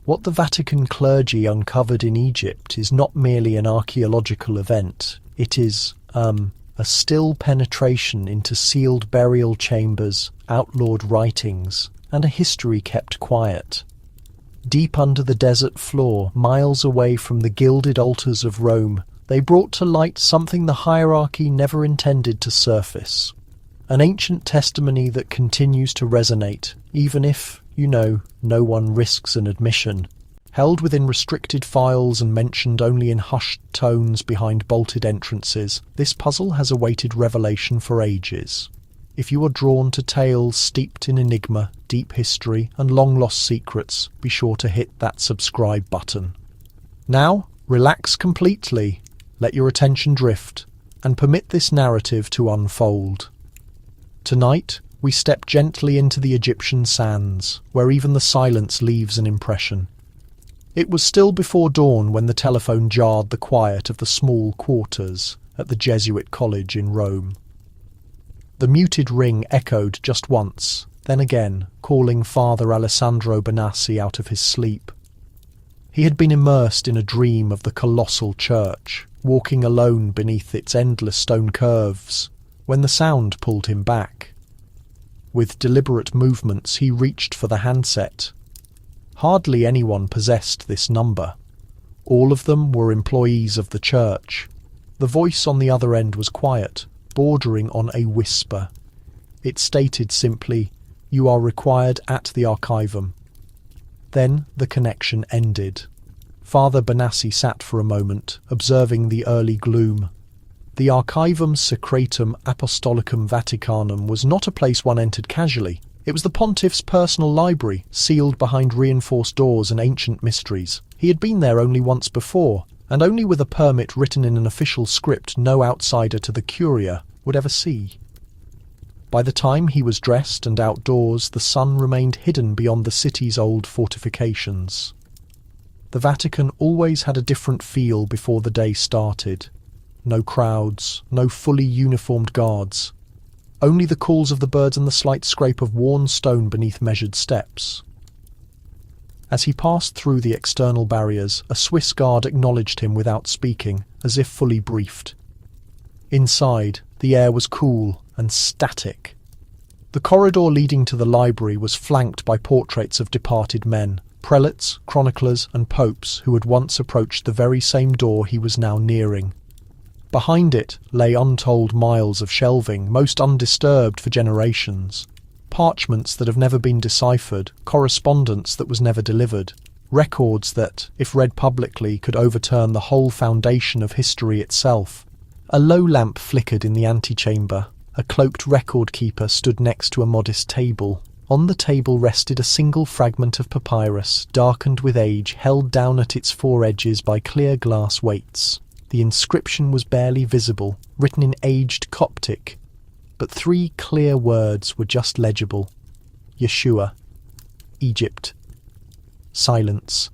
What the Vatican clergy uncovered in Egypt is not merely an archaeological event, it is, a still penetration into sealed burial chambers, outlawed writings, and a history kept quiet. Deep under the desert floor, miles away from the gilded altars of Rome, they brought to light something the hierarchy never intended to surface. An ancient testimony that continues to resonate, even if, no one risks an admission. Held within restricted files and mentioned only in hushed tones behind bolted entrances, this puzzle has awaited revelation for ages. If you are drawn to tales steeped in enigma, deep history, and long-lost secrets, be sure to hit that subscribe button. Now, relax completely, let your attention drift, and permit this narrative to unfold. Tonight, we step gently into the Egyptian sands, where even the silence leaves an impression. It was still before dawn when the telephone jarred the quiet of the small quarters at the Jesuit college in Rome. The muted ring echoed just once, then again, calling Father Alessandro Benassi out of his sleep. He had been immersed in a dream of the colossal church, walking alone beneath its endless stone curves, when the sound pulled him back. With deliberate movements he reached for the handset. Hardly anyone possessed this number. All of them were employees of the church. The voice on the other end was quiet, bordering on a whisper. It stated simply, "You are required at the archivum." Then the connection ended. Father Benassi sat for a moment, observing the early gloom. The Archivum Secretum Apostolicum Vaticanum was not a place one entered casually. It was the pontiff's personal library, sealed behind reinforced doors and ancient mysteries. He had been there only once before, and only with a permit written in an official script no outsider to the Curia would ever see. By the time he was dressed and outdoors, the sun remained hidden beyond the city's old fortifications. The Vatican always had a different feel before the day started. No crowds, no fully uniformed guards. Only the calls of the birds and the slight scrape of worn stone beneath measured steps. As he passed through the external barriers, a Swiss guard acknowledged him without speaking, as if fully briefed. Inside, the air was cool and static. The corridor leading to the library was flanked by portraits of departed men, prelates, chroniclers, and popes who had once approached the very same door he was now nearing. Behind it lay untold miles of shelving, most undisturbed for generations. Parchments that have never been deciphered, correspondence that was never delivered, records that, if read publicly, could overturn the whole foundation of history itself. A low lamp flickered in the antechamber. A cloaked record keeper stood next to a modest table. On the table rested a single fragment of papyrus, darkened with age, held down at its four edges by clear glass weights. The inscription was barely visible, written in aged Coptic, but three clear words were just legible. Yeshua. Egypt. Silence.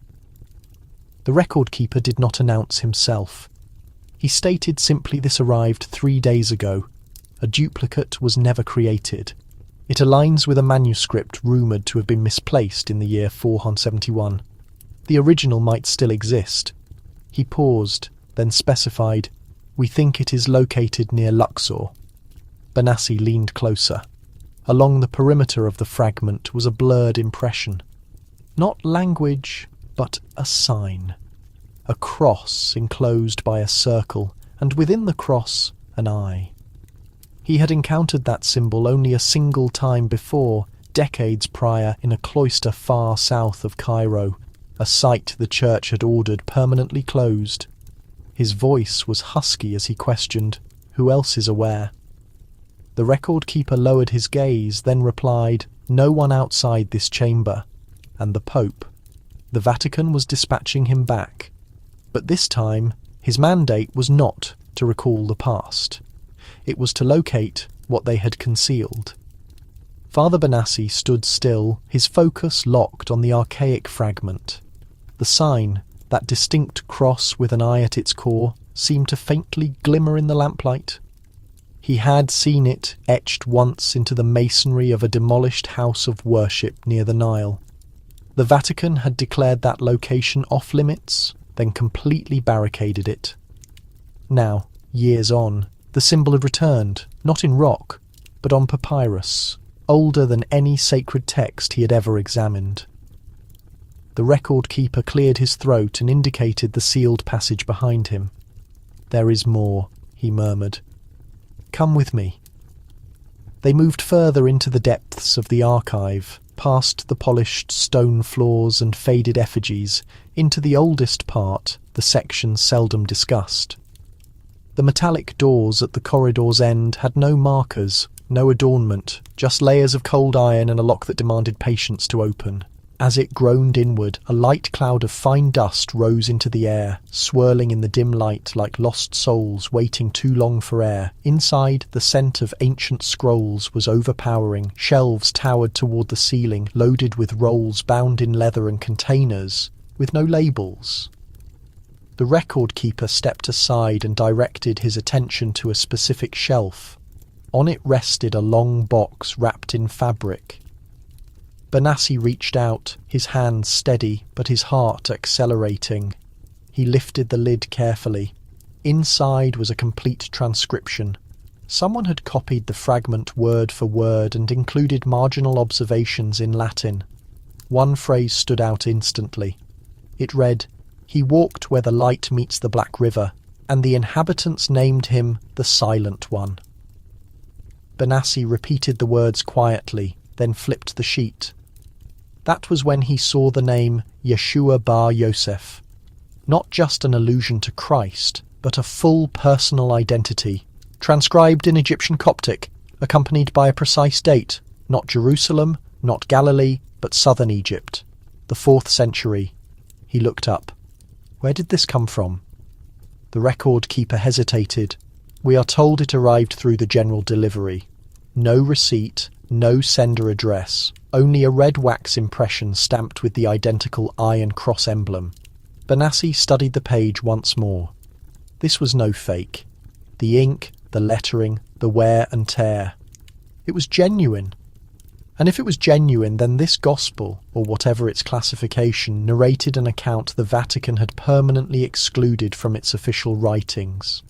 The record keeper did not announce himself. He stated simply this arrived 3 days ago. A duplicate was never created. It aligns with a manuscript rumoured to have been misplaced in the year 471. The original might still exist. He paused, then specified, "We think it is located near Luxor." Benassi leaned closer. Along the perimeter of the fragment was a blurred impression. Not language, but a sign. A cross enclosed by a circle, and within the cross, an eye. He had encountered that symbol only a single time before, decades prior, in a cloister far south of Cairo, a site the church had ordered permanently closed. His voice was husky as he questioned, "Who else is aware?" The record keeper lowered his gaze, then replied, "No one outside this chamber." And the Pope. The Vatican was dispatching him back. But this time, his mandate was not to recall the past. It was to locate what they had concealed. Father Benassi stood still, his focus locked on the archaic fragment. The sign, that distinct cross with an eye at its core, seemed to faintly glimmer in the lamplight. He had seen it etched once into the masonry of a demolished house of worship near the Nile. The Vatican had declared that location off-limits, then completely barricaded it. Now, years on, the symbol had returned, not in rock, but on papyrus, older than any sacred text he had ever examined. The record keeper cleared his throat and indicated the sealed passage behind him. "There is more," he murmured. "Come with me." They moved further into the depths of the archive, past the polished stone floors and faded effigies, into the oldest part, the section seldom discussed. The metallic doors at the corridor's end had no markers, no adornment, just layers of cold iron and a lock that demanded patience to open. As it groaned inward, a light cloud of fine dust rose into the air, swirling in the dim light like lost souls waiting too long for air. Inside, the scent of ancient scrolls was overpowering. Shelves towered toward the ceiling, loaded with rolls bound in leather and containers, with no labels. The record keeper stepped aside and directed his attention to a specific shelf. On it rested a long box wrapped in fabric. Benassi reached out, his hands steady, but his heart accelerating. He lifted the lid carefully. Inside was a complete transcription. Someone had copied the fragment word for word and included marginal observations in Latin. One phrase stood out instantly. It read, "He walked where the light meets the Black River, and the inhabitants named him the Silent One." Benassi repeated the words quietly, then flipped the sheet. That was when he saw the name Yeshua bar Yosef. Not just an allusion to Christ, but a full personal identity, transcribed in Egyptian Coptic, accompanied by a precise date, not Jerusalem, not Galilee, but southern Egypt, the 4th century. He looked up. Where did this come from? The record keeper hesitated. We are told it arrived through the general delivery. No receipt, no sender address, only a red wax impression stamped with the identical eye and cross emblem. Benassi studied the page once more. This was no fake. The ink, the lettering, the wear and tear. It was genuine. And if it was genuine, then this gospel, or whatever its classification, narrated an account the Vatican had permanently excluded from its official writings.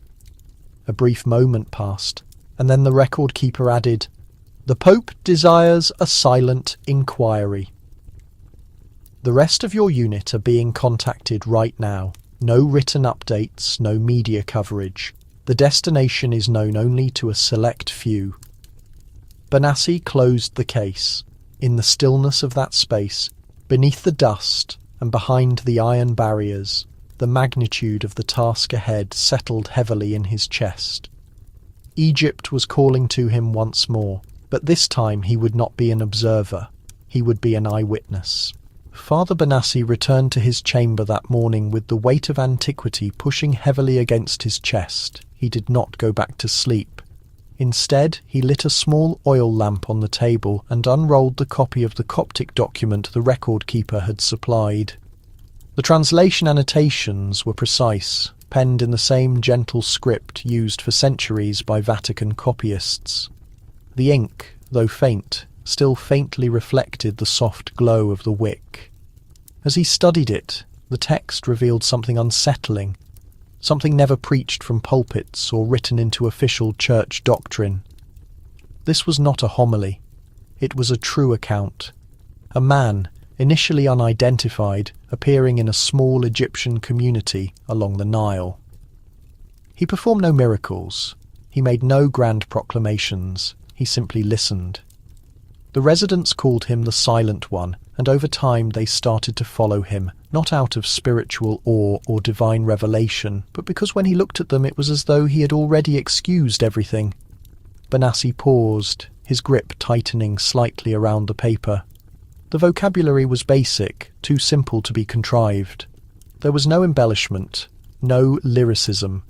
A brief moment passed, and then the record keeper added, "The Pope desires a silent inquiry." The rest of your unit are being contacted right now. No written updates, no media coverage. The destination is known only to a select few. Benassi closed the case. In the stillness of that space, beneath the dust and behind the iron barriers, the magnitude of the task ahead settled heavily in his chest. Egypt was calling to him once more, but this time he would not be an observer. He would be an eyewitness. Father Benassi returned to his chamber that morning with the weight of antiquity pushing heavily against his chest. He did not go back to sleep. Instead, he lit a small oil lamp on the table and unrolled the copy of the Coptic document the record keeper had supplied. The translation annotations were precise, penned in the same gentle script used for centuries by Vatican copyists. The ink, though faint, still faintly reflected the soft glow of the wick. As he studied it, the text revealed something unsettling, something never preached from pulpits or written into official church doctrine. This was not a homily. It was a true account. A man, initially unidentified, appearing in a small Egyptian community along the Nile. He performed no miracles. He made no grand proclamations. He simply listened. The residents called him the Silent One, and over time they started to follow him, not out of spiritual awe or divine revelation, but because when he looked at them it was as though he had already excused everything. Benassi paused, his grip tightening slightly around the paper. The vocabulary was basic, too simple to be contrived. There was no embellishment, no lyricism,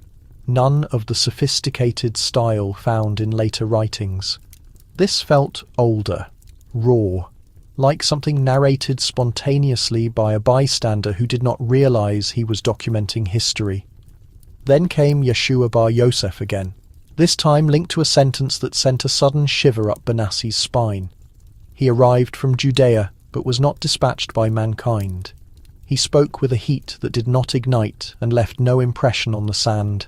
none of the sophisticated style found in later writings. This felt older, raw, like something narrated spontaneously by a bystander who did not realize he was documenting history. Then came Yeshua bar Yosef again, this time linked to a sentence that sent a sudden shiver up Benassi's spine. He arrived from Judea, but was not dispatched by mankind. He spoke with a heat that did not ignite and left no impression on the sand.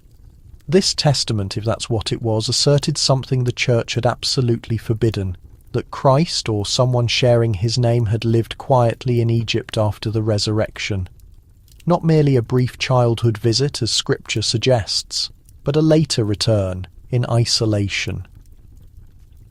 This testament, if that's what it was, asserted something the Church had absolutely forbidden, that Christ or someone sharing his name had lived quietly in Egypt after the resurrection. Not merely a brief childhood visit, as Scripture suggests, but a later return in isolation.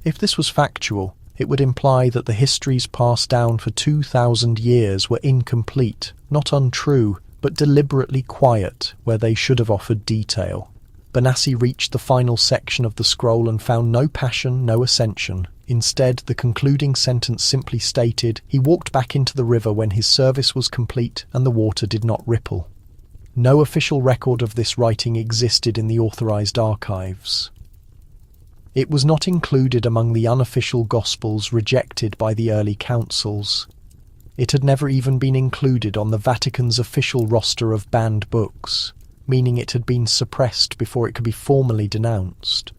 If this was factual, it would imply that the histories passed down for 2,000 years were incomplete, not untrue, but deliberately quiet where they should have offered detail. Benassi reached the final section of the scroll and found no passion, no ascension. Instead, the concluding sentence simply stated, he walked back into the river when his service was complete and the water did not ripple. No official record of this writing existed in the authorized archives. It was not included among the unofficial Gospels rejected by the early councils. It had never even been included on the Vatican's official roster of banned books, meaning it had been suppressed before it could be formally denounced.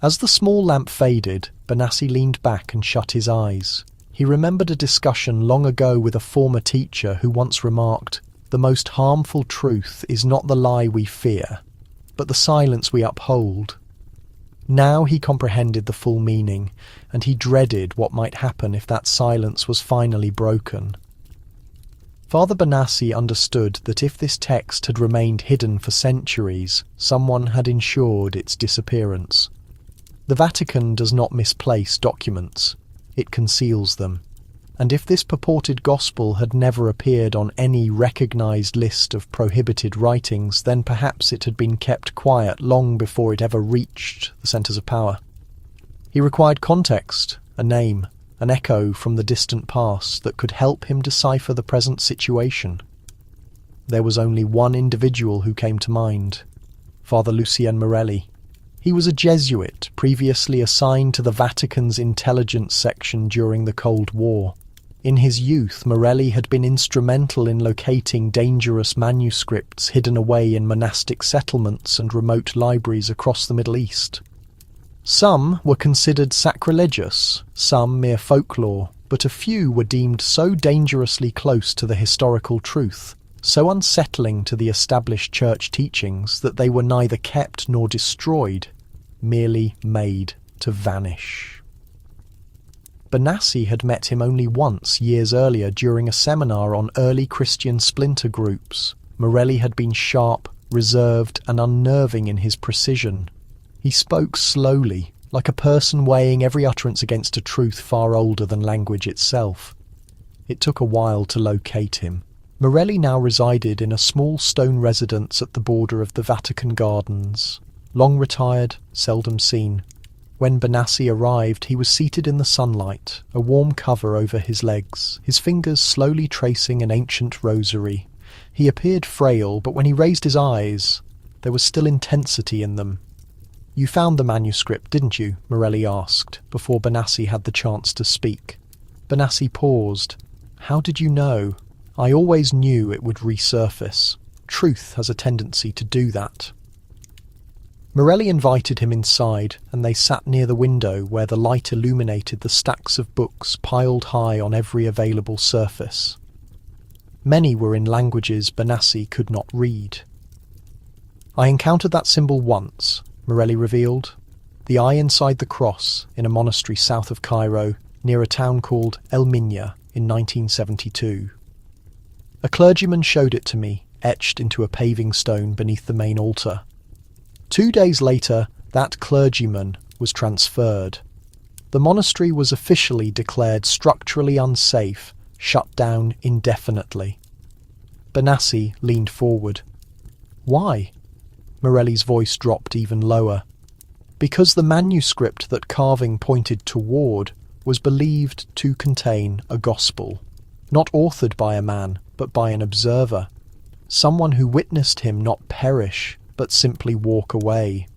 As the small lamp faded, Benassi leaned back and shut his eyes. He remembered a discussion long ago with a former teacher who once remarked, "The most harmful truth is not the lie we fear, but the silence we uphold." Now he comprehended the full meaning, and he dreaded what might happen if that silence was finally broken. Father Benassi understood that if this text had remained hidden for centuries, someone had ensured its disappearance. The Vatican does not misplace documents, it conceals them. And if this purported gospel had never appeared on any recognized list of prohibited writings, then perhaps it had been kept quiet long before it ever reached the centers of power. He required context, a name, an echo from the distant past that could help him decipher the present situation. There was only one individual who came to mind, Father Lucien Morelli. He was a Jesuit, previously assigned to the Vatican's intelligence section during the Cold War. In his youth, Morelli had been instrumental in locating dangerous manuscripts hidden away in monastic settlements and remote libraries across the Middle East. Some were considered sacrilegious, some mere folklore, but a few were deemed so dangerously close to the historical truth, so unsettling to the established church teachings that they were neither kept nor destroyed, merely made to vanish. Benassi had met him only once years earlier during a seminar on early Christian splinter groups. Morelli had been sharp, reserved, and unnerving in his precision. He spoke slowly, like a person weighing every utterance against a truth far older than language itself. It took a while to locate him. Morelli now resided in a small stone residence at the border of the Vatican gardens. Long retired, seldom seen. When Benassi arrived, he was seated in the sunlight, a warm cover over his legs, his fingers slowly tracing an ancient rosary. He appeared frail, but when he raised his eyes, there was still intensity in them. "You found the manuscript, didn't you?" Morelli asked, before Benassi had the chance to speak. Benassi paused. "How did you know?" "I always knew it would resurface. Truth has a tendency to do that." Morelli invited him inside, and they sat near the window where the light illuminated the stacks of books piled high on every available surface. Many were in languages Benassi could not read. "I encountered that symbol once," Morelli revealed. "The eye inside the cross in a monastery south of Cairo, near a town called El Minya in 1972. A clergyman showed it to me, etched into a paving stone beneath the main altar. 2 days later, that clergyman was transferred. The monastery was officially declared structurally unsafe, shut down indefinitely." Benassi leaned forward. "Why?" Morelli's voice dropped even lower. "Because the manuscript that carving pointed toward was believed to contain a gospel, not authored by a man, but by an observer, someone who witnessed him not perish, but simply walk away."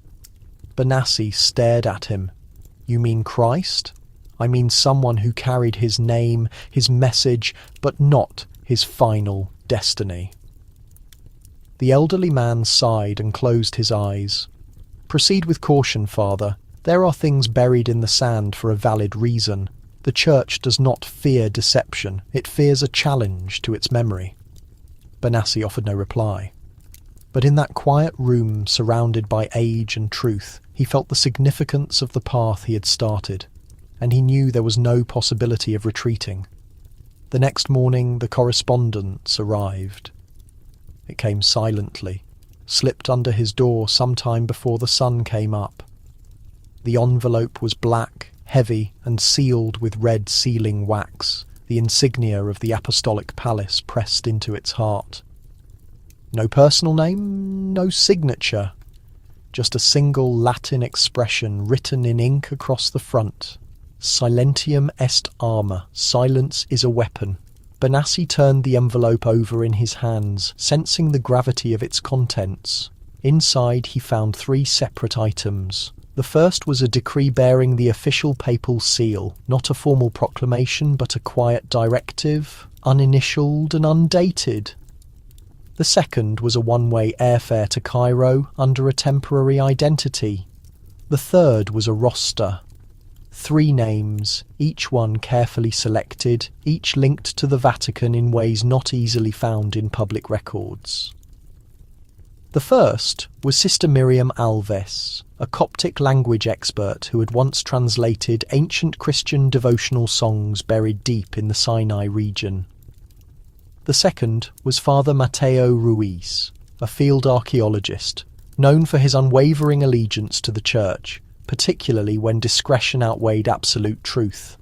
Benassi stared at him. "You mean Christ?" "I mean someone who carried his name, his message, but not his final destiny." The elderly man sighed and closed his eyes. "Proceed with caution, Father. There are things buried in the sand for a valid reason. The Church does not fear deception, it fears a challenge to its memory. Benassi offered no reply. But in that quiet room surrounded by age and truth, he felt the significance of the path he had started, and he knew there was no possibility of retreating. The next morning the correspondence arrived. It came silently, slipped under his door some time before the sun came up. The envelope was black, heavy, and sealed with red sealing wax, the insignia of the Apostolic Palace pressed into its heart. No personal name, no signature, just a single Latin expression written in ink across the front. Silentium est arma, silence is a weapon. Benassi turned the envelope over in his hands, sensing the gravity of its contents. Inside he found 3 separate items. The first was a decree bearing the official papal seal, not a formal proclamation but a quiet directive, uninitialed and undated. The second was a one-way airfare to Cairo under a temporary identity. The third was a roster. 3 names, each one carefully selected, each linked to the Vatican in ways not easily found in public records. The first was Sister Miriam Alves, a Coptic language expert who had once translated ancient Christian devotional songs buried deep in the Sinai region. The second was Father Mateo Ruiz, a field archaeologist, known for his unwavering allegiance to the Church, particularly when discretion outweighed absolute truth.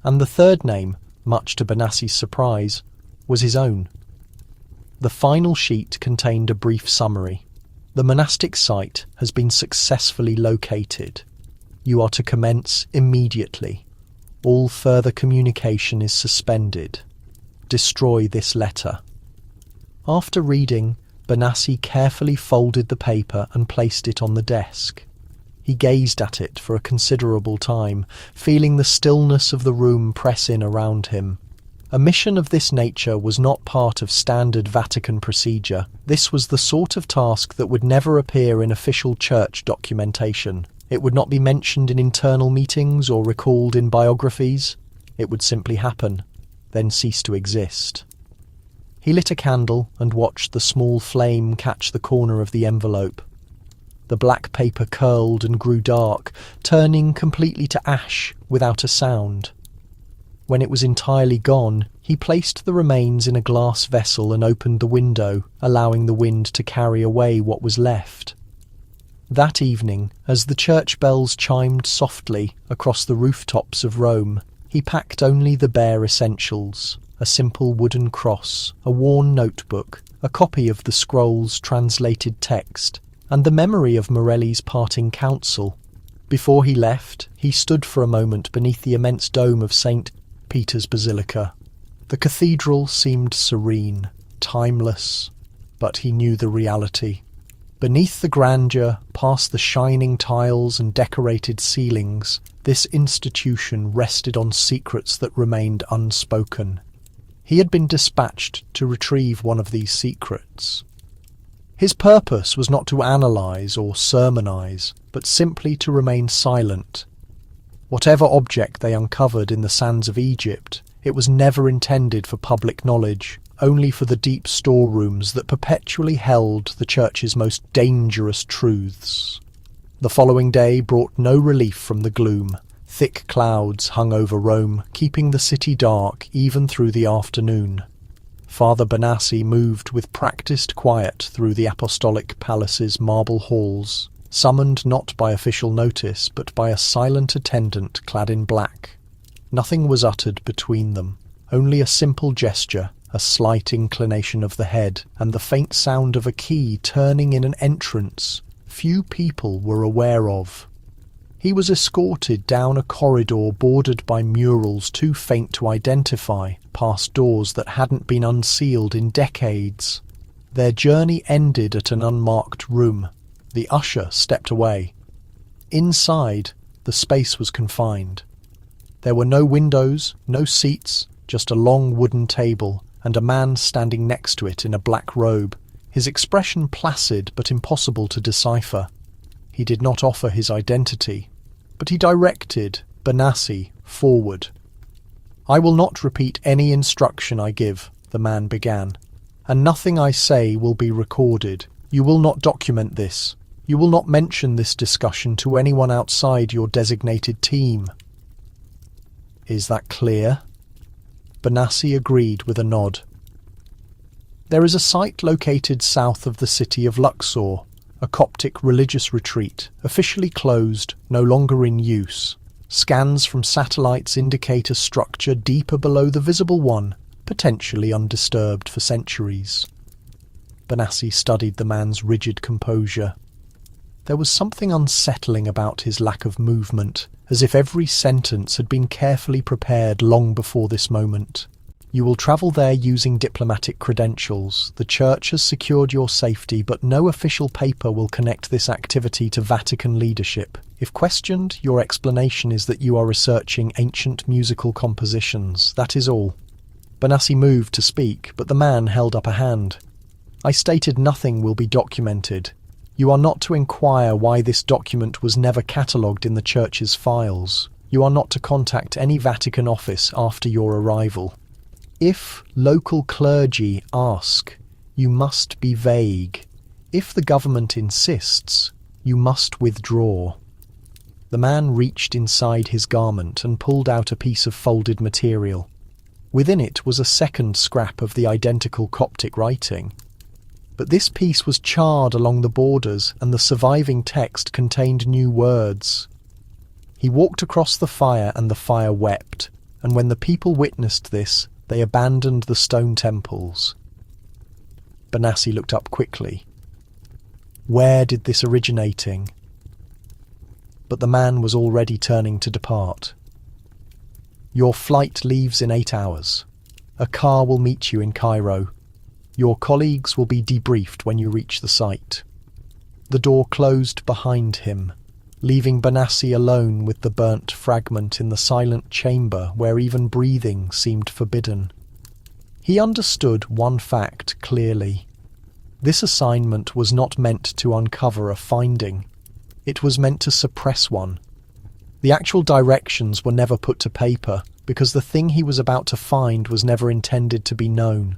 And the third name, much to Benassi's surprise, was his own. The final sheet contained a brief summary. The monastic site has been successfully located. You are to commence immediately. All further communication is suspended. Destroy this letter. After reading, Benassi carefully folded the paper and placed it on the desk. He gazed at it for a considerable time, feeling the stillness of the room press in around him. A mission of this nature was not part of standard Vatican procedure. This was the sort of task that would never appear in official church documentation. It would not be mentioned in internal meetings or recalled in biographies. It would simply happen, then cease to exist. He lit a candle and watched the small flame catch the corner of the envelope. The black paper curled and grew dark, turning completely to ash without a sound. When it was entirely gone, he placed the remains in a glass vessel and opened the window, allowing the wind to carry away what was left. That evening, as the church bells chimed softly across the rooftops of Rome, he packed only the bare essentials: a simple wooden cross, a worn notebook, a copy of the scroll's translated text, and the memory of Morelli's parting counsel. Before he left, he stood for a moment beneath the immense dome of St. Peter's Basilica. The cathedral seemed serene, timeless, but he knew the reality. Beneath the grandeur, past the shining tiles and decorated ceilings, this institution rested on secrets that remained unspoken. He had been dispatched to retrieve one of these secrets. His purpose was not to analyse or sermonise, but simply to remain silent. Whatever object they uncovered in the sands of Egypt, it was never intended for public knowledge, only for the deep storerooms that perpetually held the Church's most dangerous truths. The following day brought no relief from the gloom. Thick clouds hung over Rome, keeping the city dark even through the afternoon. Father Benassi moved with practised quiet through the Apostolic Palace's marble halls, summoned not by official notice but by a silent attendant clad in black. Nothing was uttered between them, only a simple gesture, a slight inclination of the head, and the faint sound of a key turning in an entrance few people were aware of. He was escorted down a corridor bordered by murals too faint to identify, past doors that hadn't been unsealed in decades. Their journey ended at an unmarked room. The usher stepped away. Inside, the space was confined. There were no windows, no seats, just a long wooden table, and a man standing next to it in a black robe, his expression placid but impossible to decipher. He did not offer his identity, but he directed Benassi forward. "I will not repeat any instruction I give," the man began, "and nothing I say will be recorded. You will not document this. You will not mention this discussion to anyone outside your designated team." "Is that clear?" Benassi agreed with a nod. "There is a site located south of the city of Luxor, a Coptic religious retreat, officially closed, no longer in use. Scans from satellites indicate a structure deeper below the visible one, potentially undisturbed for centuries." Benassi studied the man's rigid composure. There was something unsettling about his lack of movement, as if every sentence had been carefully prepared long before this moment. "You will travel there using diplomatic credentials. The Church has secured your safety, but no official paper will connect this activity to Vatican leadership. If questioned, your explanation is that you are researching ancient musical compositions. That is all." Benassi moved to speak, but the man held up a hand. "I stated nothing will be documented. You are not to inquire why this document was never catalogued in the Church's files. You are not to contact any Vatican office after your arrival. If local clergy ask, you must be vague. If the government insists, you must withdraw." The man reached inside his garment and pulled out a piece of folded material. Within it was a second scrap of the identical Coptic writing. But this piece was charred along the borders, and the surviving text contained new words. He walked across the fire, and the fire wept, and when the people witnessed this, they abandoned the stone temples. Benassi looked up quickly. Where did this originating? But the man was already turning to depart. "Your flight leaves in 8 hours. A car will meet you in Cairo. Your colleagues will be debriefed when you reach the site." The door closed behind him, leaving Benassi alone with the burnt fragment in the silent chamber where even breathing seemed forbidden. He understood one fact clearly. This assignment was not meant to uncover a finding. It was meant to suppress one. The actual directions were never put to paper because the thing he was about to find was never intended to be known.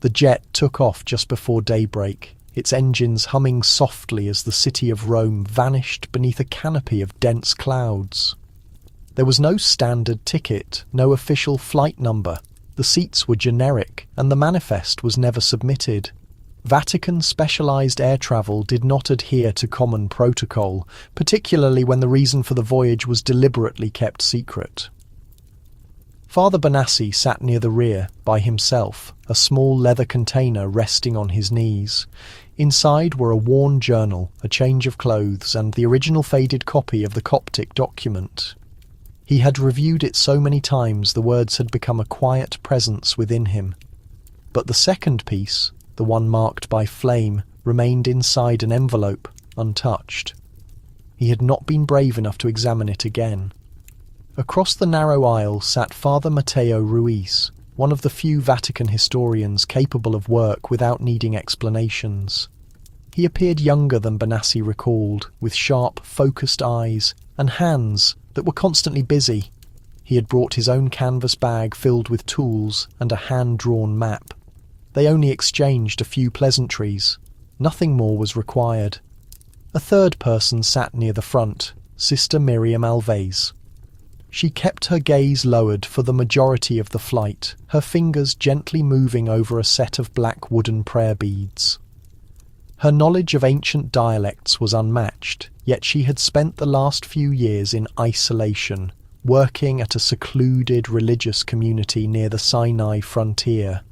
The jet took off just before daybreak, its engines humming softly as the city of Rome vanished beneath a canopy of dense clouds. There was no standard ticket, no official flight number. The seats were generic, and the manifest was never submitted. Vatican specialized air travel did not adhere to common protocol, particularly when the reason for the voyage was deliberately kept secret. Father Benassi sat near the rear, by himself, a small leather container resting on his knees. Inside were a worn journal, a change of clothes, and the original faded copy of the Coptic document. He had reviewed it so many times the words had become a quiet presence within him. But the second piece, the one marked by flame, remained inside an envelope, untouched. He had not been brave enough to examine it again. Across the narrow aisle sat Father Mateo Ruiz, one of the few Vatican historians capable of work without needing explanations. He appeared younger than Benassi recalled, with sharp, focused eyes and hands that were constantly busy. He had brought his own canvas bag filled with tools and a hand-drawn map. They only exchanged a few pleasantries. Nothing more was required. A third person sat near the front, Sister Miriam Alves. She kept her gaze lowered for the majority of the flight, her fingers gently moving over a set of black wooden prayer beads. Her knowledge of ancient dialects was unmatched, yet she had spent the last few years in isolation, working at a secluded religious community near the Sinai frontier.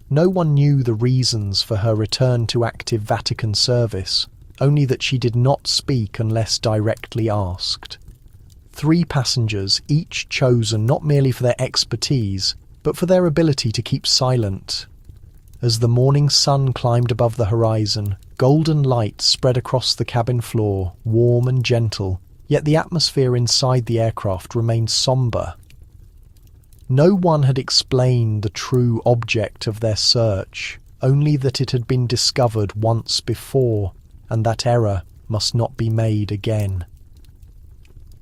No one knew the reasons for her return to active Vatican service, only that she did not speak unless directly asked. 3 passengers, each chosen not merely for their expertise, but for their ability to keep silent. As the morning sun climbed above the horizon, golden light spread across the cabin floor, warm and gentle, yet the atmosphere inside the aircraft remained sombre. No one had explained the true object of their search, only that it had been discovered once before, and that error must not be made again.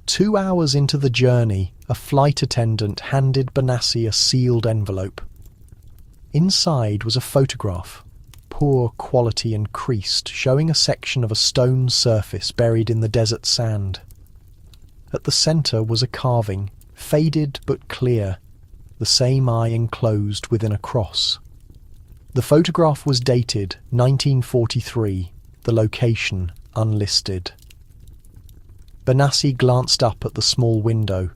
2 hours into the journey, a flight attendant handed Benassi a sealed envelope. Inside was a photograph, poor quality and creased, showing a section of a stone surface buried in the desert sand. At the centre was a carving, faded but clear, the same eye enclosed within a cross. The photograph was dated 1943, the location unlisted. Benassi glanced up at the small window.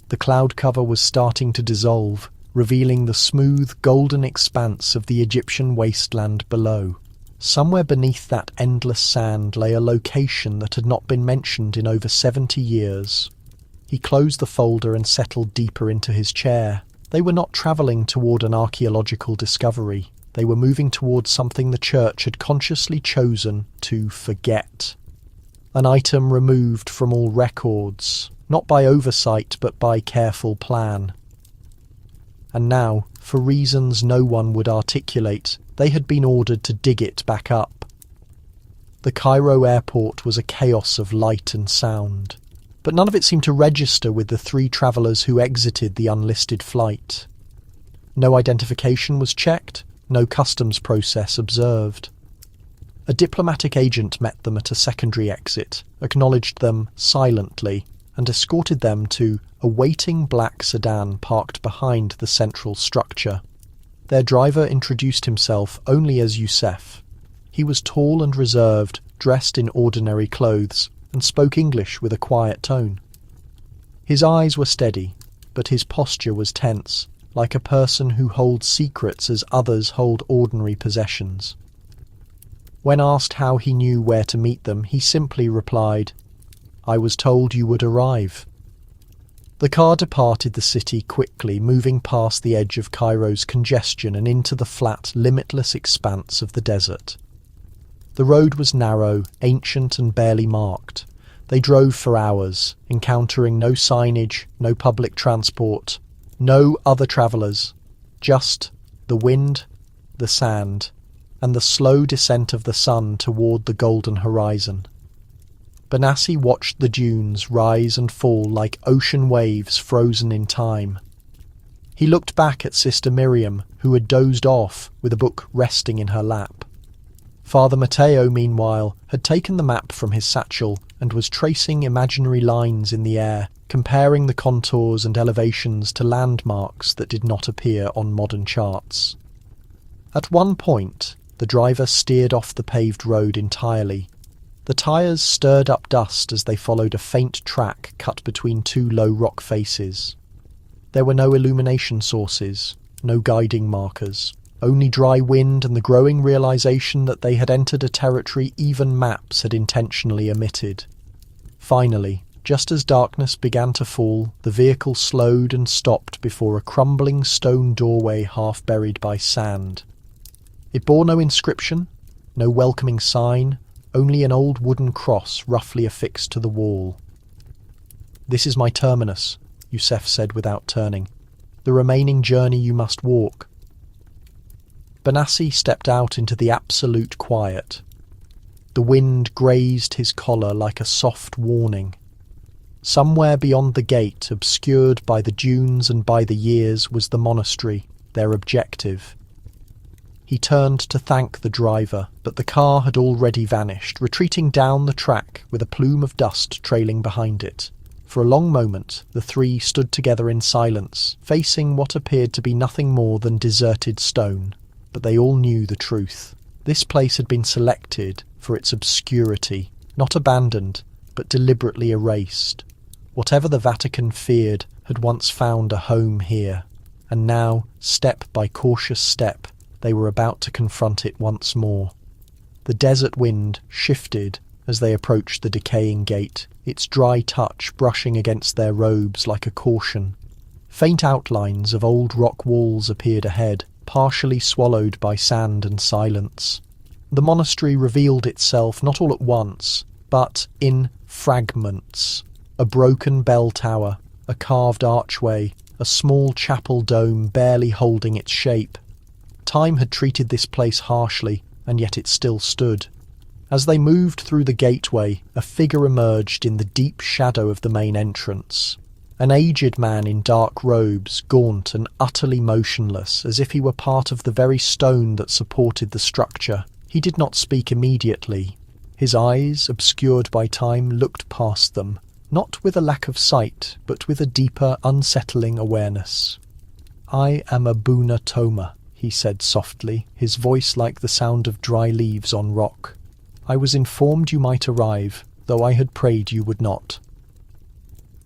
The cloud cover was starting to dissolve, revealing the smooth, golden expanse of the Egyptian wasteland below. Somewhere beneath that endless sand lay a location that had not been mentioned in over 70 years. He closed the folder and settled deeper into his chair. They were not travelling toward an archaeological discovery. They were moving towards something the church had consciously chosen to forget. An item removed from all records, not by oversight but by careful plan. And now, for reasons no one would articulate, they had been ordered to dig it back up. The Cairo airport was a chaos of light and sound, but none of it seemed to register with the 3 travellers who exited the unlisted flight. No identification was checked, no customs process observed. A diplomatic agent met them at a secondary exit, acknowledged them silently, and escorted them to a waiting black sedan parked behind the central structure. Their driver introduced himself only as Youssef. He was tall and reserved, dressed in ordinary clothes, and spoke English with a quiet tone. His eyes were steady, but his posture was tense, like a person who holds secrets as others hold ordinary possessions. When asked how he knew where to meet them, he simply replied, "I was told you would arrive." The car departed the city quickly, moving past the edge of Cairo's congestion and into the flat, limitless expanse of the desert. The road was narrow, ancient and barely marked. They drove for hours, encountering no signage, no public transport, no other travellers, just the wind, the sand, and the slow descent of the sun toward the golden horizon. Benassi watched the dunes rise and fall like ocean waves frozen in time. He looked back at Sister Miriam, who had dozed off with a book resting in her lap. Father Matteo, meanwhile, had taken the map from his satchel and was tracing imaginary lines in the air, comparing the contours and elevations to landmarks that did not appear on modern charts. At one point, the driver steered off the paved road entirely. The tyres stirred up dust as they followed a faint track cut between 2 low rock faces. There were no illumination sources, no guiding markers, only dry wind and the growing realization that they had entered a territory even maps had intentionally omitted. Finally, just as darkness began to fall, the vehicle slowed and stopped before a crumbling stone doorway half buried by sand. It bore no inscription, no welcoming sign, only an old wooden cross roughly affixed to the wall. "This is my terminus," Youssef said without turning. "The remaining journey you must walk." Benassi stepped out into the absolute quiet. The wind grazed his collar like a soft warning. Somewhere beyond the gate, obscured by the dunes and by the years, was the monastery, their objective. He turned to thank the driver, but the car had already vanished, retreating down the track with a plume of dust trailing behind it. For a long moment, the 3 stood together in silence, facing what appeared to be nothing more than deserted stone. But they all knew the truth. This place had been selected for its obscurity, not abandoned, but deliberately erased. Whatever the Vatican feared had once found a home here, and now, step by cautious step, they were about to confront it once more. The desert wind shifted as they approached the decaying gate, its dry touch brushing against their robes like a caution. Faint outlines of old rock walls appeared ahead, partially swallowed by sand and silence. The monastery revealed itself not all at once, but in fragments. A broken bell tower, a carved archway, a small chapel dome barely holding its shape. Time had treated this place harshly, and yet it still stood. As they moved through the gateway, a figure emerged in the deep shadow of the main entrance. An aged man in dark robes, gaunt and utterly motionless, as if he were part of the very stone that supported the structure. He did not speak immediately. His eyes, obscured by time, looked past them, not with a lack of sight, but with a deeper, unsettling awareness. "I am Abuna Toma," he said softly, his voice like the sound of dry leaves on rock. "I was informed you might arrive, though I had prayed you would not."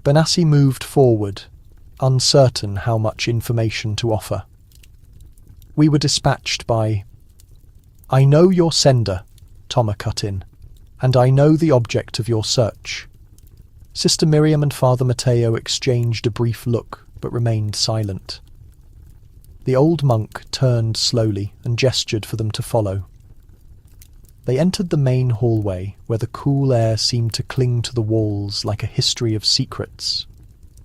Benassi moved forward, uncertain how much information to offer. "We were dispatched by—" "I know your sender," Toma cut in, "and I know the object of your search." Sister Miriam and Father Matteo exchanged a brief look, but remained silent. The old monk turned slowly and gestured for them to follow. They entered the main hallway, where the cool air seemed to cling to the walls like a history of secrets.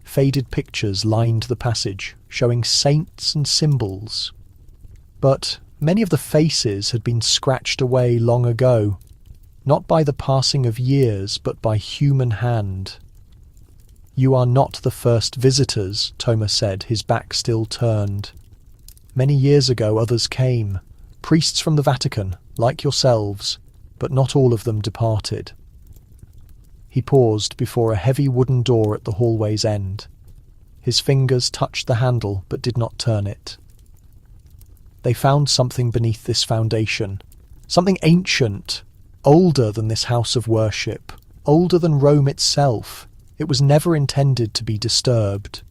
Faded pictures lined the passage, showing saints and symbols. But many of the faces had been scratched away long ago, not by the passing of years, but by human hand. "You are not the first visitors," Toma said, his back still turned. "Many years ago others came, priests from the Vatican, like yourselves, but not all of them departed." He paused before a heavy wooden door at the hallway's end. His fingers touched the handle, but did not turn it. They found something beneath this foundation, something ancient, older than this house of worship, older than Rome itself. It was never intended to be disturbed.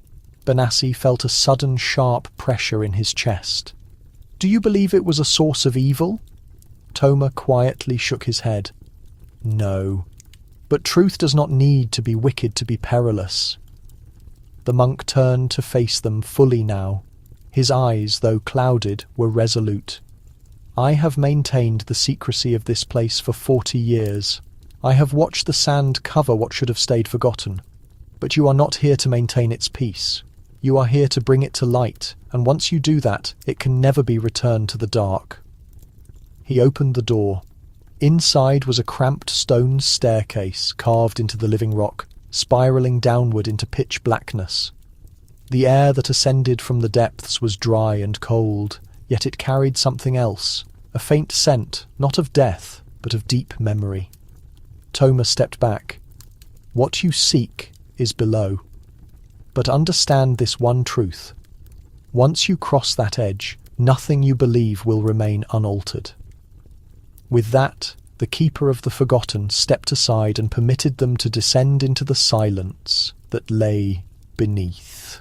Benassi felt a sudden sharp pressure in his chest. "Do you believe it was a source of evil?" Toma quietly shook his head. "No. But truth does not need to be wicked to be perilous." The monk turned to face them fully now. His eyes, though clouded, were resolute. "I have maintained the secrecy of this place for 40 years. I have watched the sand cover what should have stayed forgotten. But you are not here to maintain its peace. You are here to bring it to light, and once you do that, it can never be returned to the dark." He opened the door. Inside was a cramped stone staircase carved into the living rock, spiralling downward into pitch blackness. The air that ascended from the depths was dry and cold, yet it carried something else, a faint scent, not of death, but of deep memory. Toma stepped back. "What you seek is below. But understand this one truth. Once you cross that edge, nothing you believe will remain unaltered." With that, the Keeper of the Forgotten stepped aside and permitted them to descend into the silence that lay beneath.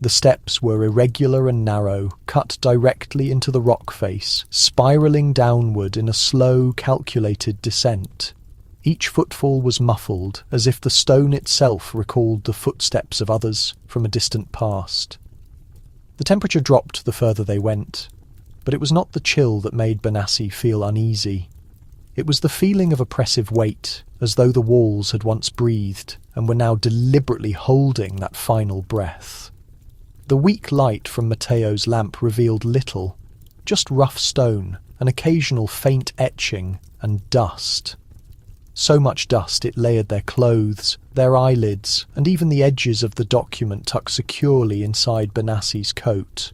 The steps were irregular and narrow, cut directly into the rock face, spiralling downward in a slow, calculated descent. Each footfall was muffled, as if the stone itself recalled the footsteps of others from a distant past. The temperature dropped the further they went, but it was not the chill that made Benassi feel uneasy. It was the feeling of oppressive weight, as though the walls had once breathed and were now deliberately holding that final breath. The weak light from Matteo's lamp revealed little, just rough stone, an occasional faint etching, and dust. So much dust it layered their clothes, their eyelids, and even the edges of the document tucked securely inside Benassi's coat.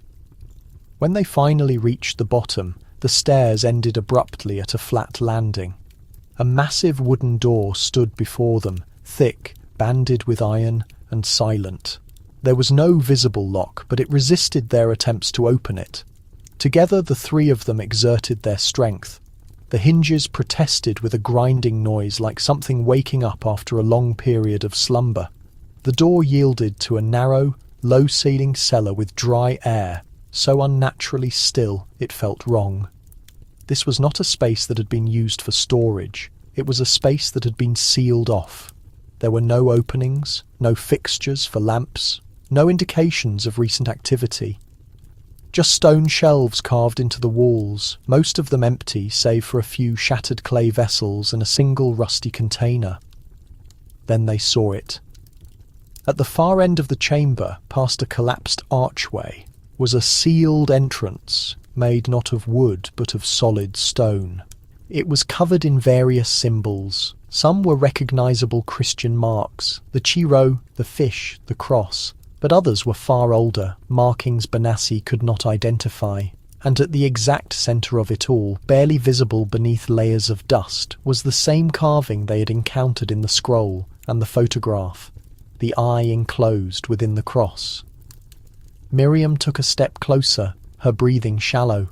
When they finally reached the bottom, the stairs ended abruptly at a flat landing. A massive wooden door stood before them, thick, banded with iron, and silent. There was no visible lock, but it resisted their attempts to open it. Together the three of them exerted their strength. The hinges protested with a grinding noise like something waking up after a long period of slumber. The door yielded to a narrow, low-ceilinged cellar with dry air, so unnaturally still it felt wrong. This was not a space that had been used for storage. It was a space that had been sealed off. There were no openings, no fixtures for lamps, no indications of recent activity. Just stone shelves carved into the walls, most of them empty save for a few shattered clay vessels and a single rusty container. Then they saw it. At the far end of the chamber, past a collapsed archway, was a sealed entrance, made not of wood but of solid stone. It was covered in various symbols. Some were recognizable Christian marks, the Chi-Rho, the fish, the cross, but others were far older, markings Benassi could not identify. And at the exact centre of it all, barely visible beneath layers of dust, was the same carving they had encountered in the scroll and the photograph, the eye enclosed within the cross. Miriam took a step closer, her breathing shallow.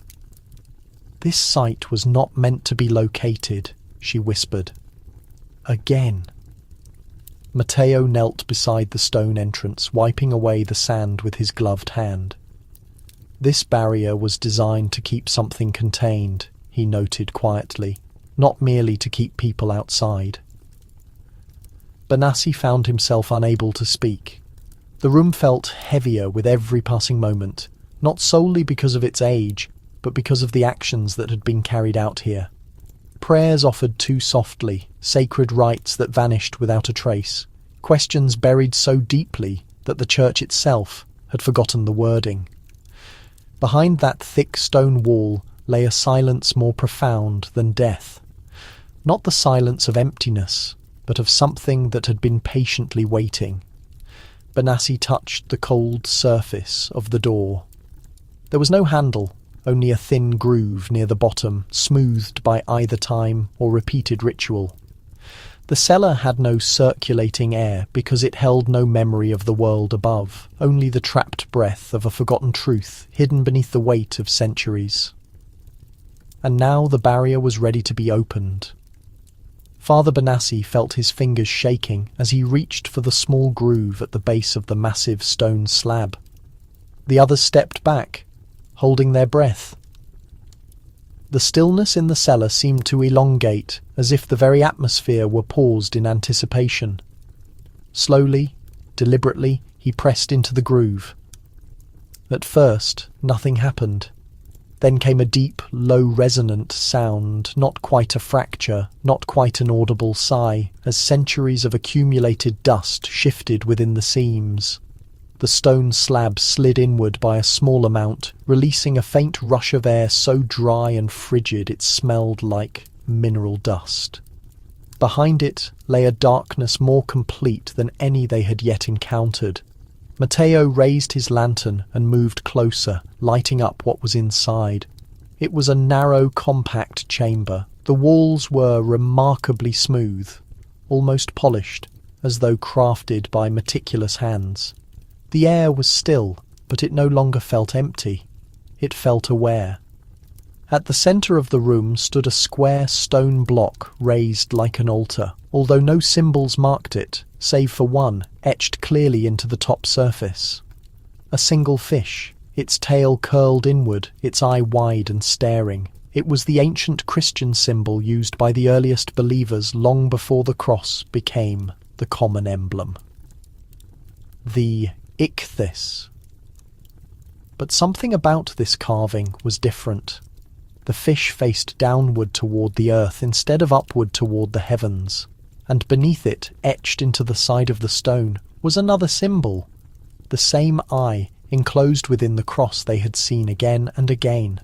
"This site was not meant to be located," she whispered. "Again." Matteo knelt beside the stone entrance, wiping away the sand with his gloved hand. "This barrier was designed to keep something contained," he noted quietly, "not merely to keep people outside." Benassi found himself unable to speak. The room felt heavier with every passing moment, not solely because of its age, but because of the actions that had been carried out here. Prayers offered too softly, sacred rites that vanished without a trace, questions buried so deeply that the church itself had forgotten the wording. Behind that thick stone wall lay a silence more profound than death. Not the silence of emptiness, but of something that had been patiently waiting. Benassi touched the cold surface of the door. There was no handle, only a thin groove near the bottom, smoothed by either time or repeated ritual. The cellar had no circulating air because it held no memory of the world above, only the trapped breath of a forgotten truth hidden beneath the weight of centuries. And now the barrier was ready to be opened. Father Benassi felt his fingers shaking as he reached for the small groove at the base of the massive stone slab. The others stepped back, holding their breath. The stillness in the cellar seemed to elongate, as if the very atmosphere were paused in anticipation. Slowly, deliberately, he pressed into the groove. At first, nothing happened. Then came a deep, low resonant sound, not quite a fracture, not quite an audible sigh, as centuries of accumulated dust shifted within the seams. The stone slab slid inward by a small amount, releasing a faint rush of air so dry and frigid it smelled like mineral dust. Behind it lay a darkness more complete than any they had yet encountered. Matteo raised his lantern and moved closer, lighting up what was inside. It was a narrow, compact chamber. The walls were remarkably smooth, almost polished, as though crafted by meticulous hands. The air was still, but it no longer felt empty. It felt aware. At the centre of the room stood a square stone block raised like an altar, although no symbols marked it, save for one, etched clearly into the top surface. A single fish, its tail curled inward, its eye wide and staring. It was the ancient Christian symbol used by the earliest believers long before the cross became the common emblem. The ichthys. But something about this carving was different. The fish faced downward toward the earth instead of upward toward the heavens, and beneath it, etched into the side of the stone, was another symbol, the same eye enclosed within the cross they had seen again and again.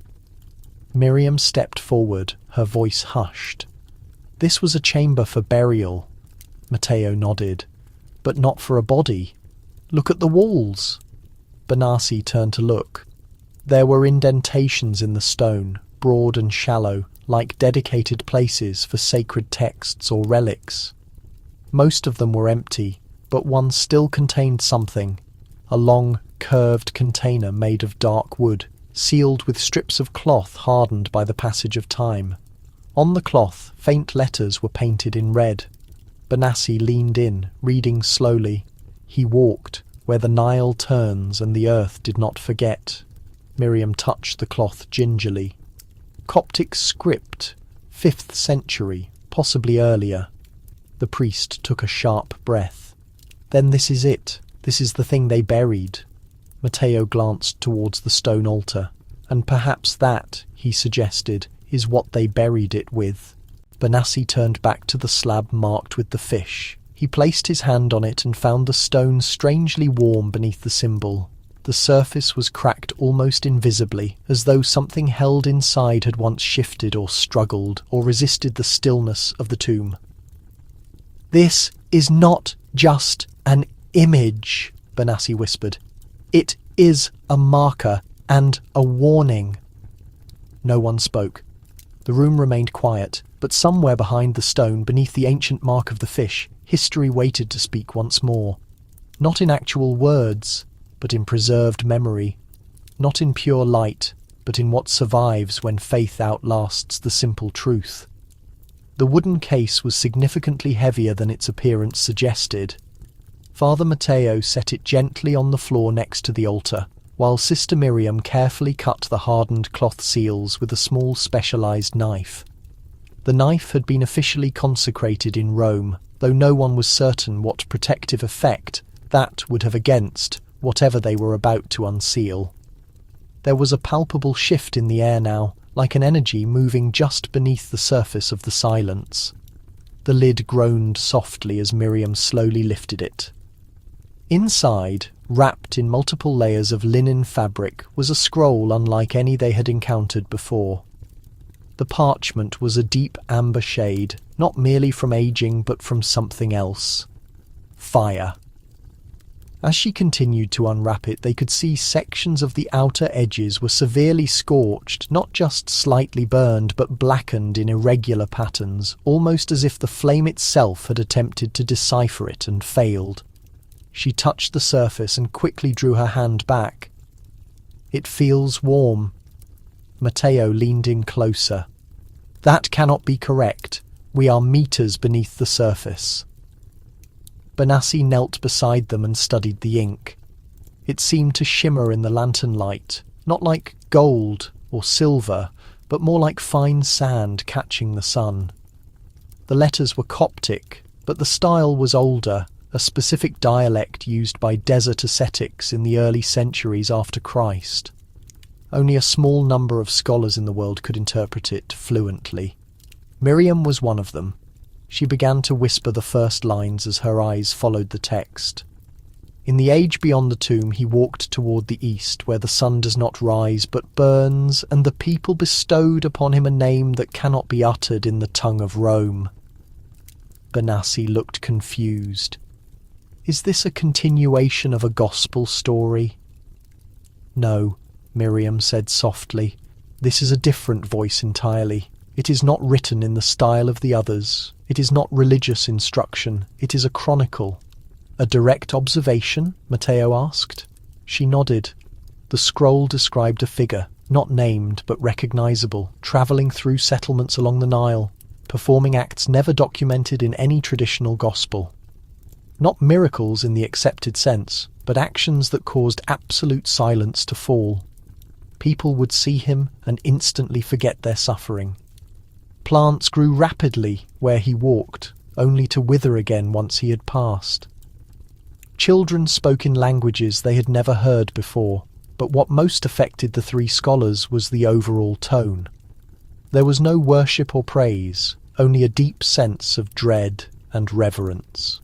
Miriam stepped forward, her voice hushed. "This was a chamber for burial," Matteo nodded, "but not for a body. Look at the walls." Benassi turned to look. There were indentations in the stone, broad and shallow, like dedicated places for sacred texts or relics. Most of them were empty, but one still contained something, a long, curved container made of dark wood, sealed with strips of cloth hardened by the passage of time. On the cloth, faint letters were painted in red. Benassi leaned in, reading slowly. He walked, where the Nile turns and the earth did not forget. Miriam touched the cloth gingerly. Coptic script, 5th century, possibly earlier. The priest took a sharp breath. "Then this is it. This is the thing they buried." Matteo glanced towards the stone altar. "And perhaps that," he suggested, "is what they buried it with." Benassi turned back to the slab marked with the fish. He placed his hand on it and found the stone strangely warm beneath the symbol. The surface was cracked almost invisibly, as though something held inside had once shifted or struggled or resisted the stillness of the tomb. "This is not just an image," Benassi whispered. "It is a marker and a warning." No one spoke. The room remained quiet, but somewhere behind the stone, beneath the ancient mark of the fish, history waited to speak once more. Not in actual words, but in preserved memory. Not in pure light, but in what survives when faith outlasts the simple truth. The wooden case was significantly heavier than its appearance suggested. Father Matteo set it gently on the floor next to the altar, while Sister Miriam carefully cut the hardened cloth seals with a small specialized knife. The knife had been officially consecrated in Rome, though no one was certain what protective effect that would have against whatever they were about to unseal. There was a palpable shift in the air now, like an energy moving just beneath the surface of the silence. The lid groaned softly as Miriam slowly lifted it. Inside, wrapped in multiple layers of linen fabric, was a scroll unlike any they had encountered before. The parchment was a deep amber shade, not merely from aging but from something else. Fire. As she continued to unwrap it, they could see sections of the outer edges were severely scorched, not just slightly burned, but blackened in irregular patterns, almost as if the flame itself had attempted to decipher it and failed. She touched the surface and quickly drew her hand back. "It feels warm." Matteo leaned in closer. "That cannot be correct. We are meters beneath the surface." Benassi knelt beside them and studied the ink. It seemed to shimmer in the lantern light, not like gold or silver, but more like fine sand catching the sun. The letters were Coptic, but the style was older, a specific dialect used by desert ascetics in the early centuries after Christ. Only a small number of scholars in the world could interpret it fluently. Miriam was one of them. She began to whisper the first lines as her eyes followed the text. "In the age beyond the tomb he walked toward the east, where the sun does not rise but burns, and the people bestowed upon him a name that cannot be uttered in the tongue of Rome." Benassi looked confused. "Is this a continuation of a gospel story?" "No," Miriam said softly. "This is a different voice entirely. It is not written in the style of the others. It is not religious instruction. It is a chronicle." "A direct observation?" Matteo asked. She nodded. The scroll described a figure, not named but recognizable, travelling through settlements along the Nile, performing acts never documented in any traditional gospel. Not miracles in the accepted sense, but actions that caused absolute silence to fall. People would see him and instantly forget their suffering. Plants grew rapidly where he walked, only to wither again once he had passed. Children spoke in languages they had never heard before, but what most affected the three scholars was the overall tone. There was no worship or praise, only a deep sense of dread and reverence.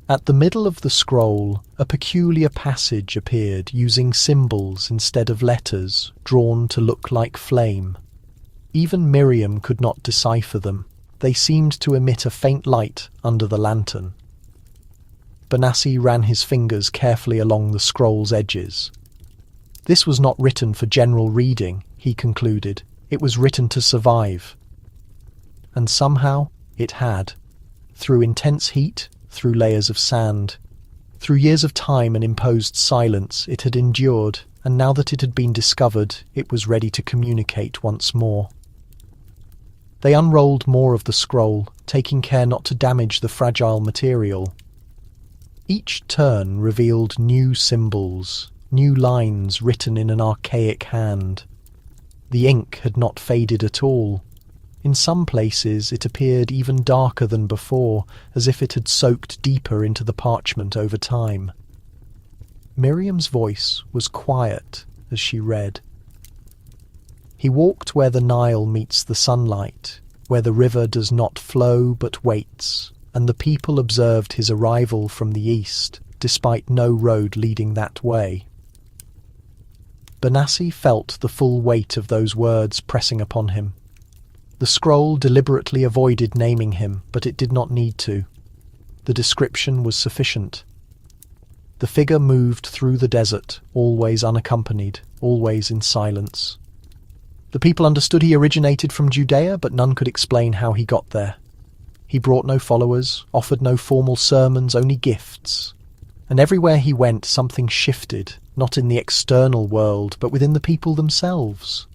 At the middle of the scroll, a peculiar passage appeared using symbols instead of letters, drawn to look like flame. Even Miriam could not decipher them. They seemed to emit a faint light under the lantern. Benassi ran his fingers carefully along the scroll's edges. This was not written for general reading, he concluded. It was written to survive. And somehow it had. Through intense heat, through layers of sand, through years of time and imposed silence, it had endured, and now that it had been discovered, it was ready to communicate once more. They unrolled more of the scroll, taking care not to damage the fragile material. Each turn revealed new symbols, new lines written in an archaic hand. The ink had not faded at all. In some places it appeared even darker than before, as if it had soaked deeper into the parchment over time. Miriam's voice was quiet as she read. He walked where the Nile meets the sunlight, where the river does not flow but waits, and the people observed his arrival from the east, despite no road leading that way. Benassi felt the full weight of those words pressing upon him. The scroll deliberately avoided naming him, but it did not need to. The description was sufficient. The figure moved through the desert, always unaccompanied, always in silence. The people understood he originated from Judea, but none could explain how he got there. He brought no followers, offered no formal sermons, only gifts. And everywhere he went, something shifted, not in the external world, but within the people themselves.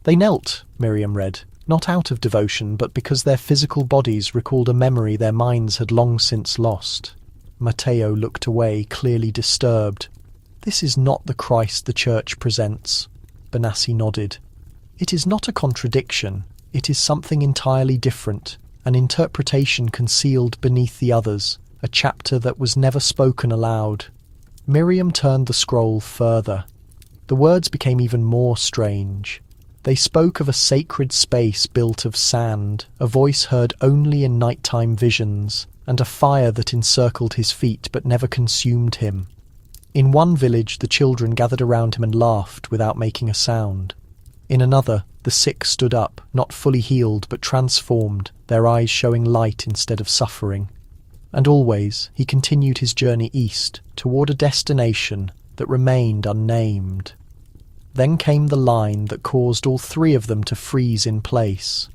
They knelt, Miriam read, not out of devotion, but because their physical bodies recalled a memory their minds had long since lost. Matteo looked away, clearly disturbed. "This is not the Christ the Church presents." Benassi nodded. "It is not a contradiction. It is something entirely different, an interpretation concealed beneath the others, a chapter that was never spoken aloud." Miriam turned the scroll further. The words became even more strange. They spoke of a sacred space built of sand, a voice heard only in nighttime visions, and a fire that encircled his feet but never consumed him. In one village, the children gathered around him and laughed without making a sound. In another, the sick stood up, not fully healed but transformed, their eyes showing light instead of suffering. And always, he continued his journey east, toward a destination that remained unnamed. Then came the line that caused all three of them to freeze in place.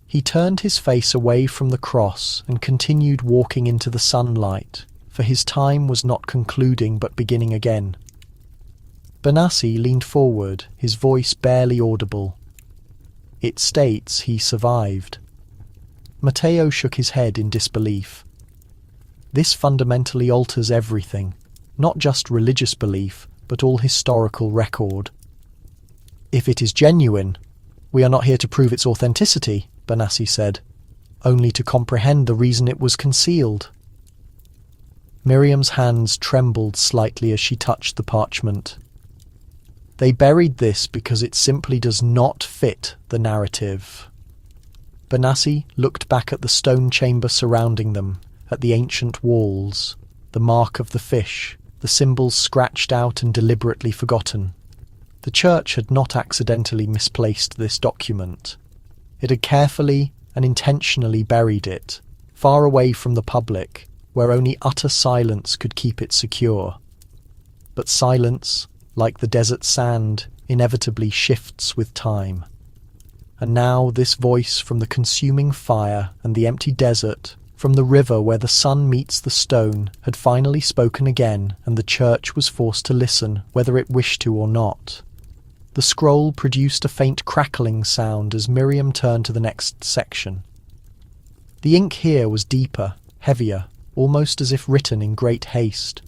He turned his face away from the cross and continued walking into the sunlight, for his time was not concluding but beginning again. Benassi leaned forward, his voice barely audible. "It states he survived." Matteo shook his head in disbelief. "This fundamentally alters everything, not just religious belief, but all historical record." "If it is genuine, we are not here to prove its authenticity," Benassi said, "only to comprehend the reason it was concealed." Miriam's hands trembled slightly as she touched the parchment. "They buried this because it simply does not fit the narrative." Benassi looked back at the stone chamber surrounding them, at the ancient walls, the mark of the fish, the symbols scratched out and deliberately forgotten. The church had not accidentally misplaced this document. It had carefully and intentionally buried it, far away from the public, where only utter silence could keep it secure. But silence, like the desert sand, inevitably shifts with time. And now this voice from the consuming fire and the empty desert, from the river where the sun meets the stone, had finally spoken again, and the church was forced to listen, whether it wished to or not. The scroll produced a faint crackling sound as Miriam turned to the next section. The ink here was deeper, heavier, almost as if written in great haste.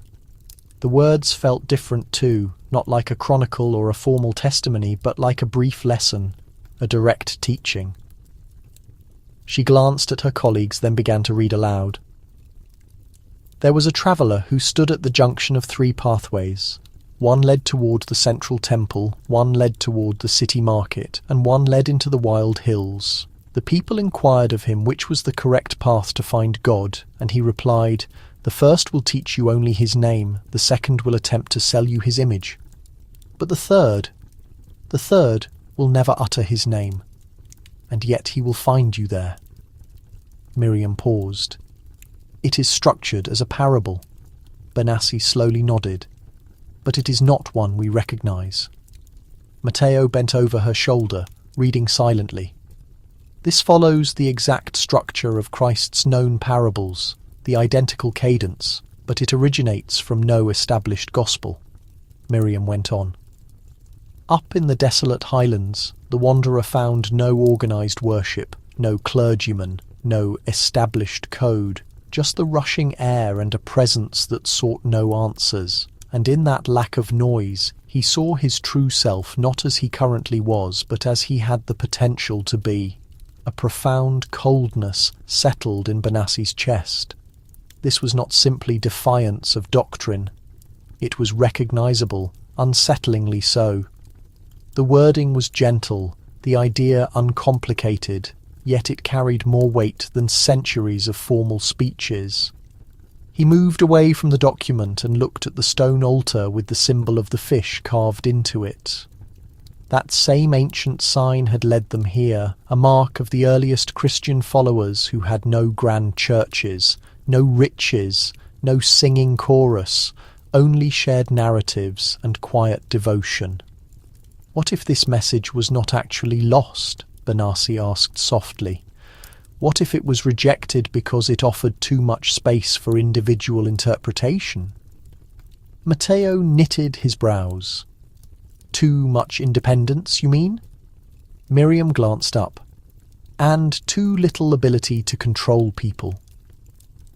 The words felt different too, not like a chronicle or a formal testimony, but like a brief lesson, a direct teaching. She glanced at her colleagues, then began to read aloud. "There was a traveller who stood at the junction of three pathways. One led toward the central temple, one led toward the city market, and one led into the wild hills. The people inquired of him which was the correct path to find God, and he replied, 'The first will teach you only his name, the second will attempt to sell you his image. But the third will never utter his name, and yet he will find you there.'" Miriam paused. "It is structured as a parable." Benassi slowly nodded. "But it is not one we recognize." Matteo bent over her shoulder, reading silently. "This follows the exact structure of Christ's known parables, the identical cadence, but it originates from no established gospel." Miriam went on. "Up in the desolate highlands, the wanderer found no organized worship, no clergyman, no established code, just the rushing air and a presence that sought no answers. And in that lack of noise, he saw his true self not as he currently was, but as he had the potential to be. A profound coldness settled in Benassi's chest. This was not simply defiance of doctrine. It was recognizable, unsettlingly so. The wording was gentle, the idea uncomplicated, yet it carried more weight than centuries of formal speeches. He moved away from the document and looked at the stone altar with the symbol of the fish carved into it. That same ancient sign had led them here, a mark of the earliest Christian followers who had no grand churches, no riches, no singing chorus, only shared narratives and quiet devotion. What if this message was not actually lost? Benassi asked softly. What if it was rejected because it offered too much space for individual interpretation? Matteo knitted his brows. Too much independence, you mean? Miriam glanced up. And too little ability to control people.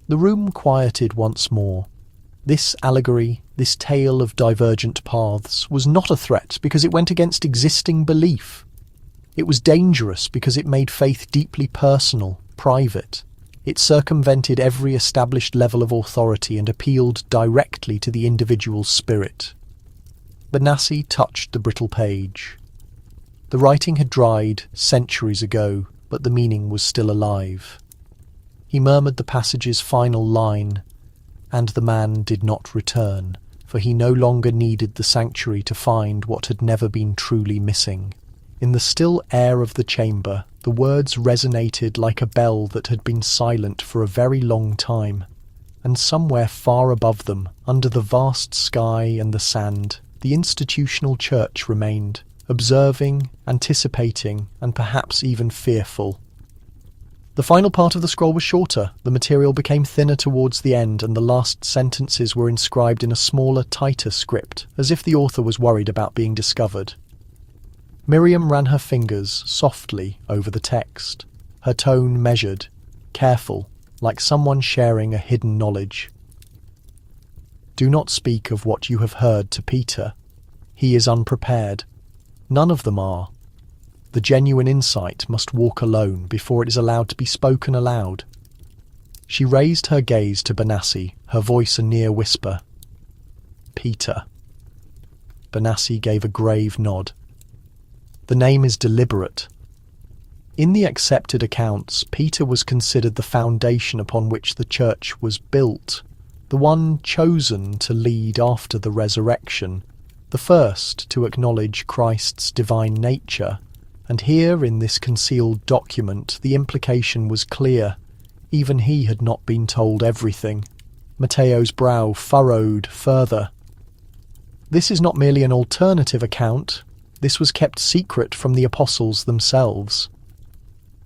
The room quieted once more. This allegory, this tale of divergent paths, was not a threat because it went against existing belief. It was dangerous because it made faith deeply personal, private. It circumvented every established level of authority and appealed directly to the individual's spirit. Benassi touched the brittle page. The writing had dried centuries ago, but the meaning was still alive. He murmured the passage's final line, and the man did not return, for he no longer needed the sanctuary to find what had never been truly missing. In the still air of the chamber, the words resonated like a bell that had been silent for a very long time, and somewhere far above them, under the vast sky and the sand, the institutional church remained, observing, anticipating, and perhaps even fearful. The final part of the scroll was shorter, the material became thinner towards the end, and the last sentences were inscribed in a smaller, tighter script, as if the author was worried about being discovered. Miriam ran her fingers softly over the text, her tone measured, careful, like someone sharing a hidden knowledge. Do not speak of what you have heard to Peter. He is unprepared. None of them are. The genuine insight must walk alone before it is allowed to be spoken aloud. She raised her gaze to Benassi, her voice a near whisper. Peter. Benassi gave a grave nod. The name is deliberate. In the accepted accounts, Peter was considered the foundation upon which the church was built, the one chosen to lead after the resurrection, the first to acknowledge Christ's divine nature. And here, in this concealed document, the implication was clear. Even he had not been told everything. Matteo's brow furrowed further. This is not merely an alternative account. This was kept secret from the apostles themselves.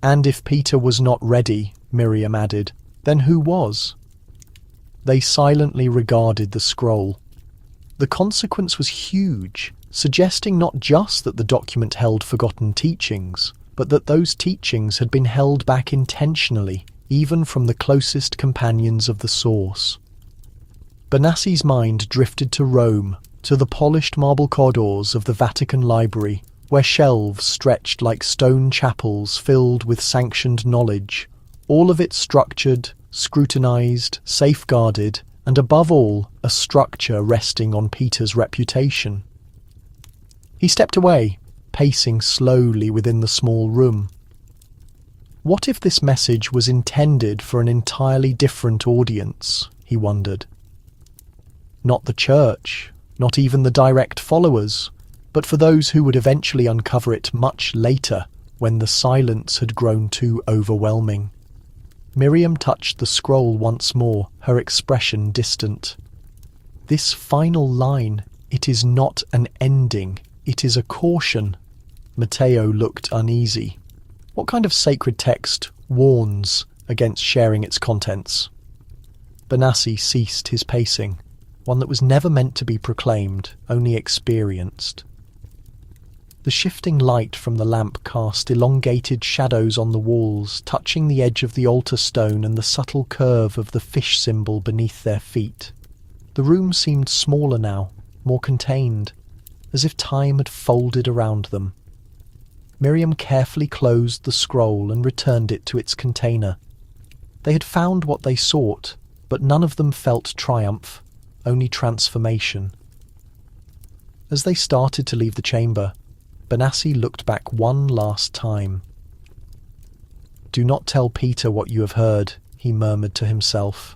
And if Peter was not ready, Miriam added, then who was? They silently regarded the scroll. The consequence was huge, suggesting not just that the document held forgotten teachings, but that those teachings had been held back intentionally, even from the closest companions of the source. Benassi's mind drifted to Rome, to the polished marble corridors of the Vatican library, where shelves stretched like stone chapels filled with sanctioned knowledge, all of it structured, scrutinized, safeguarded, and above all, a structure resting on Peter's reputation. He stepped away, pacing slowly within the small room. What if this message was intended for an entirely different audience, he wondered. Not the church, not even the direct followers, but for those who would eventually uncover it much later, when the silence had grown too overwhelming. Miriam touched the scroll once more, her expression distant. This final line, it is not an ending, it is a caution. Matteo looked uneasy. What kind of sacred text warns against sharing its contents? Benassi ceased his pacing, one that was never meant to be proclaimed, only experienced. The shifting light from the lamp cast elongated shadows on the walls, touching the edge of the altar stone and the subtle curve of the fish symbol beneath their feet. The room seemed smaller now, more contained, as if time had folded around them. Miriam carefully closed the scroll and returned it to its container. They had found what they sought, but none of them felt triumph, only transformation. As they started to leave the chamber, Benassi looked back one last time. Do not tell Peter what you have heard, he murmured to himself,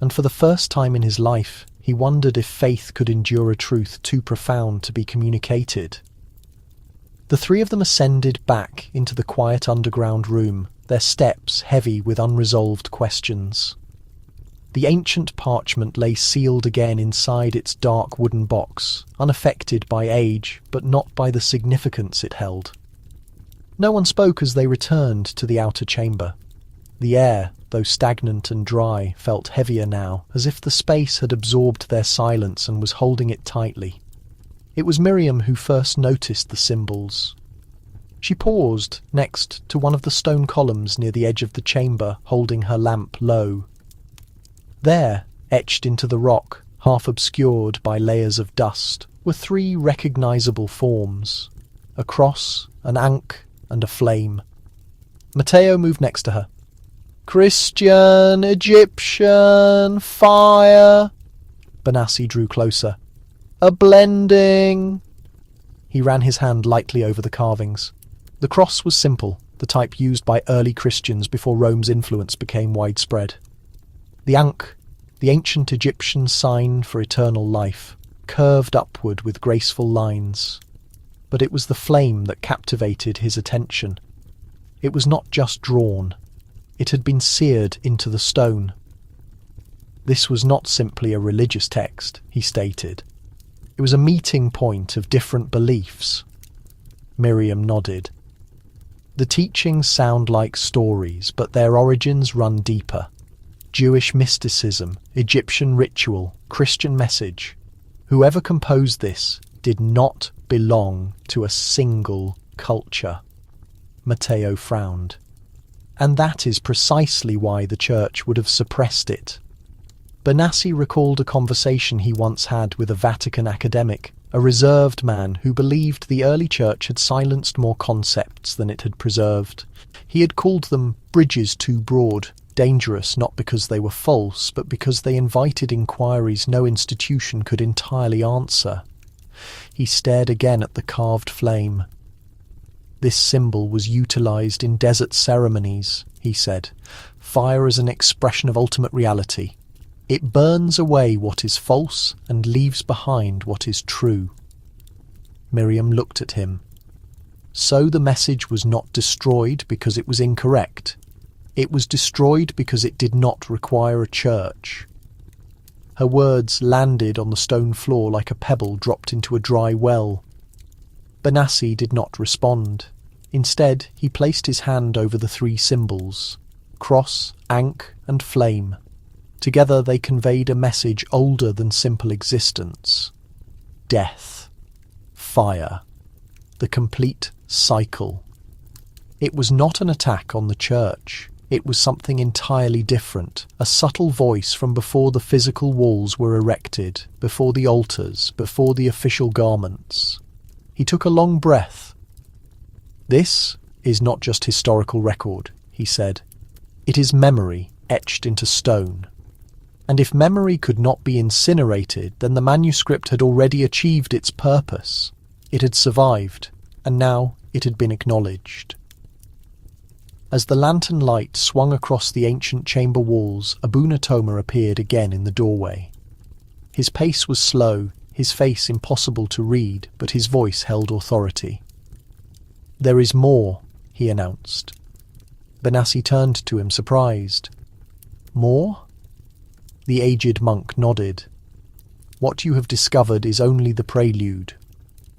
and for the first time in his life, he wondered if faith could endure a truth too profound to be communicated. The three of them ascended back into the quiet underground room, their steps heavy with unresolved questions. The ancient parchment lay sealed again inside its dark wooden box, unaffected by age, but not by the significance it held. No one spoke as they returned to the outer chamber. The air, though stagnant and dry, felt heavier now, as if the space had absorbed their silence and was holding it tightly. It was Miriam who first noticed the symbols. She paused next to one of the stone columns near the edge of the chamber, holding her lamp low. There, etched into the rock, half obscured by layers of dust, were three recognizable forms: a cross, an ankh, and a flame. Matteo moved next to her. "Christian, Egyptian, fire." Benassi drew closer. "A blending." He ran his hand lightly over the carvings. The cross was simple, the type used by early Christians before Rome's influence became widespread. The ankh, the ancient Egyptian sign for eternal life, curved upward with graceful lines. But it was the flame that captivated his attention. It was not just drawn. It had been seared into the stone. This was not simply a religious text, he stated. It was a meeting point of different beliefs. Miriam nodded. The teachings sound like stories, but their origins run deeper. Jewish mysticism, Egyptian ritual, Christian message. Whoever composed this did not belong to a single culture. Matteo frowned. And that is precisely why the church would have suppressed it. Benassi recalled a conversation he once had with a Vatican academic, a reserved man who believed the early church had silenced more concepts than it had preserved. He had called them bridges too broad, dangerous not because they were false, but because they invited inquiries no institution could entirely answer. He stared again at the carved flame. This symbol was utilized in desert ceremonies, he said. Fire as an expression of ultimate reality. It burns away what is false and leaves behind what is true. Miriam looked at him. So the message was not destroyed because it was incorrect. It was destroyed because it did not require a church. Her words landed on the stone floor like a pebble dropped into a dry well. Benassi did not respond. Instead, he placed his hand over the three symbols: cross, ankh, and flame. Together they conveyed a message older than simple existence. Death. Fire. The complete cycle. It was not an attack on the church. It was something entirely different, a subtle voice from before the physical walls were erected, before the altars, before the official garments. He took a long breath. "This is not just historical record," he said. "It is memory etched into stone. And if memory could not be incinerated, then the manuscript had already achieved its purpose. It had survived, and now it had been acknowledged." As the lantern light swung across the ancient chamber walls, Abunatoma appeared again in the doorway. His pace was slow, his face impossible to read, but his voice held authority. "There is more," he announced. Benassi turned to him, surprised. "More?" The aged monk nodded. "What you have discovered is only the prelude.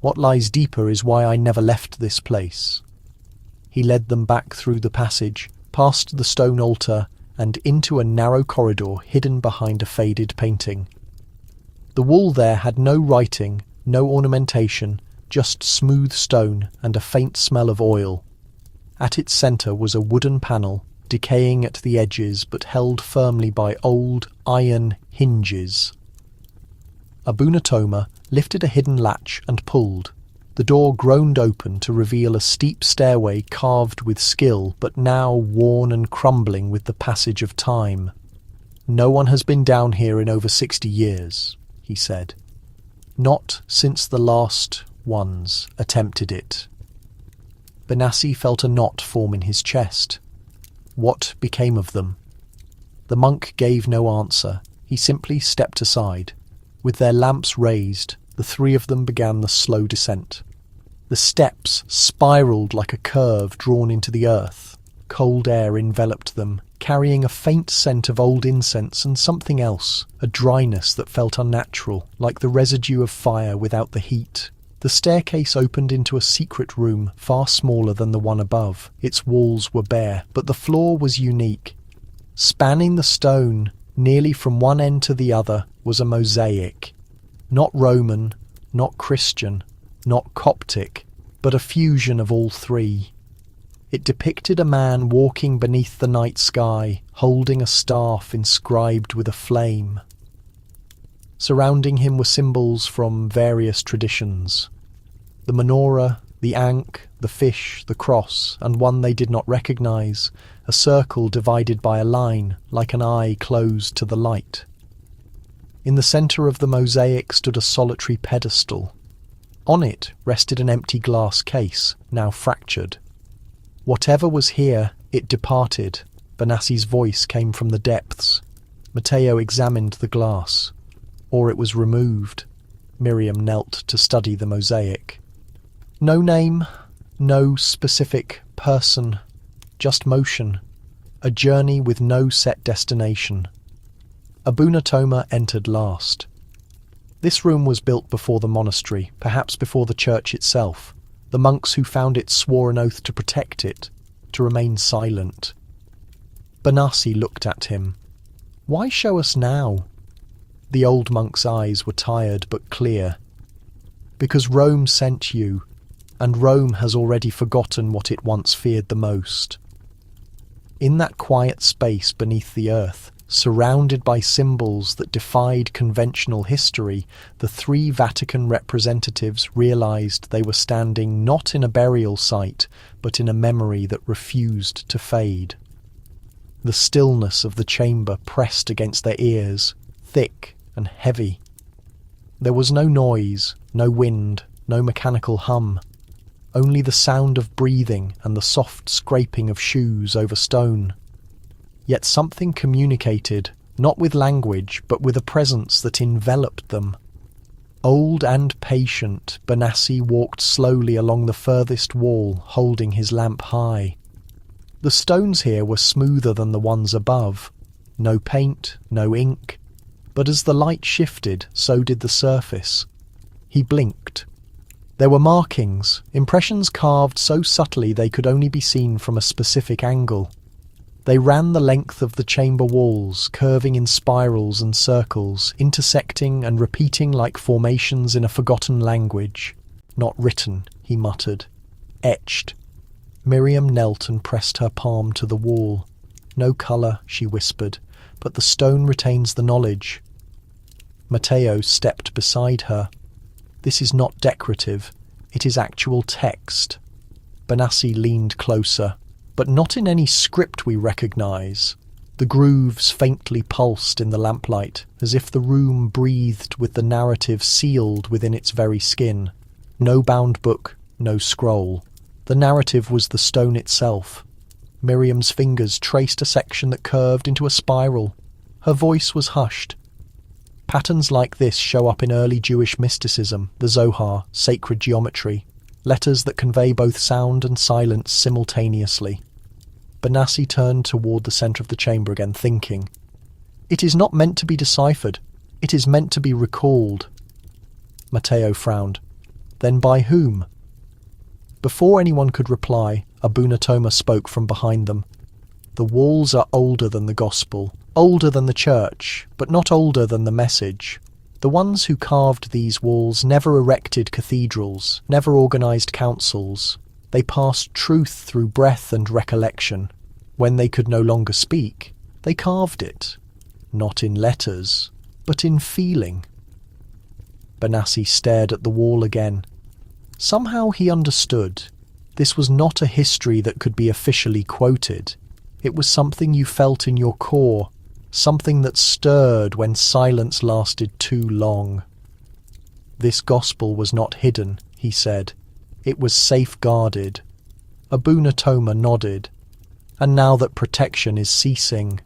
What lies deeper is why I never left this place." He led them back through the passage, past the stone altar, and into a narrow corridor hidden behind a faded painting. The wall there had no writing, no ornamentation, just smooth stone and a faint smell of oil. At its centre was a wooden panel, decaying at the edges but held firmly by old iron hinges. Abunatoma lifted a hidden latch and pulled. The door groaned open to reveal a steep stairway carved with skill, but now worn and crumbling with the passage of time. "No one has been down here in over 60 years, he said. "Not since the last ones attempted it." Benassi felt a knot form in his chest. What became of them? The monk gave no answer. He simply stepped aside. With their lamps raised, the three of them began the slow descent. The steps spiraled like a curve drawn into the earth. Cold air enveloped them, carrying a faint scent of old incense and something else, a dryness that felt unnatural, like the residue of fire without the heat. The staircase opened into a secret room far smaller than the one above. Its walls were bare, but the floor was unique. Spanning the stone, nearly from one end to the other, was a mosaic. Not Roman, not Christian, not Coptic, but a fusion of all three. It depicted a man walking beneath the night sky, holding a staff inscribed with a flame. Surrounding him were symbols from various traditions. The menorah, the ankh, the fish, the cross, and one they did not recognize, a circle divided by a line, like an eye closed to the light. In the centre of the mosaic stood a solitary pedestal. On it rested an empty glass case, now fractured. Whatever was here, it departed. Benassi's voice came from the depths. Matteo examined the glass. Or it was removed. Miriam knelt to study the mosaic. No name, no specific person, just motion. A journey with no set destination. Abuna Toma entered last. This room was built before the monastery, perhaps before the church itself. The monks who found it swore an oath to protect it, to remain silent. Benassi looked at him. Why show us now? The old monk's eyes were tired but clear. Because Rome sent you, and Rome has already forgotten what it once feared the most. In that quiet space beneath the earth, surrounded by symbols that defied conventional history, the three Vatican representatives realized they were standing not in a burial site, but in a memory that refused to fade. The stillness of the chamber pressed against their ears, thick and heavy. There was no noise, no wind, no mechanical hum, only the sound of breathing and the soft scraping of shoes over stone. Yet something communicated, not with language, but with a presence that enveloped them. Old and patient, Benassi walked slowly along the furthest wall, holding his lamp high. The stones here were smoother than the ones above. No paint, no ink. But as the light shifted, so did the surface. He blinked. There were markings, impressions carved so subtly they could only be seen from a specific angle. They ran the length of the chamber walls, curving in spirals and circles, intersecting and repeating like formations in a forgotten language. Not written, he muttered. Etched. Miriam knelt and pressed her palm to the wall. No colour, she whispered, but the stone retains the knowledge. Matteo stepped beside her. This is not decorative, it is actual text. Benassi leaned closer. But not in any script we recognise. The grooves faintly pulsed in the lamplight, as if the room breathed with the narrative sealed within its very skin. No bound book, no scroll. The narrative was the stone itself. Miriam's fingers traced a section that curved into a spiral. Her voice was hushed. Patterns like this show up in early Jewish mysticism, the Zohar, sacred geometry. Letters that convey both sound and silence simultaneously. Benassi turned toward the centre of the chamber again, thinking. It is not meant to be deciphered. It is meant to be recalled. Matteo frowned. Then by whom? Before anyone could reply, Abuna Toma spoke from behind them. The walls are older than the gospel, older than the church, but not older than the message. The ones who carved these walls never erected cathedrals, never organised councils. They passed truth through breath and recollection. When they could no longer speak, they carved it. Not in letters, but in feeling. Benassi stared at the wall again. Somehow he understood. This was not a history that could be officially quoted. It was something you felt in your core, something that stirred when silence lasted too long. This gospel was not hidden, he said. It was safeguarded. Abuna Toma nodded. And now that protection is ceasing.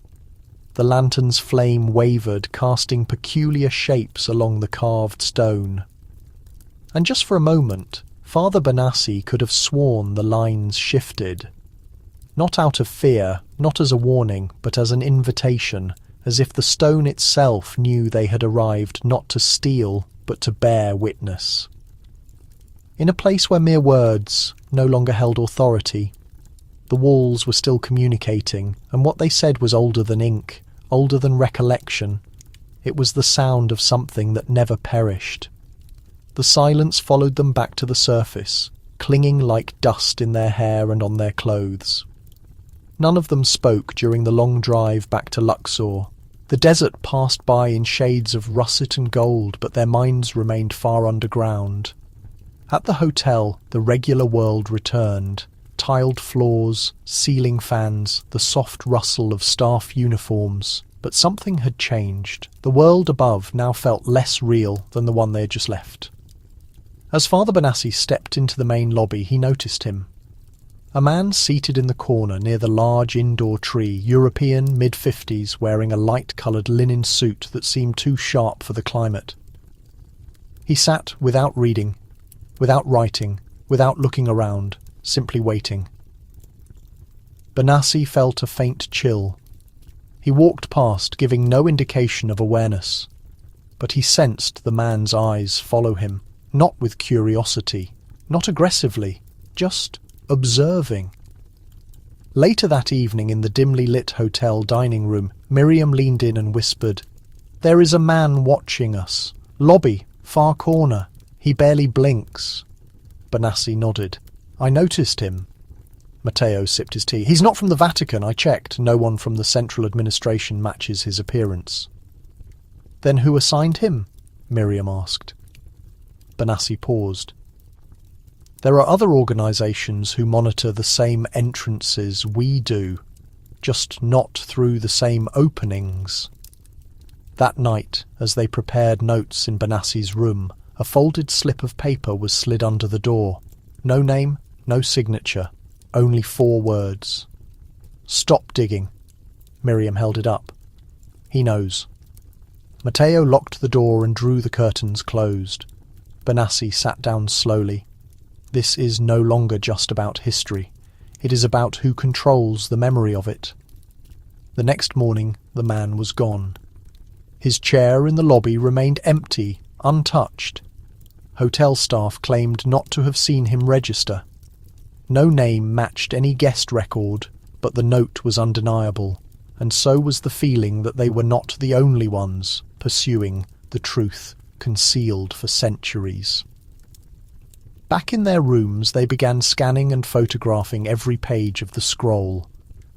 The lantern's flame wavered, casting peculiar shapes along the carved stone. And just for a moment, Father Benassi could have sworn the lines shifted. Not out of fear, not as a warning, but as an invitation, as if the stone itself knew they had arrived not to steal, but to bear witness. In a place where mere words no longer held authority, the walls were still communicating, and what they said was older than ink, older than recollection. It was the sound of something that never perished. The silence followed them back to the surface, clinging like dust in their hair and on their clothes. None of them spoke during the long drive back to Luxor. The desert passed by in shades of russet and gold, but their minds remained far underground. At the hotel, the regular world returned. Tiled floors, ceiling fans, the soft rustle of staff uniforms. But something had changed. The world above now felt less real than the one they had just left. As Father Benassi stepped into the main lobby, he noticed him. A man seated in the corner near the large indoor tree, European, mid-50s, wearing a light-coloured linen suit that seemed too sharp for the climate. He sat without reading, without writing, without looking around, simply waiting. Benassi felt a faint chill. He walked past, giving no indication of awareness. But he sensed the man's eyes follow him, not with curiosity, not aggressively, just observing. Later that evening in the dimly lit hotel dining room, Miriam leaned in and whispered, "There is a man watching us. Lobby, far corner. He barely blinks." Benassi nodded. "I noticed him." Matteo sipped his tea. "He's not from the Vatican, I checked. No one from the central administration matches his appearance." "Then who assigned him?" Miriam asked. Benassi paused. "There are other organisations who monitor the same entrances we do, just not through the same openings." That night, as they prepared notes in Benassi's room, a folded slip of paper was slid under the door. No name, no signature, only 4 words. "Stop digging." Miriam held it up. "He knows." Matteo locked the door and drew the curtains closed. Benassi sat down slowly. This is no longer just about history. It is about who controls the memory of it. The next morning, the man was gone. His chair in the lobby remained empty, untouched. Hotel staff claimed not to have seen him register. No name matched any guest record, but the note was undeniable, and so was the feeling that they were not the only ones pursuing the truth concealed for centuries. Back in their rooms, they began scanning and photographing every page of the scroll,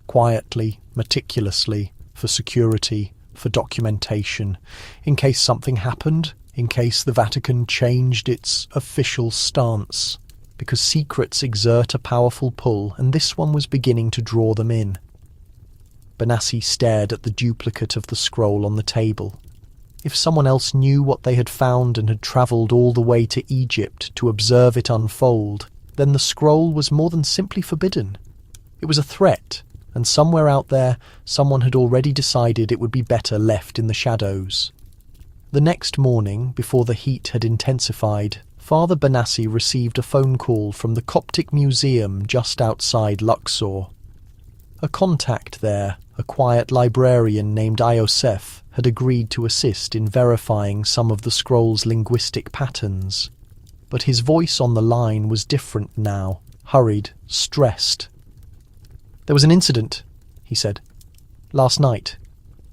quietly, meticulously, for security, for documentation, in case something happened, in case the Vatican changed its official stance, because secrets exert a powerful pull, and this one was beginning to draw them in. Benassi stared at the duplicate of the scroll on the table. If someone else knew what they had found and had travelled all the way to Egypt to observe it unfold, then the scroll was more than simply forbidden. It was a threat, and somewhere out there, someone had already decided it would be better left in the shadows. The next morning, before the heat had intensified, Father Benassi received a phone call from the Coptic Museum just outside Luxor. A contact there, a quiet librarian named Iosef, had agreed to assist in verifying some of the scroll's linguistic patterns. But his voice on the line was different now, hurried, stressed. "There was an incident," he said. "Last night.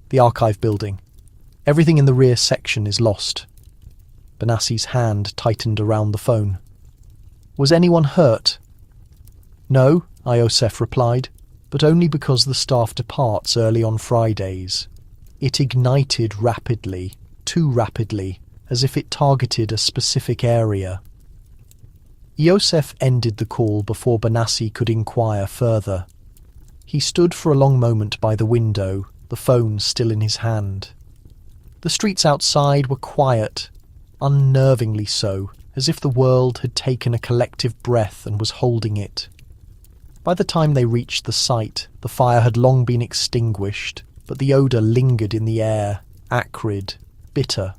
The archive building. Everything in the rear section is lost." Benassi's hand tightened around the phone. "Was anyone hurt?" "No," Iosef replied, "but only because the staff departs early on Fridays. It ignited rapidly, too rapidly, as if it targeted a specific area." Iosef ended the call before Benassi could inquire further. He stood for a long moment by the window, the phone still in his hand. The streets outside were quiet, unnervingly so, as if the world had taken a collective breath and was holding it. By the time they reached the site, the fire had long been extinguished, but the odour lingered in the air, acrid, bitter.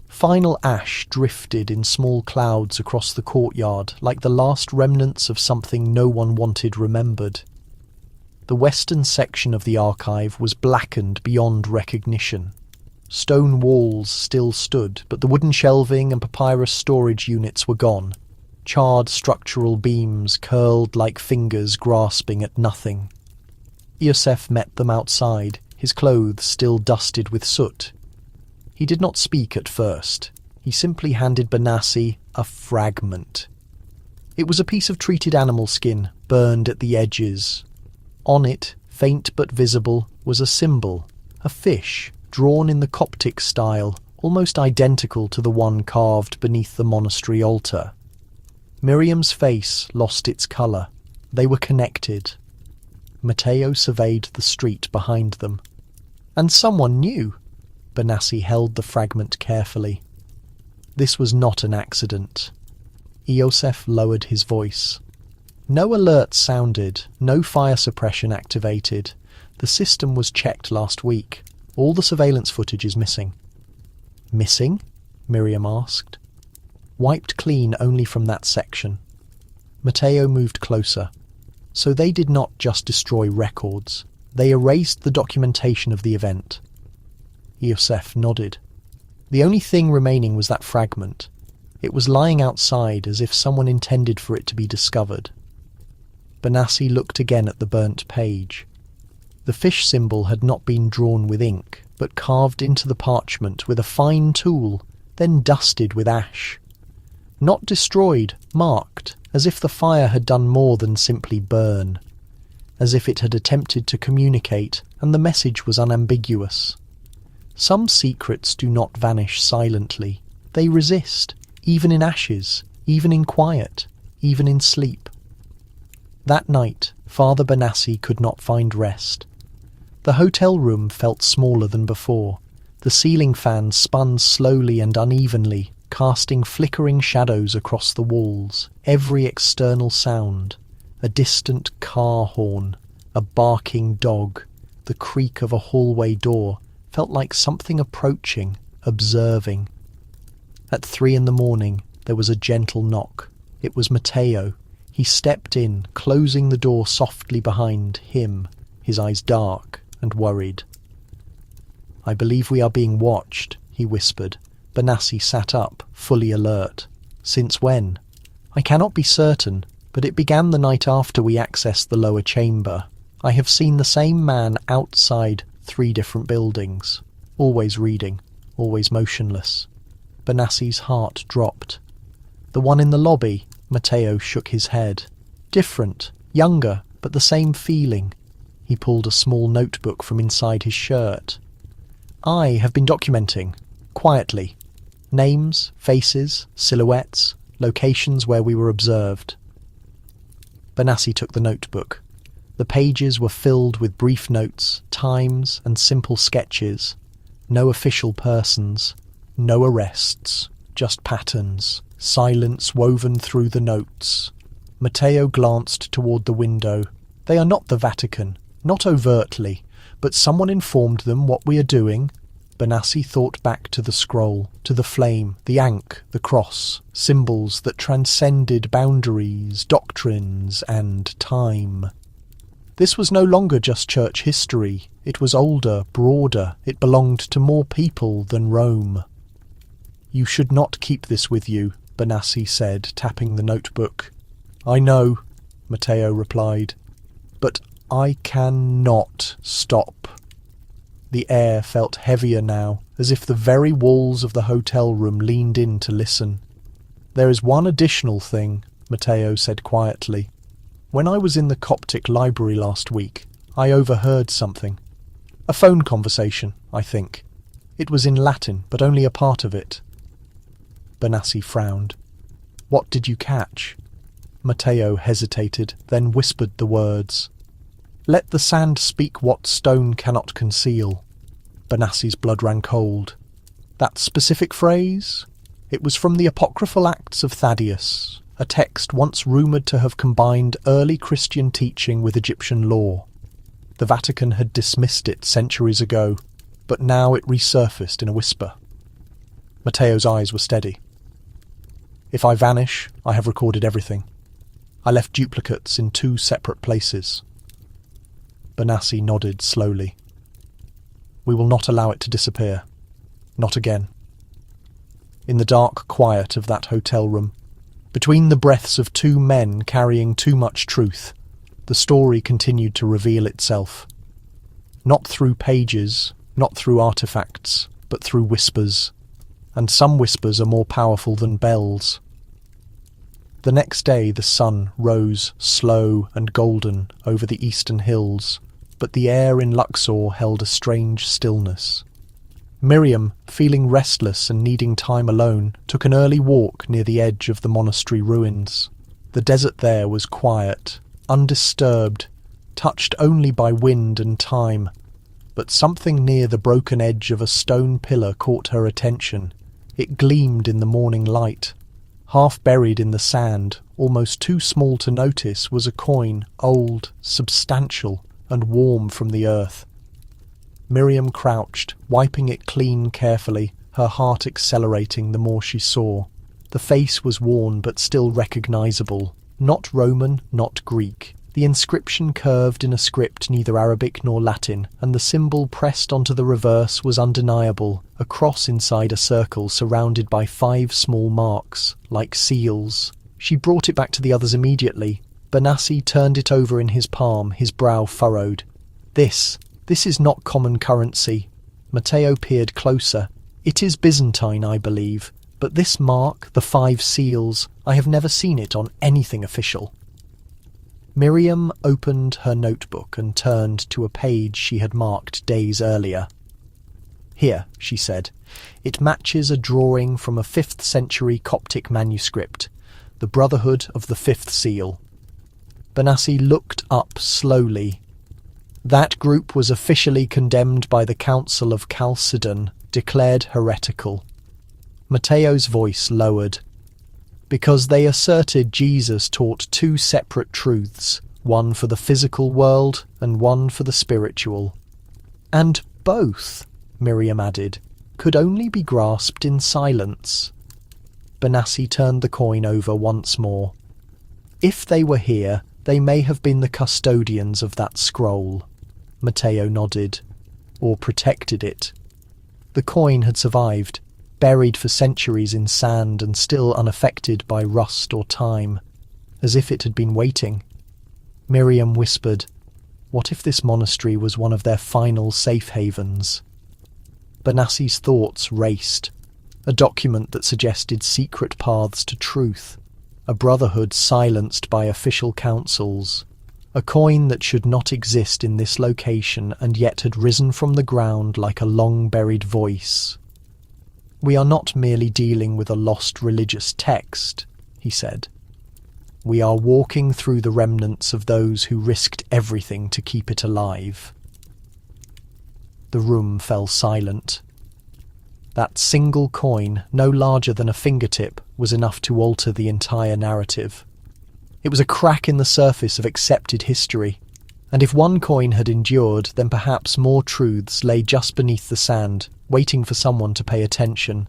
Final ash drifted in small clouds across the courtyard, like the last remnants of something no one wanted remembered. The western section of the archive was blackened beyond recognition. Stone walls still stood, but the wooden shelving and papyrus storage units were gone. Charred structural beams curled like fingers grasping at nothing. Iosef met them outside, his clothes still dusted with soot. He did not speak at first. He simply handed Benassi a fragment. It was a piece of treated animal skin, burned at the edges. On it, faint but visible, was a symbol, a fish, drawn in the Coptic style, almost identical to the one carved beneath the monastery altar. Miriam's face lost its colour. They were connected. Matteo surveyed the street behind them. And someone knew. Benassi held the fragment carefully. This was not an accident. Iosef lowered his voice. No alert sounded, no fire suppression activated. The system was checked last week. All the surveillance footage is missing. Missing? Miriam asked. Wiped clean only from that section. Matteo moved closer. So they did not just destroy records. They erased the documentation of the event. Iosef nodded. The only thing remaining was that fragment. It was lying outside as if someone intended for it to be discovered. Benassi looked again at the burnt page. The fish symbol had not been drawn with ink, but carved into the parchment with a fine tool, then dusted with ash. Not destroyed, marked, as if the fire had done more than simply burn. As if it had attempted to communicate, and the message was unambiguous. Some secrets do not vanish silently. They resist, even in ashes, even in quiet, even in sleep. That night, Father Benassi could not find rest. The hotel room felt smaller than before. The ceiling fan spun slowly and unevenly, casting flickering shadows across the walls. Every external sound, a distant car horn, a barking dog, the creak of a hallway door, felt like something approaching, observing. At 3 a.m, there was a gentle knock. It was Matteo. He stepped in, closing the door softly behind him, his eyes dark and worried. "I believe we are being watched," he whispered. Benassi sat up, fully alert. "Since when?" "I cannot be certain, but it began the night after we accessed the lower chamber. I have seen the same man outside 3 different buildings, always reading, always motionless." Benassi's heart dropped. "The one in the lobby?" Matteo shook his head. "Different, younger, but the same feeling." He pulled a small notebook from inside his shirt. "I have been documenting, quietly. Names, faces, silhouettes, locations where we were observed." Benassi took the notebook. The pages were filled with brief notes, times, and simple sketches. No official persons, no arrests, just patterns, silence woven through the notes. Matteo glanced toward the window. "They are not the Vatican, not overtly, but someone informed them what we are doing." Benassi thought back to the scroll, to the flame, the ankh, the cross, symbols that transcended boundaries, doctrines, and time. This was no longer just church history. It was older, broader. It belonged to more people than Rome. "You should not keep this with you," Benassi said, tapping the notebook. "I know," Matteo replied, "but I cannot stop." The air felt heavier now, as if the very walls of the hotel room leaned in to listen. "There is one additional thing," Matteo said quietly. "When I was in the Coptic library last week, I overheard something. A phone conversation, I think. It was in Latin, but only a part of it." Benassi frowned. "What did you catch?" Matteo hesitated, then whispered the words. "Let the sand speak what stone cannot conceal." Benassi's blood ran cold. That specific phrase? It was from the Apocryphal Acts of Thaddeus, a text once rumoured to have combined early Christian teaching with Egyptian law. The Vatican had dismissed it centuries ago, but now it resurfaced in a whisper. Matteo's eyes were steady. If I vanish, I have recorded everything. I left duplicates in 2 separate places. Benassi nodded slowly. We will not allow it to disappear. Not again. In the dark quiet of that hotel room, between the breaths of 2 men carrying too much truth, the story continued to reveal itself. Not through pages, not through artifacts, but through whispers. And some whispers are more powerful than bells. The next day the sun rose slow and golden over the eastern hills, but the air in Luxor held a strange stillness. Miriam, feeling restless and needing time alone, took an early walk near the edge of the monastery ruins. The desert there was quiet, undisturbed, touched only by wind and time, but something near the broken edge of a stone pillar caught her attention. It gleamed in the morning light. Half buried in the sand, almost too small to notice, was a coin, old, substantial, and warm from the earth. Miriam crouched, wiping it clean carefully, her heart accelerating the more she saw. The face was worn but still recognizable. Not Roman, not Greek. The inscription curved in a script neither Arabic nor Latin, and the symbol pressed onto the reverse was undeniable, a cross inside a circle surrounded by 5 small marks, like seals. She brought it back to the others immediately. Benassi turned it over in his palm, his brow furrowed. This is not common currency. Matteo peered closer. It is Byzantine, I believe, but this mark, the 5 seals, I have never seen it on anything official. Miriam opened her notebook and turned to a page she had marked days earlier. Here, she said, it matches a drawing from a 5th century Coptic manuscript, the Brotherhood of the 5th Seal. Benassi looked up slowly. That group was officially condemned by the Council of Chalcedon, declared heretical. Matteo's voice lowered. Because they asserted Jesus taught 2 separate truths, one for the physical world and one for the spiritual. And both, Miriam added, could only be grasped in silence. Benassi turned the coin over once more. If they were here, they may have been the custodians of that scroll. Matteo nodded. Or protected it. The coin had survived, buried for centuries in sand and still unaffected by rust or time, as if it had been waiting. Miriam whispered, what if this monastery was one of their final safe havens? Benassi's thoughts raced. A document that suggested secret paths to truth, a brotherhood silenced by official councils, a coin that should not exist in this location and yet had risen from the ground like a long-buried voice. We are not merely dealing with a lost religious text, he said. We are walking through the remnants of those who risked everything to keep it alive. The room fell silent. That single coin, no larger than a fingertip, was enough to alter the entire narrative. It was a crack in the surface of accepted history, and if one coin had endured, then perhaps more truths lay just beneath the sand, waiting for someone to pay attention,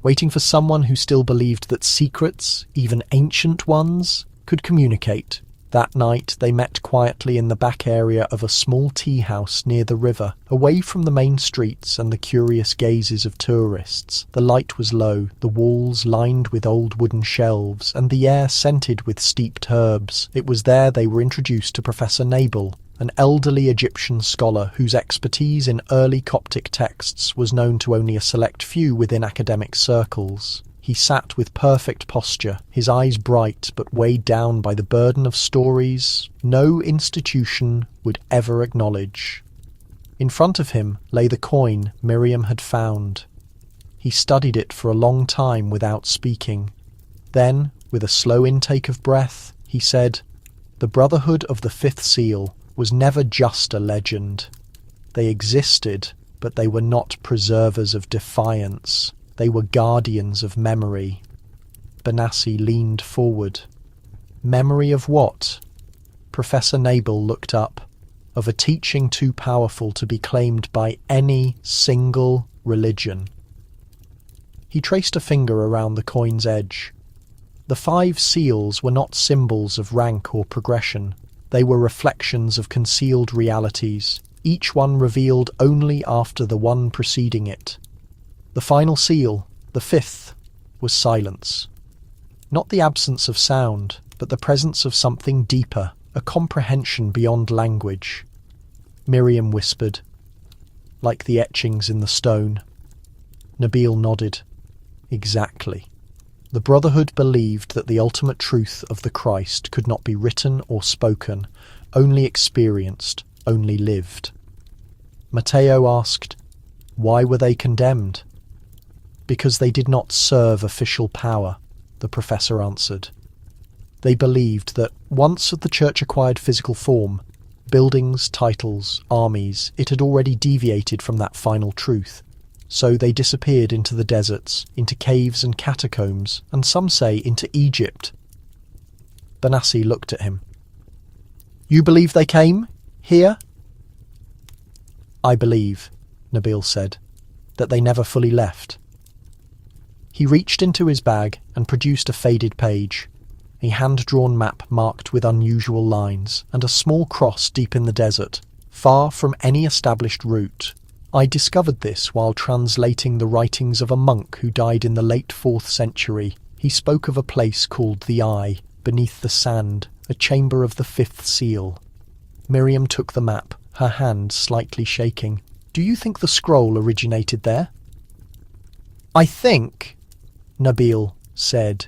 waiting for someone who still believed that secrets, even ancient ones, could communicate. That night they met quietly in the back area of a small tea house near the river, away from the main streets and the curious gazes of tourists. The light was low, the walls lined with old wooden shelves, and the air scented with steeped herbs. It was there they were introduced to Professor Nabel, an elderly Egyptian scholar whose expertise in early Coptic texts was known to only a select few within academic circles. He sat with perfect posture, his eyes bright but weighed down by the burden of stories no institution would ever acknowledge. In front of him lay the coin Miriam had found. He studied it for a long time without speaking. Then, with a slow intake of breath, he said, "The Brotherhood of the 5th Seal was never just a legend. They existed, but they were not preservers of defiance. They were guardians of memory." Benassi leaned forward. Memory of what? Professor Nabel looked up. of a teaching too powerful to be claimed by any single religion. He traced a finger around the coin's edge. The 5 seals were not symbols of rank or progression. They were reflections of concealed realities, each one revealed only after the one preceding it. The final seal, the 5th, was silence. Not the absence of sound, but the presence of something deeper, a comprehension beyond language. Miriam whispered, "Like the etchings in the stone." Nabil nodded. Exactly. The Brotherhood believed that the ultimate truth of the Christ could not be written or spoken, only experienced, only lived. Matteo asked, "Why were they condemned?" "Because they did not serve official power," the professor answered. They believed that once the church acquired physical form, buildings, titles, armies, it had already deviated from that final truth. So they disappeared into the deserts, into caves and catacombs, and some say into Egypt. Benassi looked at him. "You believe they came? Here?" "I believe," Nabil said, "that they never fully left." He reached into his bag and produced a faded page, a hand-drawn map marked with unusual lines, and a small cross deep in the desert, far from any established route. "I discovered this while translating the writings of a monk who died in the late 4th century. He spoke of a place called the Eye, beneath the sand, a chamber of the 5th seal." Miriam took the map, her hand slightly shaking. "Do you think the scroll originated there?" "I think," Nabil said,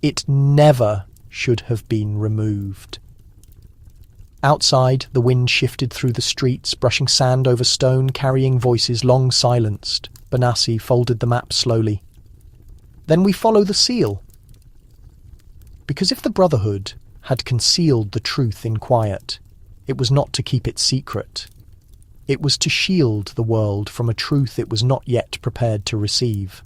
"it never should have been removed." Outside, the wind shifted through the streets, brushing sand over stone, carrying voices long silenced. Benassi folded the map slowly. "Then we follow the seal." Because if the Brotherhood had concealed the truth in quiet, it was not to keep it secret. It was to shield the world from a truth it was not yet prepared to receive.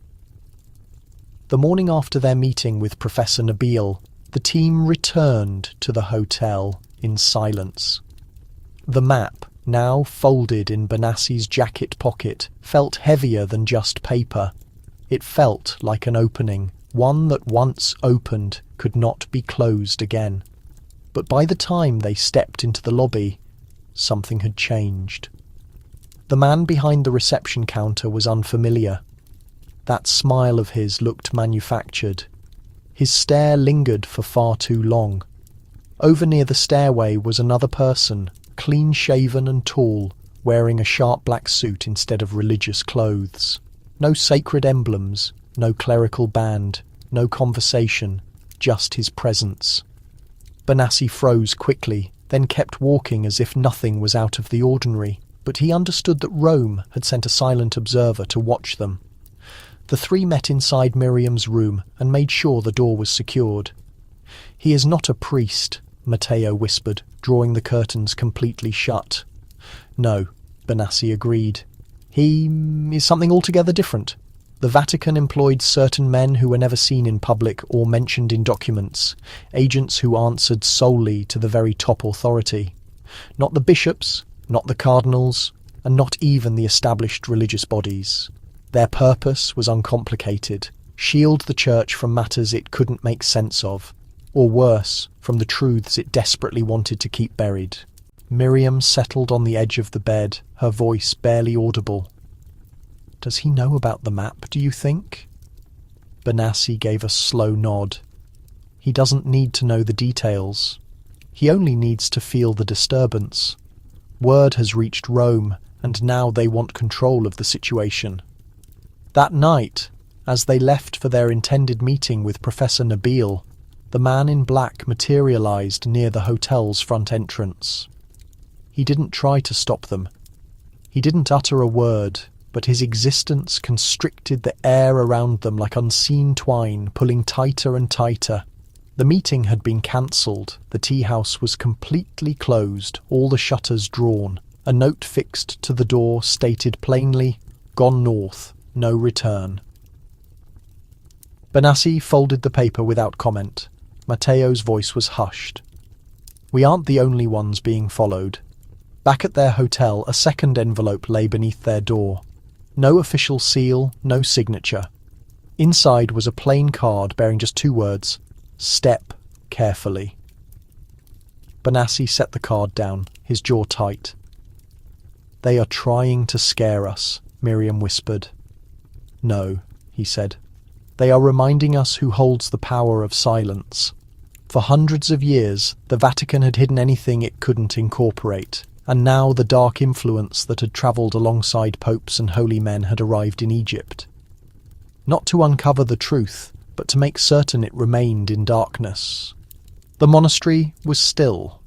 The morning after their meeting with Professor Nabil, the team returned to the hotel in silence. The map, now folded in Benassi's jacket pocket, felt heavier than just paper. It felt like an opening, one that once opened could not be closed again. But by the time they stepped into the lobby, something had changed. The man behind the reception counter was unfamiliar. That smile of his looked manufactured. His stare lingered for far too long. Over near the stairway was another person, clean-shaven and tall, wearing a sharp black suit instead of religious clothes. No sacred emblems, no clerical band, no conversation, just his presence. Benassi froze quickly, then kept walking as if nothing was out of the ordinary, but he understood that Rome had sent a silent observer to watch them. The 3 met inside Miriam's room and made sure the door was secured. "He is not a priest," Matteo whispered, drawing the curtains completely shut. "No," Benassi agreed. "He is something altogether different. The Vatican employed certain men who were never seen in public or mentioned in documents, agents who answered solely to the very top authority. Not the bishops, not the cardinals, and not even the established religious bodies. Their purpose was uncomplicated: shield the church from matters it couldn't make sense of, or worse, from the truths it desperately wanted to keep buried." Miriam settled on the edge of the bed, her voice barely audible. "Does he know about the map, do you think?" Benassi gave a slow nod. "He doesn't need to know the details. He only needs to feel the disturbance. Word has reached Rome, and now they want control of the situation." That night, as they left for their intended meeting with Professor Nabil, the man in black materialized near the hotel's front entrance. He didn't try to stop them. He didn't utter a word, but his existence constricted the air around them like unseen twine, pulling tighter and tighter. The meeting had been cancelled. The tea house was completely closed, all the shutters drawn. A note fixed to the door stated plainly, "Gone north, no return." Benassi folded the paper without comment. Matteo's voice was hushed. "We aren't the only ones being followed. Back at their hotel, a second envelope lay beneath their door. No official seal, no signature. Inside was a plain card bearing just 2 words: "Step carefully." Benassi set the card down, his jaw tight. "They are trying to scare us," Miriam whispered. "No," he said. "They are reminding us who holds the power of silence." For hundreds of years, the Vatican had hidden anything it couldn't incorporate, and now the dark influence that had travelled alongside popes and holy men had arrived in Egypt. Not to uncover the truth, but to make certain it remained in darkness. The monastery was still.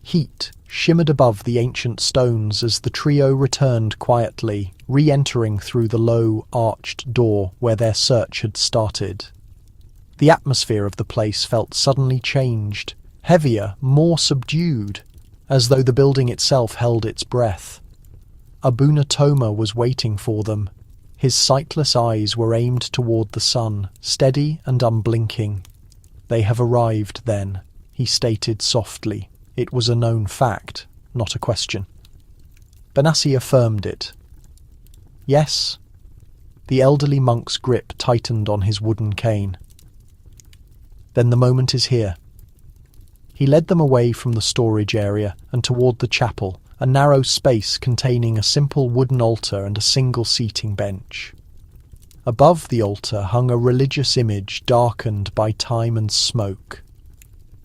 Heat shimmered above the ancient stones as the trio returned quietly, re-entering through the low, arched door where their search had started. The atmosphere of the place felt suddenly changed, heavier, more subdued, as though the building itself held its breath. Abuna Toma was waiting for them. His sightless eyes were aimed toward the sun, steady and unblinking. "They have arrived, then," he stated softly. It was a known fact, not a question. Benassi affirmed it. "Yes." The elderly monk's grip tightened on his wooden cane. "Then the moment is here." He led them away from the storage area and toward the chapel, a narrow space containing a simple wooden altar and a single seating bench. Above the altar hung a religious image darkened by time and smoke.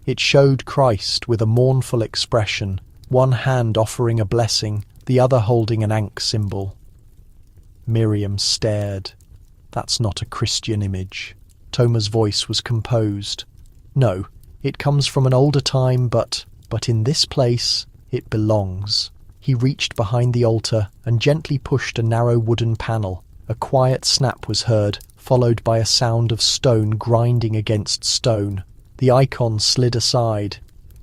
It showed Christ with a mournful expression, one hand offering a blessing, the other holding an Ankh symbol. Miriam stared. "That's not a Christian image." Toma's voice was composed. "No, it comes from an older time, but in this place it belongs." He reached behind the altar and gently pushed a narrow wooden panel. A quiet snap was heard, followed by a sound of stone grinding against stone. The icon slid aside.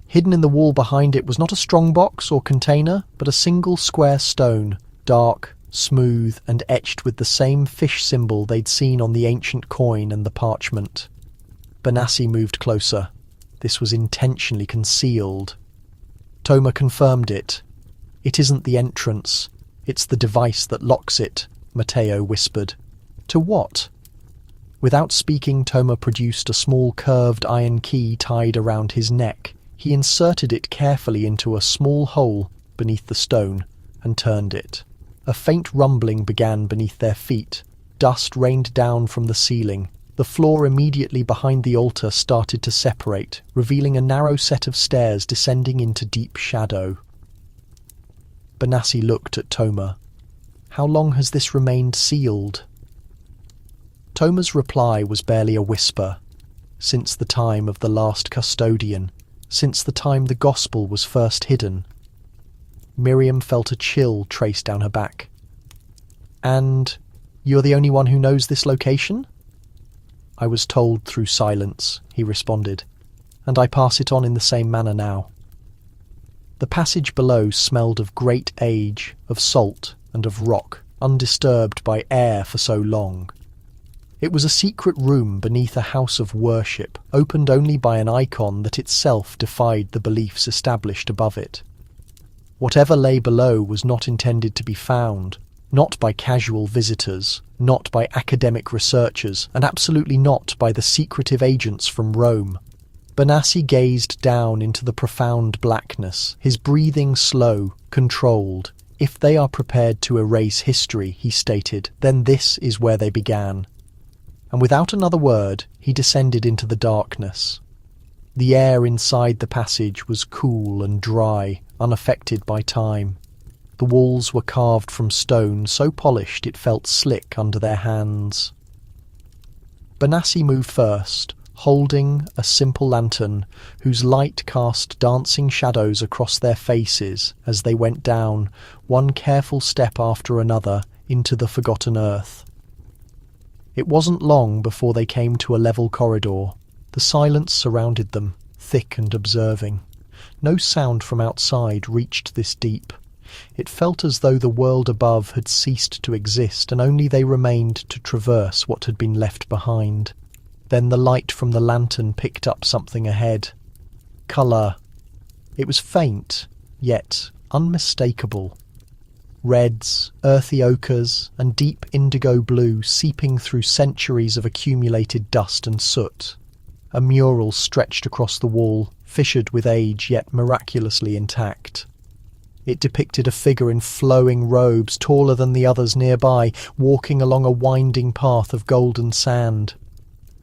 Hidden in the wall behind it was not a strongbox or container, but a single square stone, dark, smooth, and etched with the same fish symbol they'd seen on the ancient coin and the parchment. Benassi moved closer. This was intentionally concealed. Toma confirmed it. "It isn't the entrance, it's the device that locks it," Matteo whispered. "To what?" Without speaking, Toma produced a small curved iron key tied around his neck. He inserted it carefully into a small hole beneath the stone and turned it. A faint rumbling began beneath their feet. Dust rained down from the ceiling. The floor immediately behind the altar started to separate, revealing a narrow set of stairs descending into deep shadow. Benassi looked at Toma. "How long has this remained sealed?" Toma's reply was barely a whisper. "Since the time of the last custodian, since the time the gospel was first hidden." Miriam felt a chill trace down her back. "And you're the only one who knows this location?" "I was told through silence," he responded, "and I pass it on in the same manner now." The passage below smelled of great age, of salt and of rock, undisturbed by air for so long. It was a secret room beneath a house of worship, opened only by an icon that itself defied the beliefs established above it. Whatever lay below was not intended to be found, not by casual visitors, not by academic researchers, and absolutely not by the secretive agents from Rome. Benassi gazed down into the profound blackness, his breathing slow, controlled. "If they are prepared to erase history," he stated, "then this is where they began." And without another word, he descended into the darkness. The air inside the passage was cool and dry, unaffected by time. The walls were carved from stone so polished it felt slick under their hands. Benassi moved first, holding a simple lantern whose light cast dancing shadows across their faces as they went down, one careful step after another, into the forgotten earth. It wasn't long before they came to a level corridor. The silence surrounded them, thick and observing. No sound from outside reached this deep. It felt as though the world above had ceased to exist and only they remained to traverse what had been left behind. Then the light from the lantern picked up something ahead. Colour. It was faint, yet unmistakable. Reds, earthy ochres, and deep indigo blue seeping through centuries of accumulated dust and soot. A mural stretched across the wall, fissured with age yet miraculously intact. It depicted a figure in flowing robes, taller than the others nearby, walking along a winding path of golden sand.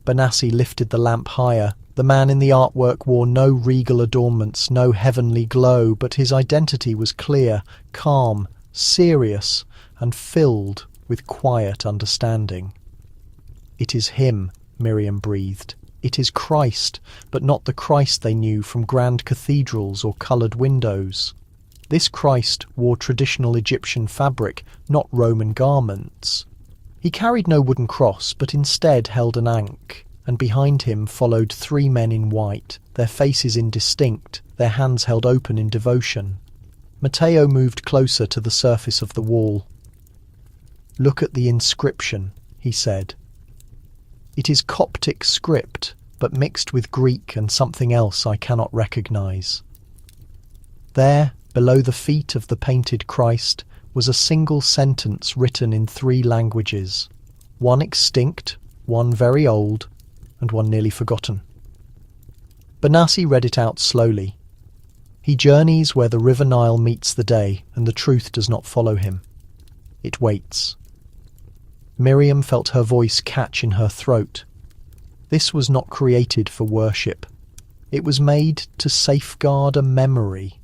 Benassi lifted the lamp higher. The man in the artwork wore no regal adornments, no heavenly glow, but his identity was clear, calm, serious, and filled with quiet understanding. "It is him," Miriam breathed. "It is Christ, but not the Christ they knew from grand cathedrals or coloured windows. This Christ wore traditional Egyptian fabric, not Roman garments. He carried no wooden cross, but instead held an ankh, and behind him followed 3 men in white, their faces indistinct, their hands held open in devotion." Matteo moved closer to the surface of the wall. "Look at the inscription," he said. "It is Coptic script, but mixed with Greek and something else I cannot recognise." There, below the feet of the painted Christ, was a single sentence written in 3 languages, one extinct, one very old, and one nearly forgotten. Benassi read it out slowly. "He journeys where the river Nile meets the day, and the truth does not follow him. It waits." Miriam felt her voice catch in her throat. This was not created for worship. It was made to safeguard a memory.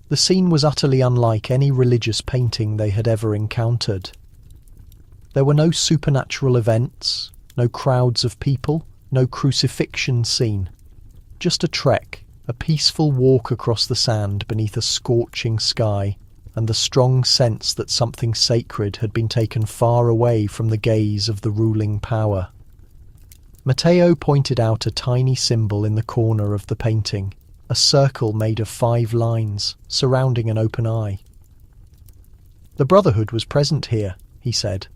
The scene was utterly unlike any religious painting they had ever encountered. There were no supernatural events, no crowds of people, no crucifixion scene. Just a trek, a peaceful walk across the sand beneath a scorching sky, and the strong sense that something sacred had been taken far away from the gaze of the ruling power. Matteo pointed out a tiny symbol in the corner of the painting, a circle made of 5 lines, surrounding an open eye. "The Brotherhood was present here," he said.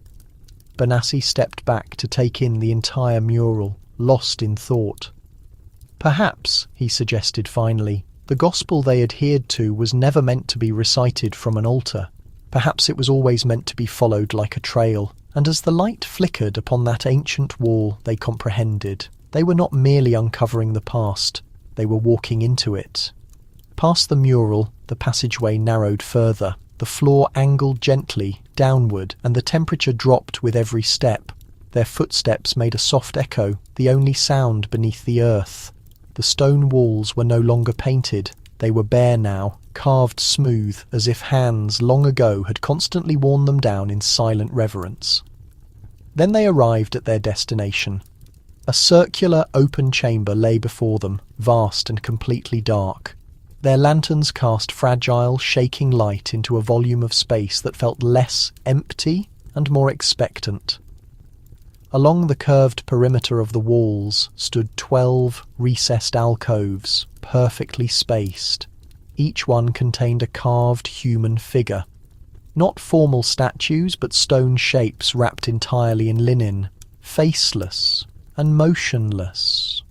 Benassi stepped back to take in the entire mural, lost in thought. "Perhaps," he suggested finally, "the gospel they adhered to was never meant to be recited from an altar. Perhaps it was always meant to be followed like a trail, and as the light flickered upon that ancient wall, they comprehended. They were not merely uncovering the past, they were walking into it." Past the mural, the passageway narrowed further. The floor angled gently downward, and the temperature dropped with every step. Their footsteps made a soft echo, the only sound beneath the earth. The stone walls were no longer painted. They were bare now, carved smooth, as if hands long ago had constantly worn them down in silent reverence. Then they arrived at their destination. A circular open chamber lay before them, vast and completely dark. Their lanterns cast fragile, shaking light into a volume of space that felt less empty and more expectant. Along the curved perimeter of the walls stood 12 recessed alcoves, perfectly spaced. Each one contained a carved human figure. Not formal statues, but stone shapes wrapped entirely in linen, faceless and motionless.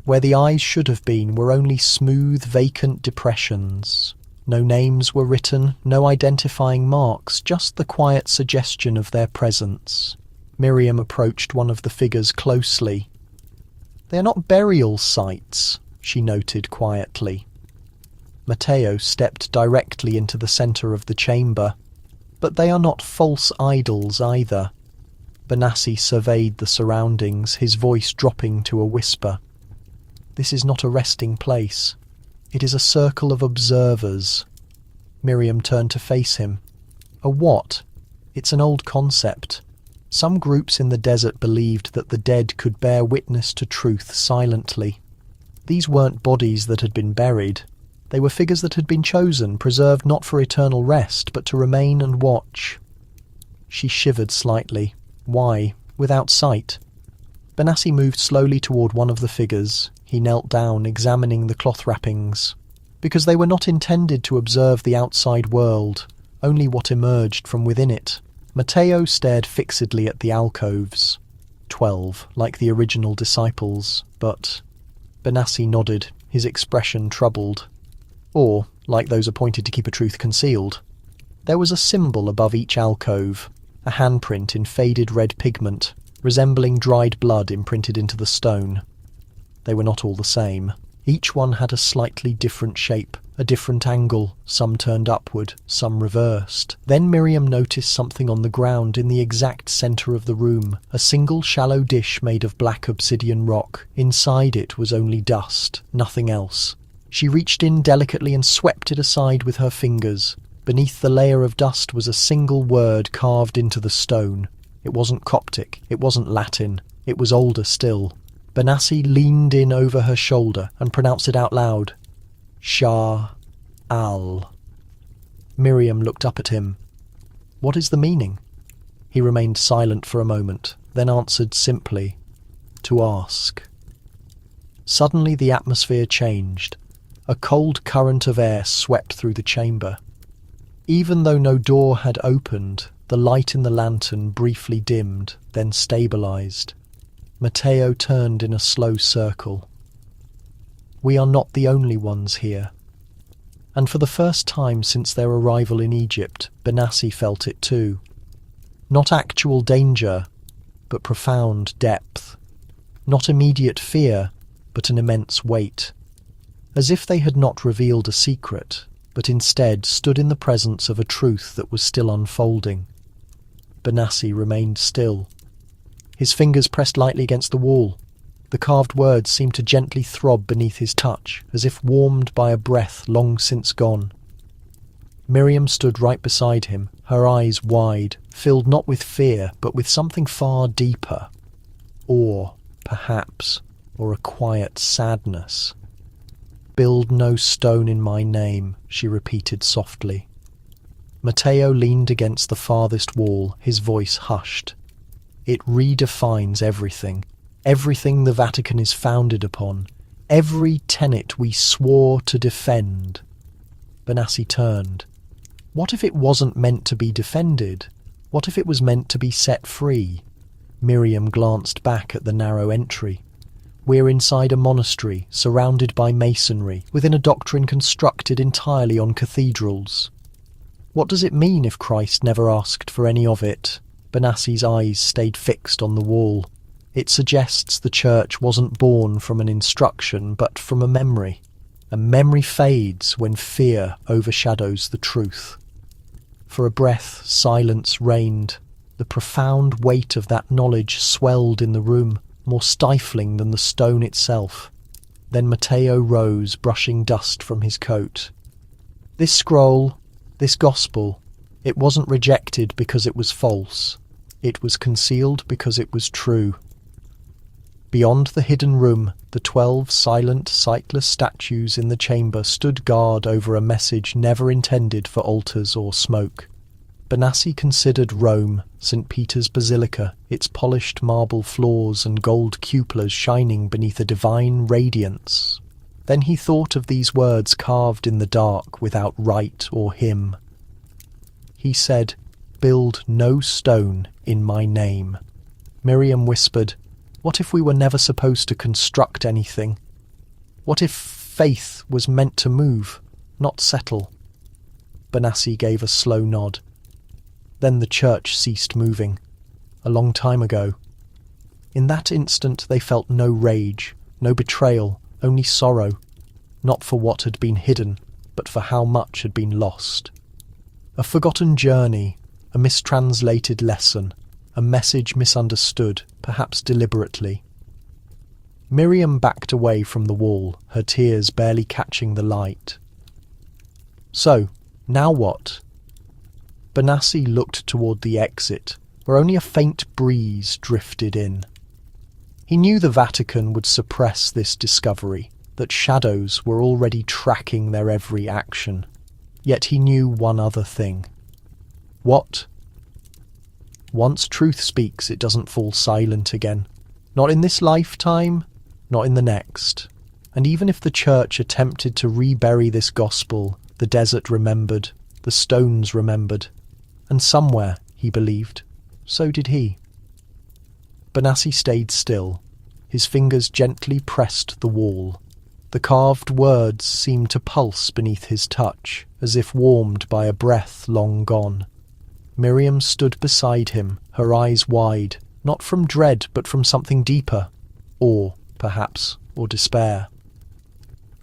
Where the eyes should have been were only smooth, vacant depressions. No names were written, no identifying marks, just the quiet suggestion of their presence. Miriam approached one of the figures closely. "They are not burial sites," she noted quietly. Matteo stepped directly into the centre of the chamber. "But they are not false idols either." Benassi surveyed the surroundings, his voice dropping to a whisper. "This is not a resting place. It is a circle of observers." Miriam turned to face him. "A what?" "It's an old concept. Some groups in the desert believed that the dead could bear witness to truth silently. These weren't bodies that had been buried. They were figures that had been chosen, preserved not for eternal rest, but to remain and watch." She shivered slightly. Why, without sight? Benassi moved slowly toward one of the figures. He knelt down, examining the cloth wrappings. Because they were not intended to observe the outside world, only what emerged from within it. Matteo stared fixedly at the alcoves. 12, like the original disciples, but... Benassi nodded, his expression troubled. "Or like those appointed to keep a truth concealed. There was a symbol above each alcove, a handprint in faded red pigment, resembling dried blood imprinted into the stone. They were not all the same. Each one had a slightly different shape, a different angle, some turned upward, some reversed. Then Miriam noticed something on the ground in the exact centre of the room, a single shallow dish made of black obsidian rock. Inside it was only dust, nothing else. She reached in delicately and swept it aside with her fingers. Beneath the layer of dust was a single word carved into the stone. It wasn't Coptic, it wasn't Latin, it was older still. Benassi leaned in over her shoulder and pronounced it out loud. Shah-al. Miriam looked up at him. What is the meaning? He remained silent for a moment, then answered simply, to ask. Suddenly the atmosphere changed. A cold current of air swept through the chamber. Even though no door had opened, the light in the lantern briefly dimmed, then stabilized. Matteo turned in a slow circle. We are not the only ones here. And for the first time since their arrival in Egypt, Benassi felt it too. Not actual danger, but profound depth. Not immediate fear, but an immense weight. As if they had not revealed a secret, but instead stood in the presence of a truth that was still unfolding. Benassi remained still. His fingers pressed lightly against the wall. The carved words seemed to gently throb beneath his touch, as if warmed by a breath long since gone. Miriam stood right beside him, her eyes wide, filled not with fear, but with something far deeper. Awe, perhaps, or a quiet sadness. Build no stone in my name, she repeated softly. Matteo leaned against the farthest wall, his voice hushed. It redefines everything. Everything the Vatican is founded upon. Every tenet we swore to defend. Benassi turned. What if it wasn't meant to be defended? What if it was meant to be set free? Miriam glanced back at the narrow entry. We're inside a monastery, surrounded by masonry, within a doctrine constructed entirely on cathedrals. What does it mean if Christ never asked for any of it? Benassi's eyes stayed fixed on the wall. It suggests the church wasn't born from an instruction, but from a memory. And memory fades when fear overshadows the truth. For a breath, silence reigned. The profound weight of that knowledge swelled in the room, more stifling than the stone itself. Then Matteo rose, brushing dust from his coat. This scroll, this gospel, it wasn't rejected because it was false. It was concealed because it was true. Beyond the hidden room, the 12 silent, sightless statues in the chamber stood guard over a message never intended for altars or smoke. Benassi considered Rome, St. Peter's Basilica, its polished marble floors and gold cupolas shining beneath a divine radiance. Then he thought of these words carved in the dark without rite or hymn. He said, "Build no stone in my name." Miriam whispered, "What if we were never supposed to construct anything? What if faith was meant to move, not settle?" Benassi gave a slow nod. Then the church ceased moving. A long time ago. In that instant they felt no rage, no betrayal, only sorrow. Not for what had been hidden, but for how much had been lost. A forgotten journey, a mistranslated lesson, a message misunderstood, perhaps deliberately. Miriam backed away from the wall, her tears barely catching the light. So, now what? Benassi looked toward the exit, where only a faint breeze drifted in. He knew the Vatican would suppress this discovery, that shadows were already tracking their every action. Yet he knew one other thing. What? Once truth speaks, it doesn't fall silent again. Not in this lifetime, not in the next. And even if the church attempted to rebury this gospel, the desert remembered, the stones remembered. And somewhere, he believed, so did he. Benassi stayed still. His fingers gently pressed the wall. The carved words seemed to pulse beneath his touch, as if warmed by a breath long gone. Miriam stood beside him, her eyes wide, not from dread but from something deeper. Awe, perhaps, or despair.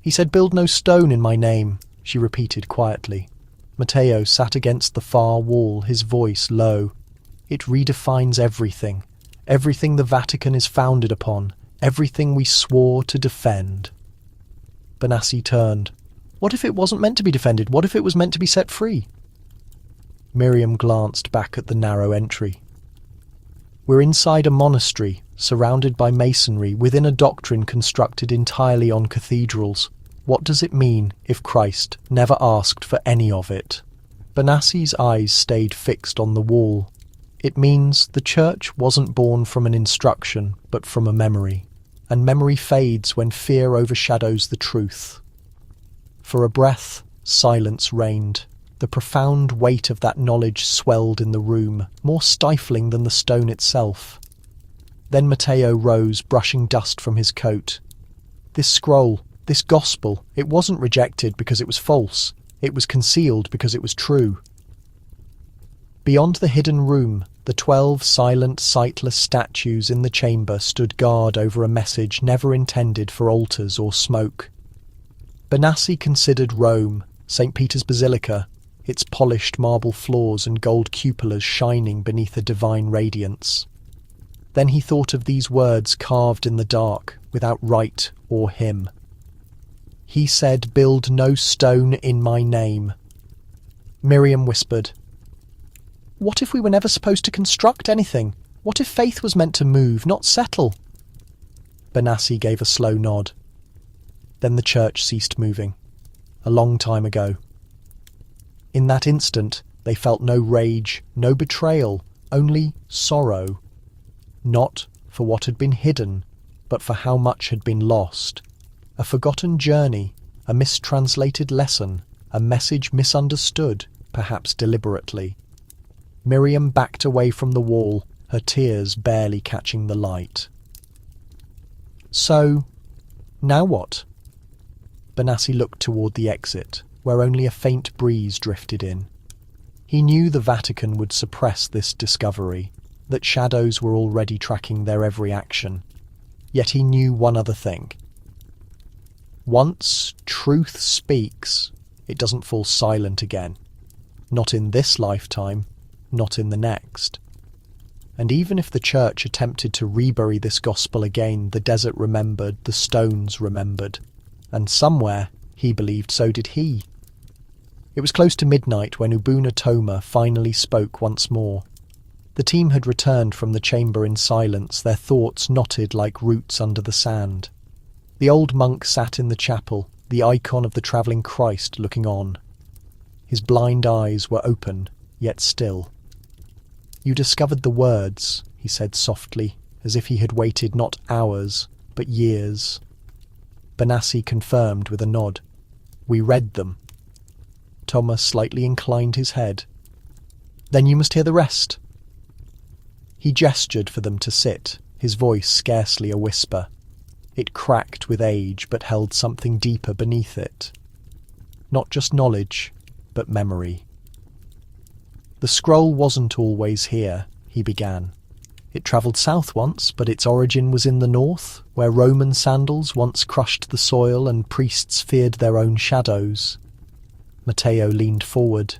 "He said, 'Build no stone in my name,'" she repeated quietly. Matteo sat against the far wall, his voice low. "It redefines everything. Everything the Vatican is founded upon. Everything we swore to defend." Benassi turned. "What if it wasn't meant to be defended? What if it was meant to be set free?" Miriam glanced back at the narrow entry. "We're inside a monastery, surrounded by masonry, within a doctrine constructed entirely on cathedrals. What does it mean if Christ never asked for any of it?" Benassi's eyes stayed fixed on the wall. "It means the church wasn't born from an instruction, but from a memory. And memory fades when fear overshadows the truth." For a breath, silence reigned. The profound weight of that knowledge swelled in the room, more stifling than the stone itself. Then Matteo rose, brushing dust from his coat. "This scroll, this gospel, it wasn't rejected because it was false. It was concealed because it was true." Beyond the hidden room, the 12 silent, sightless statues in the chamber stood guard over a message never intended for altars or smoke. Benassi considered Rome, St. Peter's Basilica, its polished marble floors and gold cupolas shining beneath a divine radiance. Then he thought of these words carved in the dark, without rite or hymn. "He said, 'Build no stone in my name.'" Miriam whispered, "What if we were never supposed to construct anything? What if faith was meant to move, not settle?" Benassi gave a slow nod. Then the church ceased moving. A long time ago. In that instant, they felt no rage, no betrayal, only sorrow. Not for what had been hidden, but for how much had been lost. A forgotten journey, a mistranslated lesson, a message misunderstood, perhaps deliberately. Miriam backed away from the wall, her tears barely catching the light. "So, now what?" Benassi looked toward the exit, where only a faint breeze drifted in. He knew the Vatican would suppress this discovery, that shadows were already tracking their every action. Yet he knew one other thing. Once truth speaks, it doesn't fall silent again. Not in this lifetime, not in the next. And even if the church attempted to rebury this gospel again, the desert remembered, the stones remembered. And somewhere, he believed, so did he. It was close to midnight when Ubuna Toma finally spoke once more. The team had returned from the chamber in silence, their thoughts knotted like roots under the sand. The old monk sat in the chapel, the icon of the travelling Christ looking on. His blind eyes were open, yet still. "You discovered the words," he said softly, as if he had waited not hours, but years. Benassi confirmed with a nod. "We read them." Thomas slightly inclined his head. "Then you must hear the rest." He gestured for them to sit, his voice scarcely a whisper. It cracked with age, but held something deeper beneath it. Not just knowledge, but memory. "The scroll wasn't always here," he began. "It travelled south once, but its origin was in the north, where Roman sandals once crushed the soil and priests feared their own shadows." Matteo leaned forward.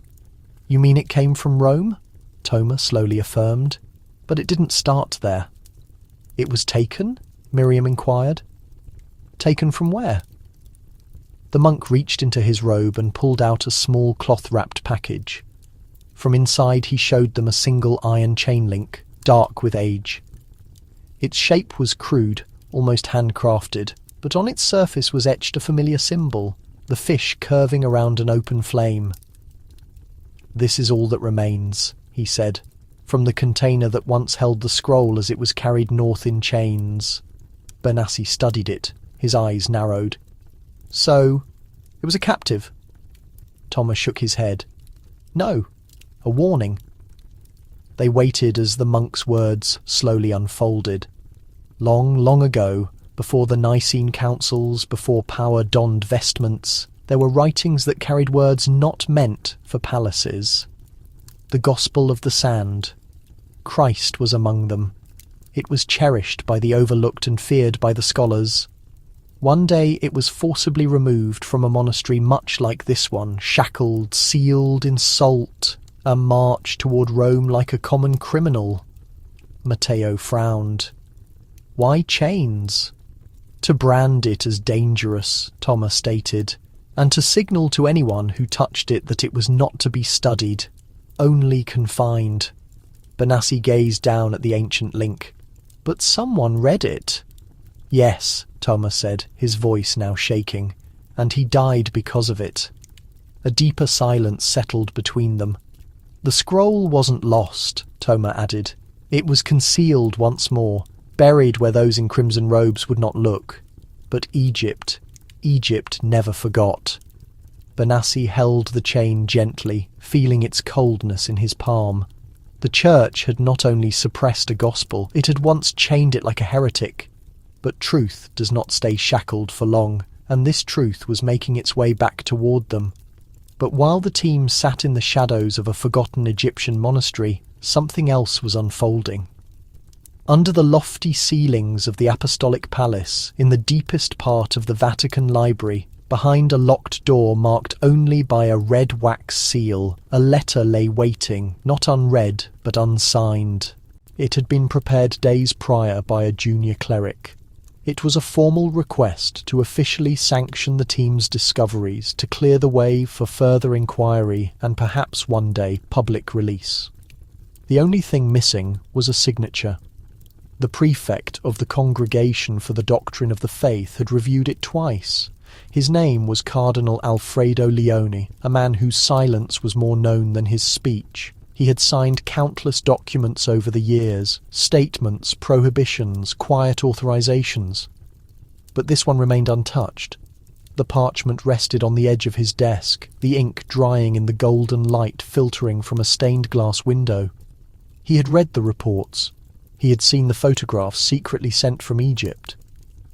"You mean it came from Rome?" Toma slowly affirmed. "But it didn't start there." "It was taken?" Miriam inquired. "Taken from where?" The monk reached into his robe and pulled out a small cloth-wrapped package. From inside he showed them a single iron chain link, dark with age. Its shape was crude, almost handcrafted, but on its surface was etched a familiar symbol, the fish curving around an open flame. "This is all that remains," he said, "from the container that once held the scroll as it was carried north in chains." Benassi studied it, his eyes narrowed. "So, it was a captive?" Thomas shook his head. "No, a warning." They waited as the monk's words slowly unfolded. Long, long ago, Before the Nicene councils, before power donned vestments, there were writings that carried words not meant for palaces. The Gospel of the Sand. Christ was among them. It was cherished by the overlooked and feared by the scholars. One day it was forcibly removed from a monastery much like this one, shackled, sealed in salt, and marched toward Rome like a common criminal. Matteo frowned. Why chains? To brand it as dangerous, Thomas stated, and to signal to anyone who touched it that it was not to be studied, only confined. Benassi gazed down at the ancient link. But someone read it. Yes, Thomas said, his voice now shaking, and he died because of it. A deeper silence settled between them. The scroll wasn't lost, Thomas added. It was concealed once more, buried where those in crimson robes would not look. But Egypt never forgot. Benassi held the chain gently, feeling its coldness in his palm. The church had not only suppressed a gospel, it had once chained it like a heretic. But truth does not stay shackled for long, and this truth was making its way back toward them. But while the team sat in the shadows of a forgotten Egyptian monastery, something else was unfolding. Under the lofty ceilings of the Apostolic Palace, in the deepest part of the Vatican Library, behind a locked door marked only by a red wax seal, a letter lay waiting, not unread but unsigned. It had been prepared days prior by a junior cleric. It was a formal request to officially sanction the team's discoveries, to clear the way for further inquiry and perhaps one day public release. The only thing missing was a signature. The prefect of the Congregation for the Doctrine of the Faith had reviewed it twice. His name was Cardinal Alfredo Leone, a man whose silence was more known than his speech. He had signed countless documents over the years, statements, prohibitions, quiet authorizations. But this one remained untouched. The parchment rested on the edge of his desk, the ink drying in the golden light filtering from a stained glass window. He had read the reports. He had seen the photographs secretly sent from Egypt.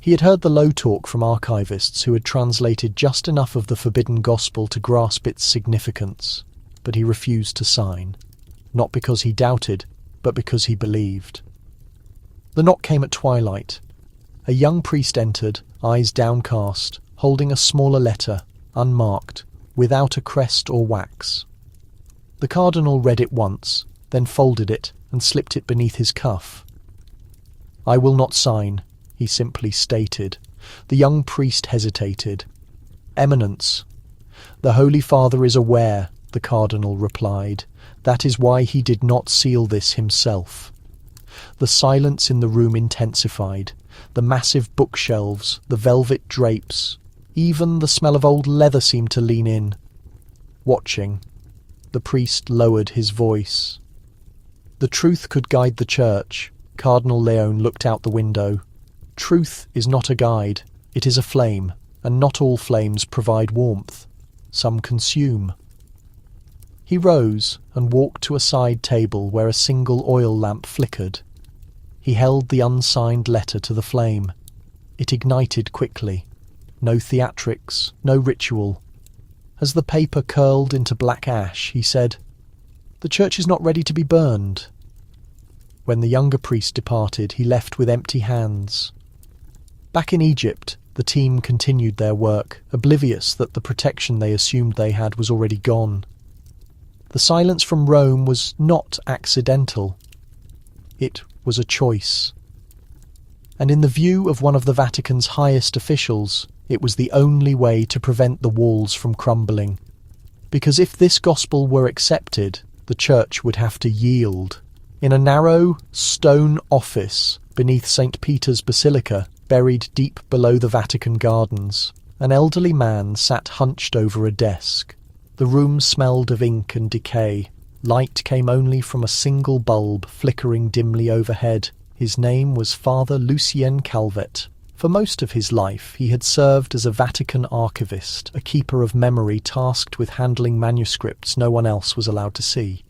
He had heard the low talk from archivists who had translated just enough of the forbidden gospel to grasp its significance. But he refused to sign. Not because he doubted, but because he believed. The knock came at twilight. A young priest entered, eyes downcast, holding a smaller letter, unmarked, without a crest or wax. The cardinal read it once, then folded it and slipped it beneath his cuff. "I will not sign," he simply stated. The young priest hesitated. "Eminence." "The Holy Father is aware," the cardinal replied. "That is why he did not seal this himself." The silence in the room intensified. The massive bookshelves, the velvet drapes, even the smell of old leather seemed to lean in. Watching, the priest lowered his voice. The truth could guide the church. Cardinal Leone looked out the window. Truth is not a guide, it is a flame, and not all flames provide warmth. Some consume. He rose and walked to a side table where a single oil lamp flickered. He held the unsigned letter to the flame. It ignited quickly. No theatrics, no ritual. As the paper curled into black ash, he said, "The church is not ready to be burned." When the younger priest departed, he left with empty hands. Back in Egypt, the team continued their work, oblivious that the protection they assumed they had was already gone. The silence from Rome was not accidental. It was a choice. And in the view of one of the Vatican's highest officials, it was the only way to prevent the walls from crumbling. Because if this gospel were accepted, the church would have to yield. In a narrow, stone office beneath St. Peter's Basilica, buried deep below the Vatican gardens, an elderly man sat hunched over a desk. The room smelled of ink and decay. Light came only from a single bulb flickering dimly overhead. His name was Father Lucien Calvet. For most of his life, he had served as a Vatican archivist, a keeper of memory tasked with handling manuscripts no one else was allowed to see.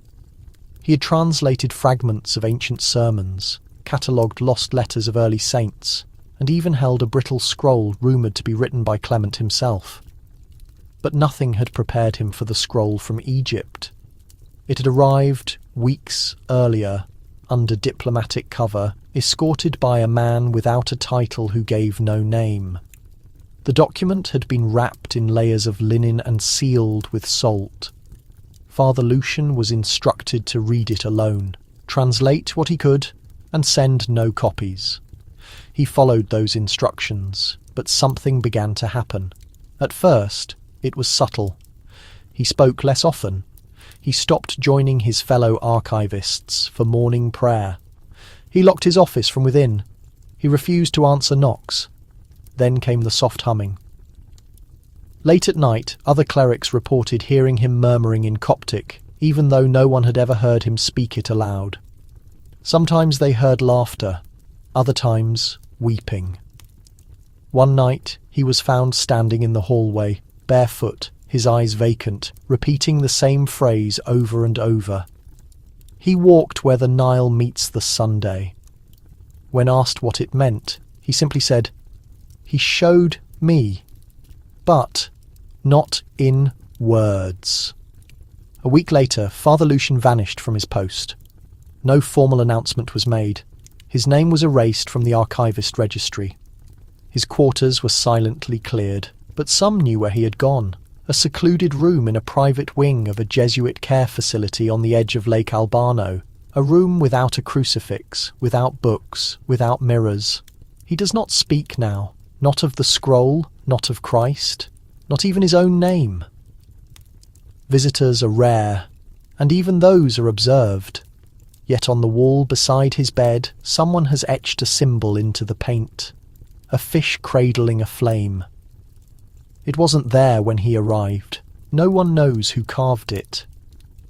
He had translated fragments of ancient sermons, catalogued lost letters of early saints, and even held a brittle scroll rumoured to be written by Clement himself. But nothing had prepared him for the scroll from Egypt. It had arrived weeks earlier, under diplomatic cover, escorted by a man without a title who gave no name. The document had been wrapped in layers of linen and sealed with salt. Father Lucian was instructed to read it alone, translate what he could, and send no copies. He followed those instructions, but something began to happen. At first, it was subtle. He spoke less often. He stopped joining his fellow archivists for morning prayer. He locked his office from within. He refused to answer knocks. Then came the soft humming. Late at night, other clerics reported hearing him murmuring in Coptic, even though no one had ever heard him speak it aloud. Sometimes they heard laughter, other times weeping. One night he was found standing in the hallway, barefoot, his eyes vacant, repeating the same phrase over and over. He walked where the Nile meets the Sunday. When asked what it meant, he simply said, "He showed me, but not in words." A week later, Father Lucian vanished from his post. No formal announcement was made. His name was erased from the archivist registry. His quarters were silently cleared, but some knew where he had gone. A secluded room in a private wing of a Jesuit care facility on the edge of Lake Albano. A room without a crucifix, without books, without mirrors. He does not speak now, not of the scroll, not of Christ, not even his own name. Visitors are rare, and even those are observed. Yet on the wall beside his bed, someone has etched a symbol into the paint. A fish cradling a flame. It wasn't there when he arrived. No one knows who carved it.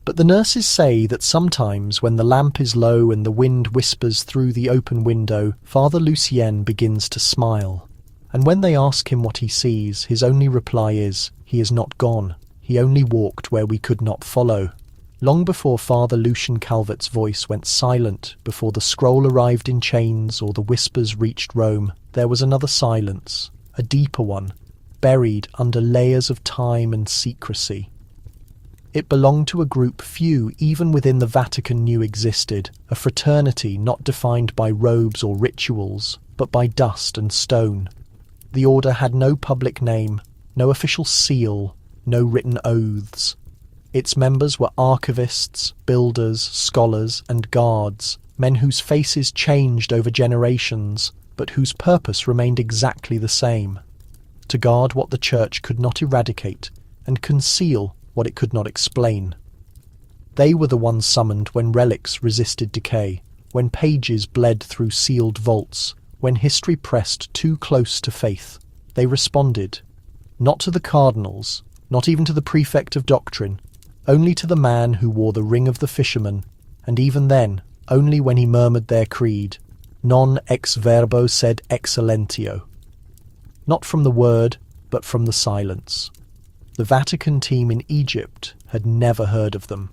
But the nurses say that sometimes when the lamp is low and the wind whispers through the open window, Father Lucien begins to smile. And when they ask him what he sees, his only reply is, "He is not gone. He only walked where we could not follow." Long before Father Lucian Calvert's voice went silent, before the scroll arrived in chains or the whispers reached Rome, there was another silence, a deeper one, buried under layers of time and secrecy. It belonged to a group few even within the Vatican knew existed, a fraternity not defined by robes or rituals, but by dust and stone. The order had no public name, no official seal, no written oaths. Its members were archivists, builders, scholars, and guards, men whose faces changed over generations, but whose purpose remained exactly the same: to guard what the Church could not eradicate and conceal what it could not explain. They were the ones summoned when relics resisted decay, when pages bled through sealed vaults, when history pressed too close to faith. They responded, not to the cardinals, not even to the prefect of doctrine, only to the man who wore the ring of the fisherman, and even then, only when he murmured their creed, non ex verbo sed excellentio. Not from the word, but from the silence. The Vatican team in Egypt had never heard of them.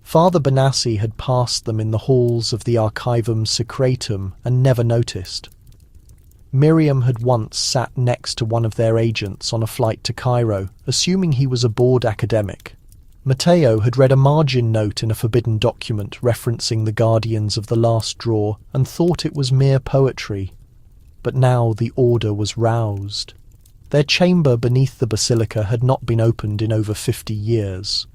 Father Benassi had passed them in the halls of the Archivum Secretum and never noticed. Miriam had once sat next to one of their agents on a flight to Cairo, assuming he was a bored academic. Matteo had read a margin note in a forbidden document referencing the guardians of the last drawer and thought it was mere poetry. But now the order was roused. Their chamber beneath the basilica had not been opened in over 50 years.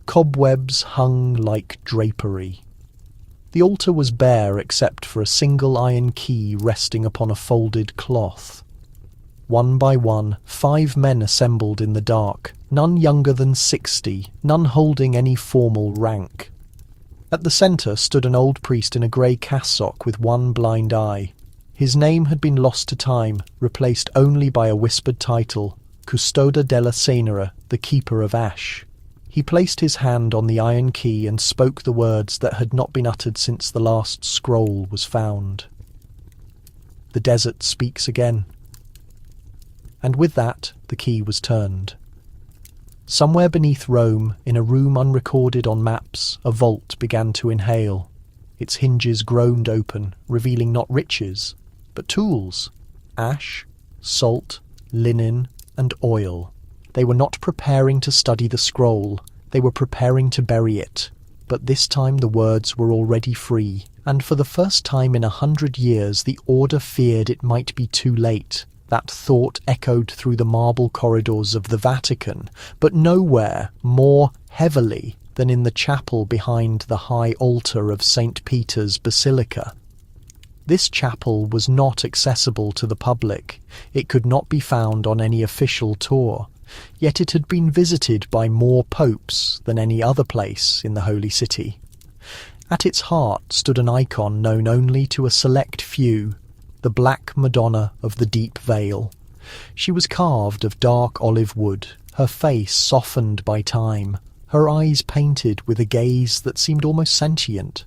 Cobwebs hung like drapery. The altar was bare except for a single iron key resting upon a folded cloth. One by one, 5 men assembled in the dark, none younger than 60, none holding any formal rank. At the centre stood an old priest in a grey cassock with one blind eye. His name had been lost to time, replaced only by a whispered title, Custoda della Cenere, the Keeper of Ash. He placed his hand on the iron key and spoke the words that had not been uttered since the last scroll was found. The desert speaks again. And with that, the key was turned. Somewhere beneath Rome, in a room unrecorded on maps, a vault began to inhale. Its hinges groaned open, revealing not riches, but tools: ash, salt, linen, and oil. They were not preparing to study the scroll, they were preparing to bury it. But this time the words were already free, and for the first time in 100 years the Order feared it might be too late. That thought echoed through the marble corridors of the Vatican, but nowhere more heavily than in the chapel behind the high altar of St. Peter's Basilica. This chapel was not accessible to the public. It could not be found on any official tour, yet it had been visited by more popes than any other place in the Holy City. At its heart stood an icon known only to a select few, the Black Madonna of the Deep Veil. She was carved of dark olive wood, her face softened by time, her eyes painted with a gaze that seemed almost sentient.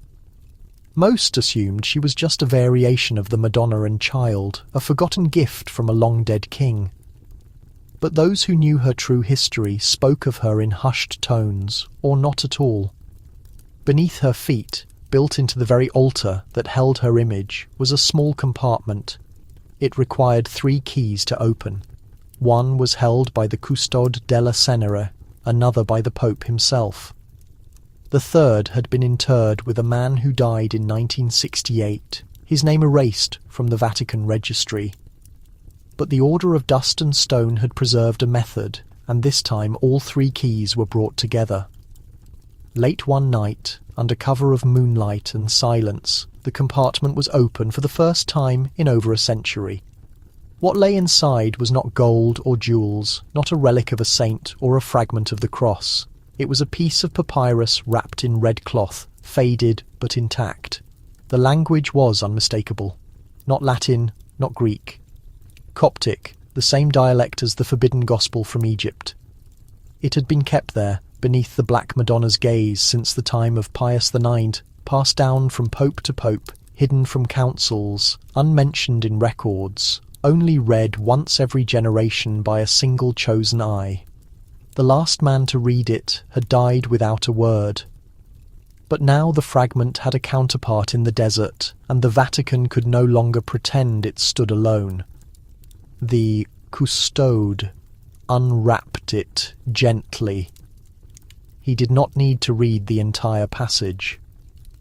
Most assumed she was just a variation of the Madonna and Child, a forgotten gift from a long-dead king. But those who knew her true history spoke of her in hushed tones, or not at all. Beneath her feet, built into the very altar that held her image, was a small compartment. It required 3 keys to open. One was held by the Custode della Cenere, another by the Pope himself. The third had been interred with a man who died in 1968, his name erased from the Vatican registry. But the Order of Dust and Stone had preserved a method, and this time all 3 keys were brought together. Late one night, under cover of moonlight and silence, the compartment was open for the first time in over a century. What lay inside was not gold or jewels, not a relic of a saint or a fragment of the cross. It was a piece of papyrus wrapped in red cloth, faded but intact. The language was unmistakable. Not Latin, not Greek. Coptic, the same dialect as the forbidden gospel from Egypt. It had been kept there, beneath the Black Madonna's gaze since the time of Pius IX, passed down from pope to pope, hidden from councils, unmentioned in records, only read once every generation by a single chosen eye. The last man to read it had died without a word. But now the fragment had a counterpart in the desert, and the Vatican could no longer pretend it stood alone. The custode unwrapped it gently. He did not need to read the entire passage.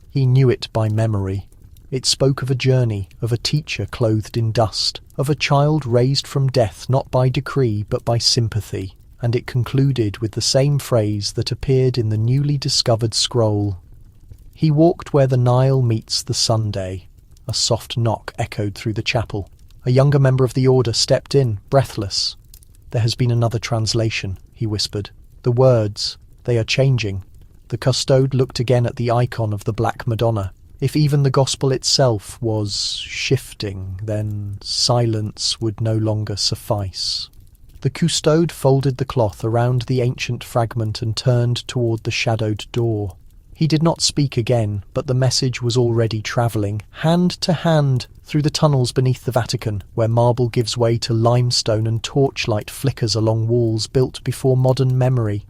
He knew it by memory. It spoke of a journey, of a teacher clothed in dust, of a child raised from death not by decree but by sympathy, and it concluded with the same phrase that appeared in the newly discovered scroll. He walked where the Nile meets the Sunday. A soft knock echoed through the chapel. A younger member of the Order stepped in, breathless. "There has been another translation," he whispered. "The words, they are changing." The custode looked again at the icon of the Black Madonna. If even the gospel itself was shifting, then silence would no longer suffice. The custode folded the cloth around the ancient fragment and turned toward the shadowed door. He did not speak again, but the message was already travelling, hand to hand, through the tunnels beneath the Vatican, where marble gives way to limestone and torchlight flickers along walls built before modern memory.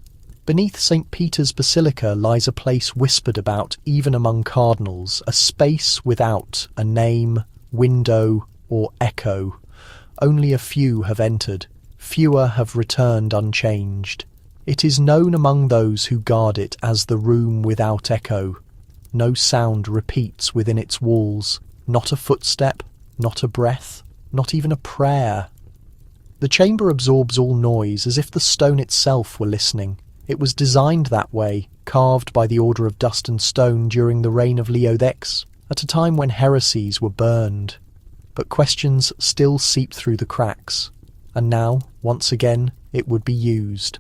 Beneath St. Peter's Basilica lies a place whispered about even among cardinals, a space without a name, window, or echo. Only a few have entered. Fewer have returned unchanged. It is known among those who guard it as the room without echo. No sound repeats within its walls, not a footstep, not a breath, not even a prayer. The chamber absorbs all noise as if the stone itself were listening. It was designed that way, carved by the Order of Dust and Stone during the reign of Leo X, at a time when heresies were burned. But questions still seep through the cracks, and now, once again, it would be used.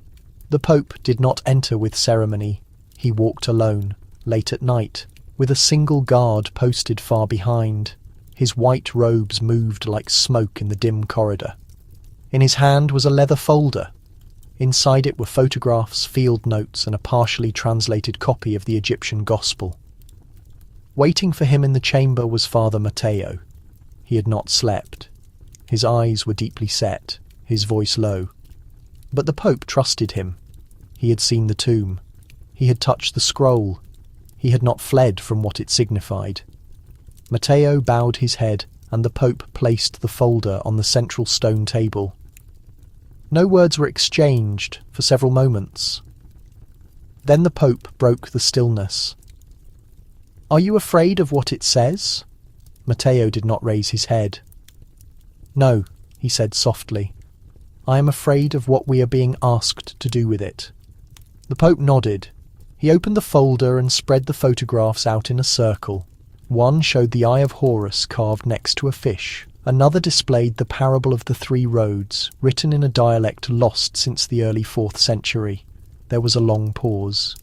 The Pope did not enter with ceremony. He walked alone, late at night, with a single guard posted far behind. His white robes moved like smoke in the dim corridor. In his hand was a leather folder. Inside it were photographs, field notes, and a partially translated copy of the Egyptian Gospel. Waiting for him in the chamber was Father Matteo. He had not slept. His eyes were deeply set, his voice low. But the Pope trusted him. He had seen the tomb. He had touched the scroll. He had not fled from what it signified. Matteo bowed his head and the Pope placed the folder on the central stone table. No words were exchanged for several moments. Then the Pope broke the stillness. "Are you afraid of what it says?" Matteo did not raise his head. "No," he said softly. "I am afraid of what we are being asked to do with it." The Pope nodded. He opened the folder and spread the photographs out in a circle. One showed the Eye of Horus carved next to a fish. Another displayed the parable of the three roads, written in a dialect lost since the early 4th century. There was a long pause.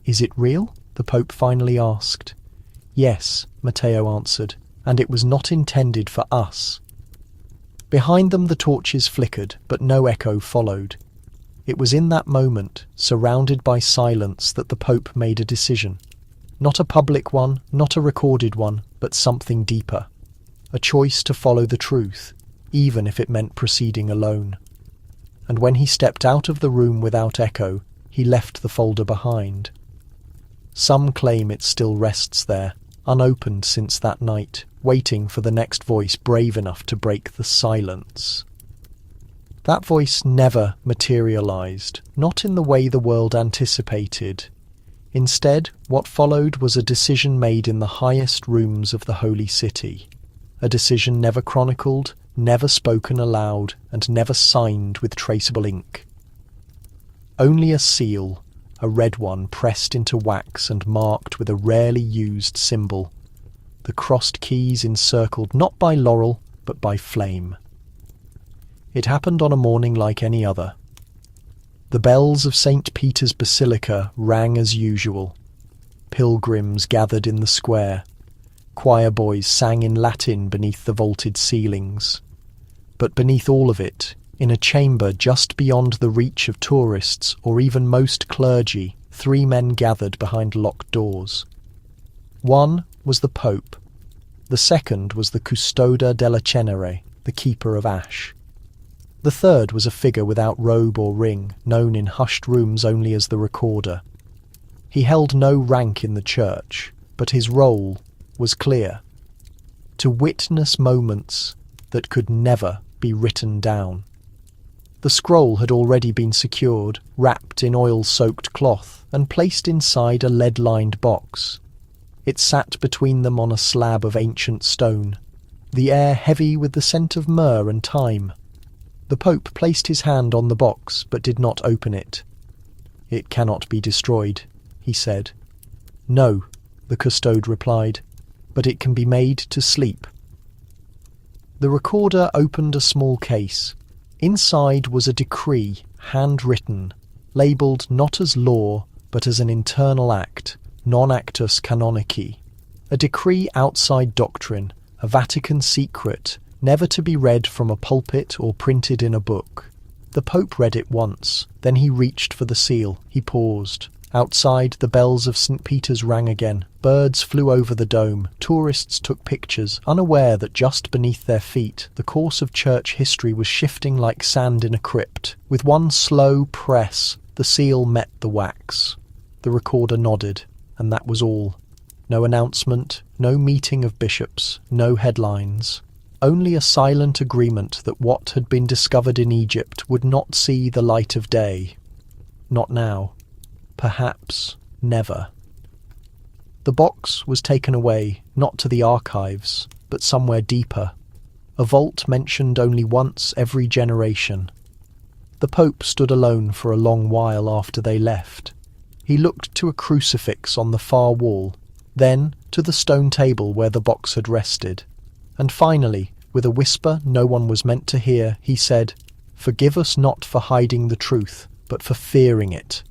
"Is it real?" the Pope finally asked. "Yes," Matteo answered, "and it was not intended for us." Behind them the torches flickered, but no echo followed. It was in that moment, surrounded by silence, that the Pope made a decision. Not a public one, not a recorded one, but something deeper. A choice to follow the truth, even if it meant proceeding alone. And when he stepped out of the room without echo, he left the folder behind. Some claim it still rests there, unopened since that night, waiting for the next voice brave enough to break the silence. That voice never materialized, not in the way the world anticipated. Instead, what followed was a decision made in the highest rooms of the Holy City. A decision never chronicled, never spoken aloud, and never signed with traceable ink. Only a seal, a red one pressed into wax and marked with a rarely used symbol. The crossed keys encircled not by laurel, but by flame. It happened on a morning like any other. The bells of St. Peter's Basilica rang as usual. Pilgrims gathered in the square. Choir boys sang in Latin beneath the vaulted ceilings. But beneath all of it, in a chamber just beyond the reach of tourists or even most clergy, 3 men gathered behind locked doors. One was the Pope. The second was the Custoda della Cenere, the keeper of ash. The third was a figure without robe or ring, known in hushed rooms only as the Recorder. He held no rank in the church, but his role was clear: to witness moments that could never be written down. The scroll had already been secured, wrapped in oil-soaked cloth, and placed inside a lead-lined box. It sat between them on a slab of ancient stone, the air heavy with the scent of myrrh and thyme. The Pope placed his hand on the box, but did not open it. "It cannot be destroyed," he said. "No," the custode replied, "but it can be made to sleep." The Recorder opened a small case. Inside was a decree, handwritten, labelled not as law, but as an internal act, non actus canonici. A decree outside doctrine, a Vatican secret, never to be read from a pulpit or printed in a book. The Pope read it once, then he reached for the seal. He paused. Outside, the bells of St. Peter's rang again. Birds flew over the dome. Tourists took pictures, unaware that just beneath their feet, the course of church history was shifting like sand in a crypt. With one slow press, the seal met the wax. The Recorder nodded, and that was all. No announcement, no meeting of bishops, no headlines. Only a silent agreement that what had been discovered in Egypt would not see the light of day. Not now. Perhaps never. The box was taken away, not to the archives, but somewhere deeper. A vault mentioned only once every generation. The Pope stood alone for a long while after they left. He looked to a crucifix on the far wall, then to the stone table where the box had rested. And finally, with a whisper no one was meant to hear, he said, "Forgive us not for hiding the truth, but for fearing it."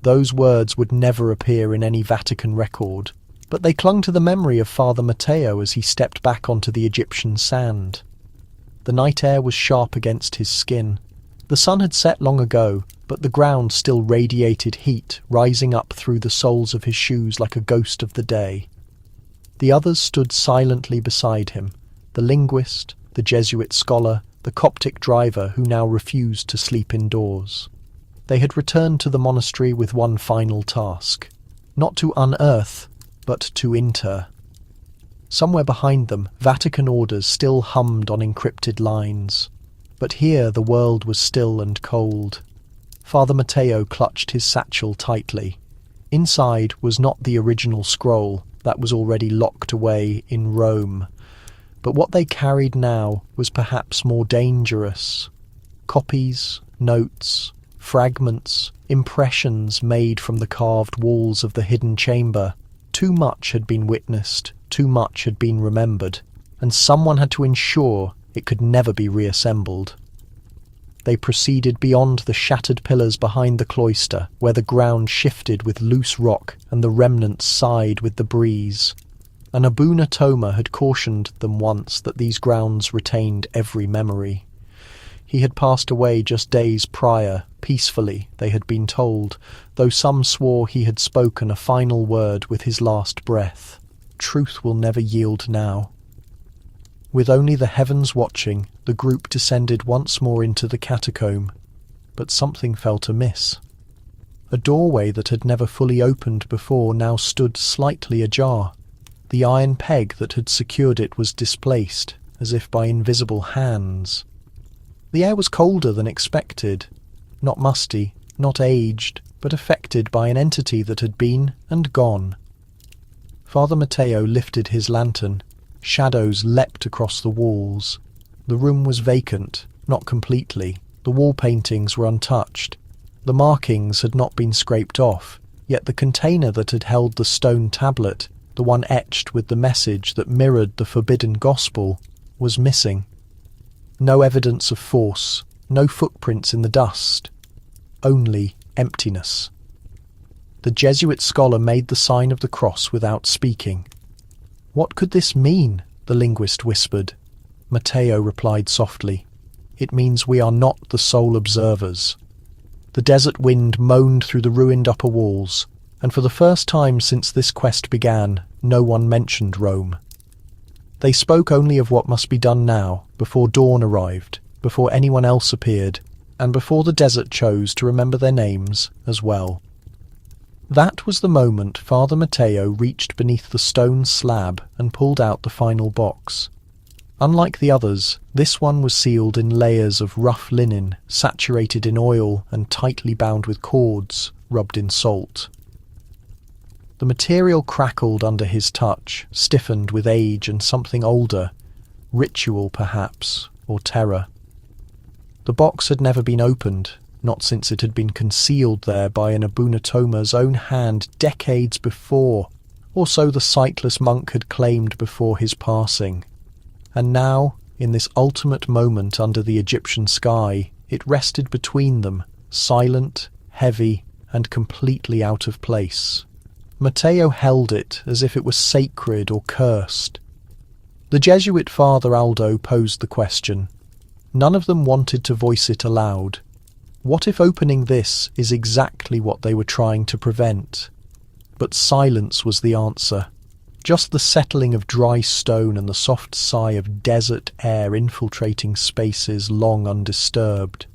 Those words would never appear in any Vatican record, but they clung to the memory of Father Matteo as he stepped back onto the Egyptian sand. The night air was sharp against his skin. The sun had set long ago, but the ground still radiated heat, rising up through the soles of his shoes like a ghost of the day. The others stood silently beside him, the linguist, the Jesuit scholar, the Coptic driver who now refused to sleep indoors. They had returned to the monastery with one final task, not to unearth, but to inter. Somewhere behind them, Vatican orders still hummed on encrypted lines. But here the world was still and cold. Father Matteo clutched his satchel tightly. Inside was not the original scroll that was already locked away in Rome. But what they carried now was perhaps more dangerous. Copies, notes, fragments, impressions made from the carved walls of the hidden chamber. Too much had been witnessed, too much had been remembered, and someone had to ensure it could never be reassembled. They proceeded beyond the shattered pillars behind the cloister, where the ground shifted with loose rock and the remnants sighed with the breeze. An Abuna Toma had cautioned them once that these grounds retained every memory. He had passed away just days prior, peacefully, they had been told, though some swore he had spoken a final word with his last breath. Truth will never yield now. With only the heavens watching, the group descended once more into the catacomb, but something felt amiss. A doorway that had never fully opened before now stood slightly ajar. The iron peg that had secured it was displaced, as if by invisible hands. The air was colder than expected, not musty, not aged, but affected by an entity that had been and gone. Father Matteo lifted his lantern. Shadows leapt across the walls. The room was vacant, not completely. The wall paintings were untouched. The markings had not been scraped off, yet the container that had held the stone tablet, the one etched with the message that mirrored the forbidden gospel, was missing. No evidence of force, no footprints in the dust, only emptiness. The Jesuit scholar made the sign of the cross without speaking. "What could this mean?" the linguist whispered. Matteo replied softly, "It means we are not the sole observers." The desert wind moaned through the ruined upper walls, and for the first time since this quest began, no one mentioned Rome. They spoke only of what must be done now, before dawn arrived, before anyone else appeared, and before the desert chose to remember their names as well. That was the moment Father Matteo reached beneath the stone slab and pulled out the final box. Unlike the others, this one was sealed in layers of rough linen, saturated in oil and tightly bound with cords, rubbed in salt. The material crackled under his touch, stiffened with age and something older, ritual perhaps, or terror. The box had never been opened, not since it had been concealed there by an Abuna Toma's own hand decades before, or so the sightless monk had claimed before his passing. And now, in this ultimate moment under the Egyptian sky, it rested between them, silent, heavy, and completely out of place. Matteo held it as if it was sacred or cursed. The Jesuit Father Aldo posed the question. None of them wanted to voice it aloud. What if opening this is exactly what they were trying to prevent? But silence was the answer. Just the settling of dry stone and the soft sigh of desert air infiltrating spaces long undisturbed.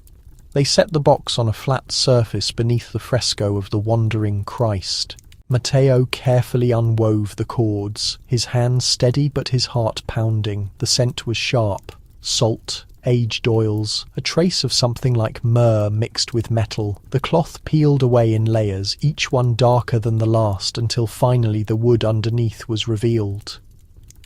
They set the box on a flat surface beneath the fresco of the wandering Christ. Matteo carefully unwove the cords, his hands steady but his heart pounding. The scent was sharp. Salt, aged oils, a trace of something like myrrh mixed with metal. The cloth peeled away in layers, each one darker than the last, until finally the wood underneath was revealed.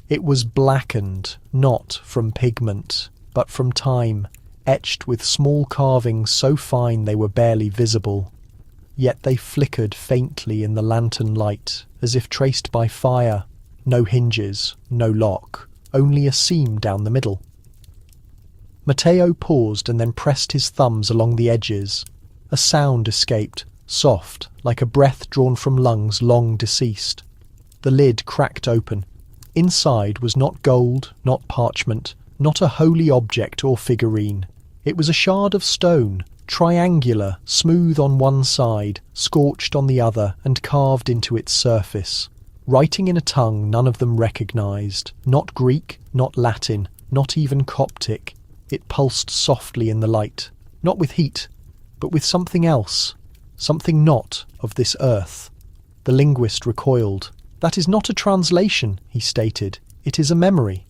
It was blackened, not from pigment, but from time, etched with small carvings so fine they were barely visible. Yet they flickered faintly in the lantern light, as if traced by fire. No hinges, no lock, only a seam down the middle. Matteo paused and then pressed his thumbs along the edges. A sound escaped, soft, like a breath drawn from lungs long deceased. The lid cracked open. Inside was not gold, not parchment, not a holy object or figurine. It was a shard of stone, triangular, smooth on one side, scorched on the other, and carved into its surface. Writing in a tongue none of them recognized, not Greek, not Latin, not even Coptic. It pulsed softly in the light, not with heat, but with something else, something not of this earth. The linguist recoiled. "That is not a translation," he stated. It is a memory.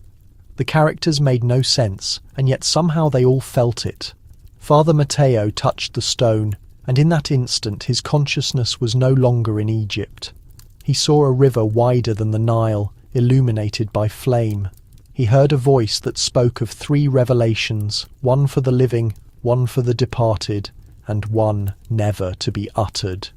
The characters made no sense, and yet somehow they all felt it. Father Matteo touched the stone, and in that instant his consciousness was no longer in Egypt. He saw a river wider than the Nile, illuminated by flame. He heard a voice that spoke of 3 revelations, one for the living, one for the departed, and one never to be uttered.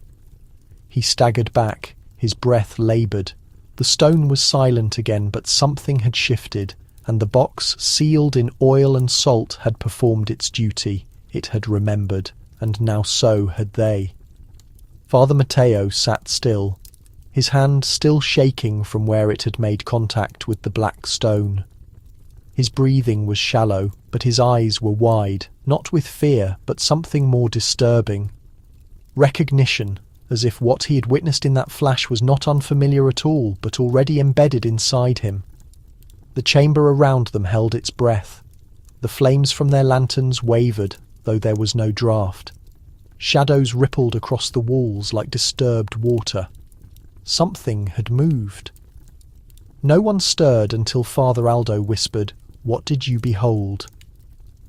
He staggered back, his breath laboured. The stone was silent again, but something had shifted, and the box, sealed in oil and salt, had performed its duty. It had remembered, and now so had they. Father Matteo sat still, his hand still shaking from where it had made contact with the black stone. His breathing was shallow, but his eyes were wide, not with fear, but something more disturbing. Recognition, as if what he had witnessed in that flash was not unfamiliar at all, but already embedded inside him. The chamber around them held its breath. The flames from their lanterns wavered, though there was no draught. Shadows rippled across the walls like disturbed water. Something had moved. No one stirred until Father Aldo whispered, "What did you behold?"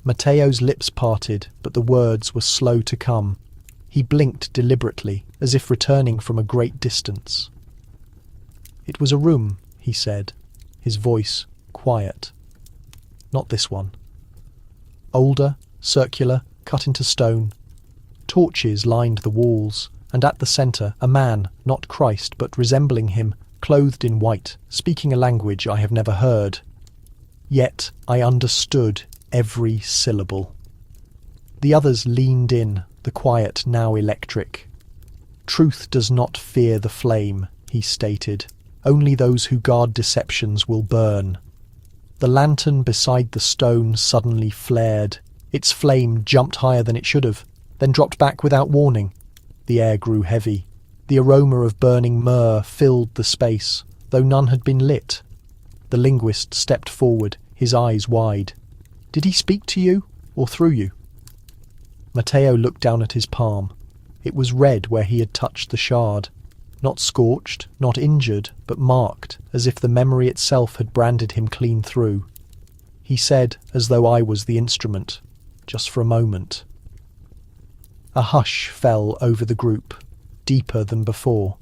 Matteo's lips parted, but the words were slow to come. He blinked deliberately, as if returning from a great distance. "It was a room," he said, his voice quiet. "Not this one. Older, circular, cut into stone. Torches lined the walls, and at the centre a man, not Christ, but resembling him, clothed in white, speaking a language I have never heard. Yet I understood every syllable." The others leaned in, the quiet now electric. "Truth does not fear the flame," he stated. "Only those who guard deceptions will burn." The lantern beside the stone suddenly flared. Its flame jumped higher than it should have, then dropped back without warning. The air grew heavy. The aroma of burning myrrh filled the space, though none had been lit. The linguist stepped forward, his eyes wide. "Did he speak to you, or through you?" Matteo looked down at his palm. It was red where he had touched the shard. Not scorched, not injured, but marked, as if the memory itself had branded him clean through. He said, as though I was the instrument, "Just for a moment." A hush fell over the group, deeper than before.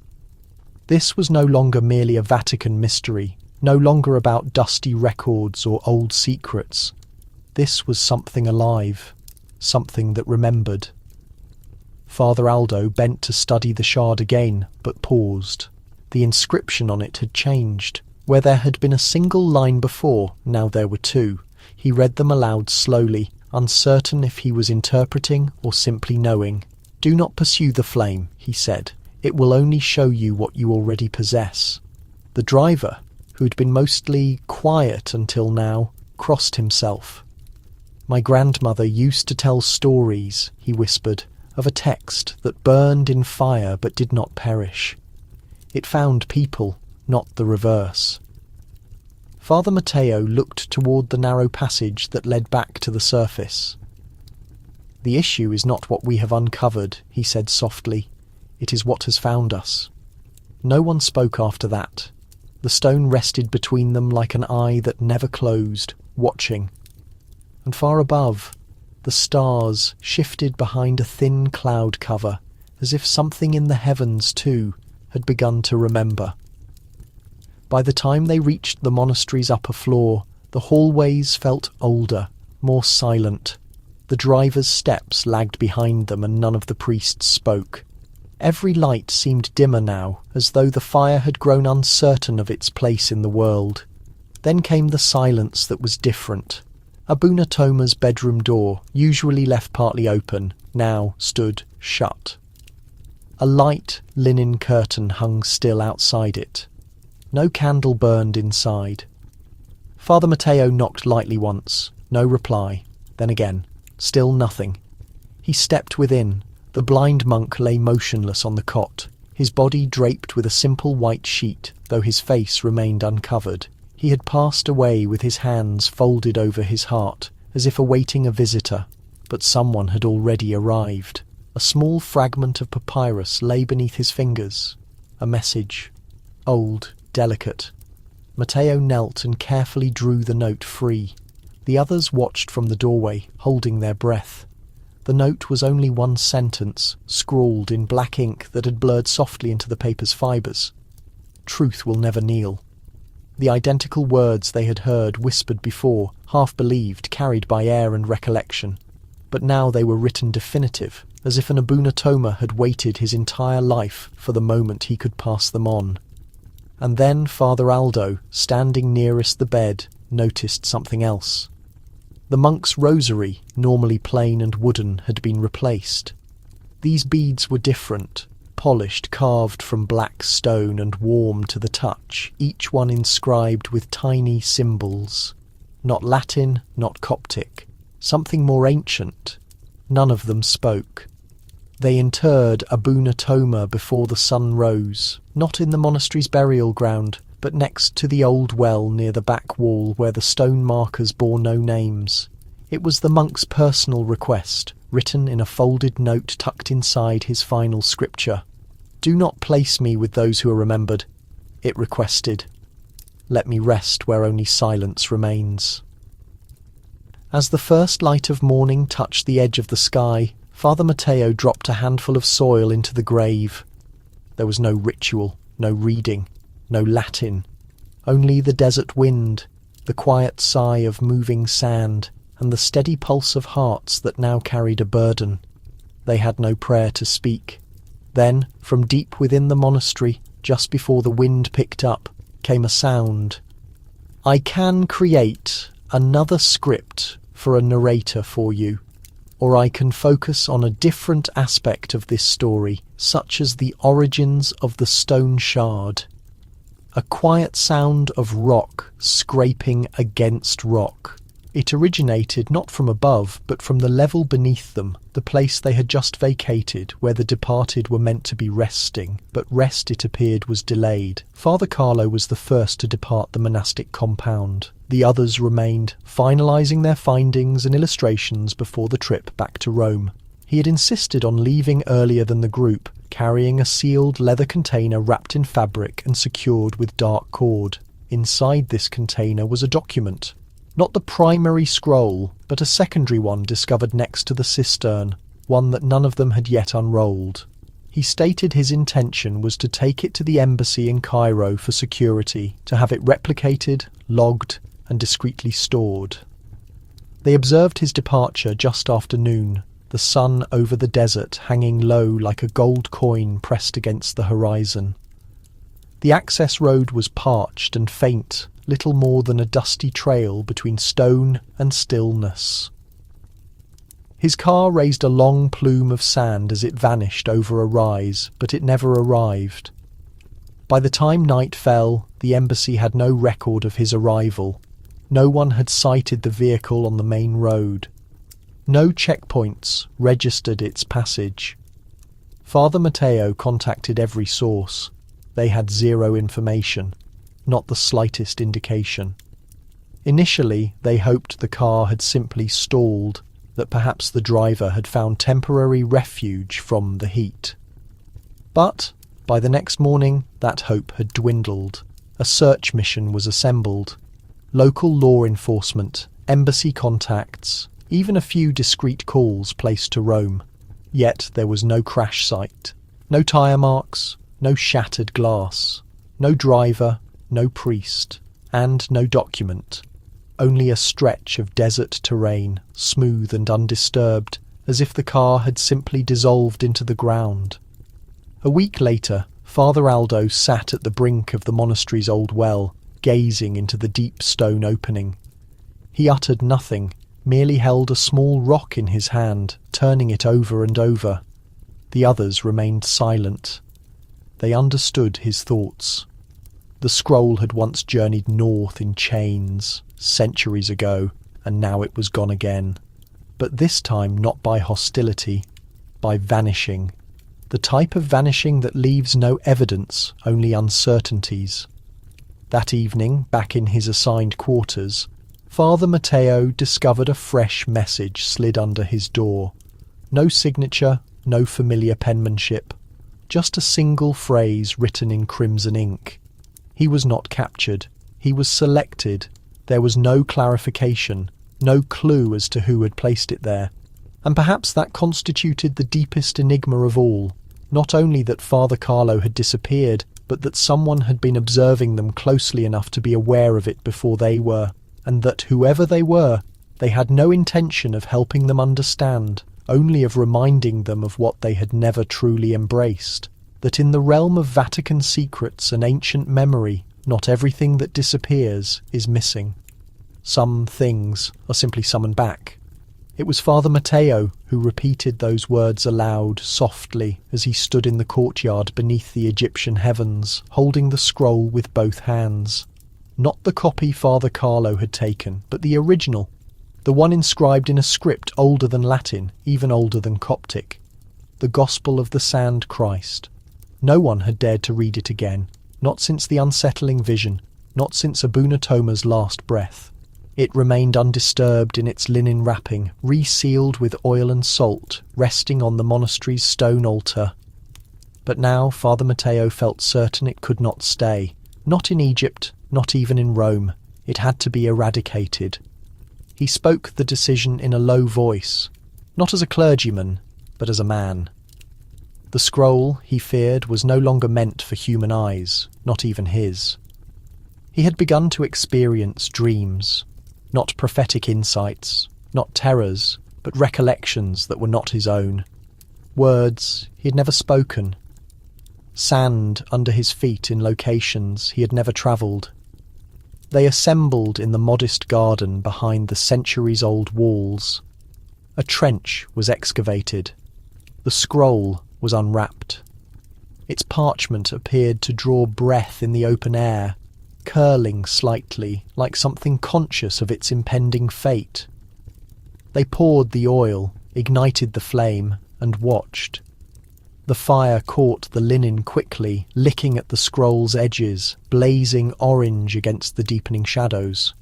This was no longer merely a Vatican mystery, no longer about dusty records or old secrets. This was something alive, something that remembered. Father Aldo bent to study the shard again, but paused. The inscription on it had changed. Where there had been a single line before, now there were 2. He read them aloud slowly, uncertain if he was interpreting or simply knowing. "Do not pursue the flame," he said. "It will only show you what you already possess." The driver, who had been mostly quiet until now, crossed himself. "My grandmother used to tell stories," he whispered, "of a text that burned in fire but did not perish. It found people, not the reverse." Father Matteo looked toward the narrow passage that led back to the surface. "The issue is not what we have uncovered," he said softly. "It is what has found us." No one spoke after that. The stone rested between them like an eye that never closed, watching. And far above, the stars shifted behind a thin cloud cover, as if something in the heavens, too, had begun to remember. By the time they reached the monastery's upper floor, the hallways felt older, more silent. The driver's steps lagged behind them and none of the priests spoke. Every light seemed dimmer now, as though the fire had grown uncertain of its place in the world. Then came the silence that was different. Abuna Toma's bedroom door, usually left partly open, now stood shut. A light linen curtain hung still outside it. No candle burned inside. Father Matteo knocked lightly once, no reply. Then again, still nothing. He stepped within. The blind monk lay motionless on the cot, his body draped with a simple white sheet, though his face remained uncovered. He had passed away with his hands folded over his heart, as if awaiting a visitor, but someone had already arrived. A small fragment of papyrus lay beneath his fingers. A message. Old, delicate. Matteo knelt and carefully drew the note free. The others watched from the doorway, holding their breath. The note was only one sentence, scrawled in black ink that had blurred softly into the paper's fibres. Truth will never kneel. The identical words they had heard whispered before, half-believed, carried by air and recollection. But now they were written definitive, as if an Abunatoma had waited his entire life for the moment he could pass them on. And then Father Aldo, standing nearest the bed, noticed something else. The monk's rosary, normally plain and wooden, had been replaced. These beads were different, polished, carved from black stone and warm to the touch, each one inscribed with tiny symbols. Not Latin, not Coptic, something more ancient. None of them spoke. They interred Abunatoma before the sun rose, not in the monastery's burial ground, but next to the old well near the back wall where the stone markers bore no names. It was the monk's personal request, written in a folded note tucked inside his final scripture. "Do not place me with those who are remembered," it requested. "Let me rest where only silence remains." As the first light of morning touched the edge of the sky, Father Matteo dropped a handful of soil into the grave. There was no ritual, no reading, no Latin, only the desert wind, the quiet sigh of moving sand, and the steady pulse of hearts that now carried a burden. They had no prayer to speak. Then, from deep within the monastery, just before the wind picked up, came a sound. "I can create another script for a narrator for you, or I can focus on a different aspect of this story, such as the origins of the stone shard." A quiet sound of rock scraping against rock. It originated not from above, but from the level beneath them, the place they had just vacated, where the departed were meant to be resting, but rest, it appeared, was delayed. Father Carlo was the first to depart the monastic compound. The others remained, finalising their findings and illustrations before the trip back to Rome. He had insisted on leaving earlier than the group, carrying a sealed leather container wrapped in fabric and secured with dark cord. Inside this container was a document. Not the primary scroll, but a secondary one discovered next to the cistern, one that none of them had yet unrolled. He stated his intention was to take it to the embassy in Cairo for security, to have it replicated, logged, and discreetly stored. They observed his departure just after noon, the sun over the desert hanging low like a gold coin pressed against the horizon. The access road was parched and faint, little more than a dusty trail between stone and stillness. His car raised a long plume of sand as it vanished over a rise, but it never arrived. By the time night fell, the embassy had no record of his arrival. No one had sighted the vehicle on the main road. No checkpoints registered its passage. Father Matteo contacted every source. They had zero information, not the slightest indication. Initially, they hoped the car had simply stalled, that perhaps the driver had found temporary refuge from the heat. But by the next morning, that hope had dwindled. A search mission was assembled. Local law enforcement, embassy contacts, even a few discreet calls placed to Rome. Yet there was no crash site, no tyre marks, no shattered glass, no driver, no priest, and no document. Only a stretch of desert terrain, smooth and undisturbed, as if the car had simply dissolved into the ground. A week later, Father Aldo sat at the brink of the monastery's old well, gazing into the deep stone opening. He uttered nothing, merely held a small rock in his hand, turning it over and over. The others remained silent. They understood his thoughts. The scroll had once journeyed north in chains, centuries ago, and now it was gone again. But this time not by hostility, by vanishing. The type of vanishing that leaves no evidence, only uncertainties. That evening, back in his assigned quarters, Father Matteo discovered a fresh message slid under his door. No signature, no familiar penmanship, just a single phrase written in crimson ink. He was not captured. He was selected. There was no clarification, no clue as to who had placed it there. And perhaps that constituted the deepest enigma of all. Not only that Father Carlo had disappeared, but that someone had been observing them closely enough to be aware of it before they were, and that whoever they were, they had no intention of helping them understand, only of reminding them of what they had never truly embraced. That in the realm of Vatican secrets and ancient memory, not everything that disappears is missing. Some things are simply summoned back. It was Father Matteo who repeated those words aloud, softly, as he stood in the courtyard beneath the Egyptian heavens, holding the scroll with both hands. Not the copy Father Carlo had taken, but the original, the one inscribed in a script older than Latin, even older than Coptic. The Gospel of the Sand Christ. No one had dared to read it again, not since the unsettling vision, not since Abuna Toma's last breath. It remained undisturbed in its linen wrapping, resealed with oil and salt, resting on the monastery's stone altar. But now Father Matteo felt certain it could not stay. Not in Egypt, not even in Rome. It had to be eradicated. He spoke the decision in a low voice, not as a clergyman, but as a man. The scroll, he feared, was no longer meant for human eyes, not even his. He had begun to experience dreams. Not prophetic insights, not terrors, but recollections that were not his own. Words he had never spoken. Sand under his feet in locations he had never travelled. They assembled in the modest garden behind the centuries-old walls. A trench was excavated. The scroll was unwrapped. Its parchment appeared to draw breath in the open air, curling slightly, like something conscious of its impending fate. They poured the oil, ignited the flame, and watched. The fire caught the linen quickly, licking at the scroll's edges, blazing orange against the deepening shadows.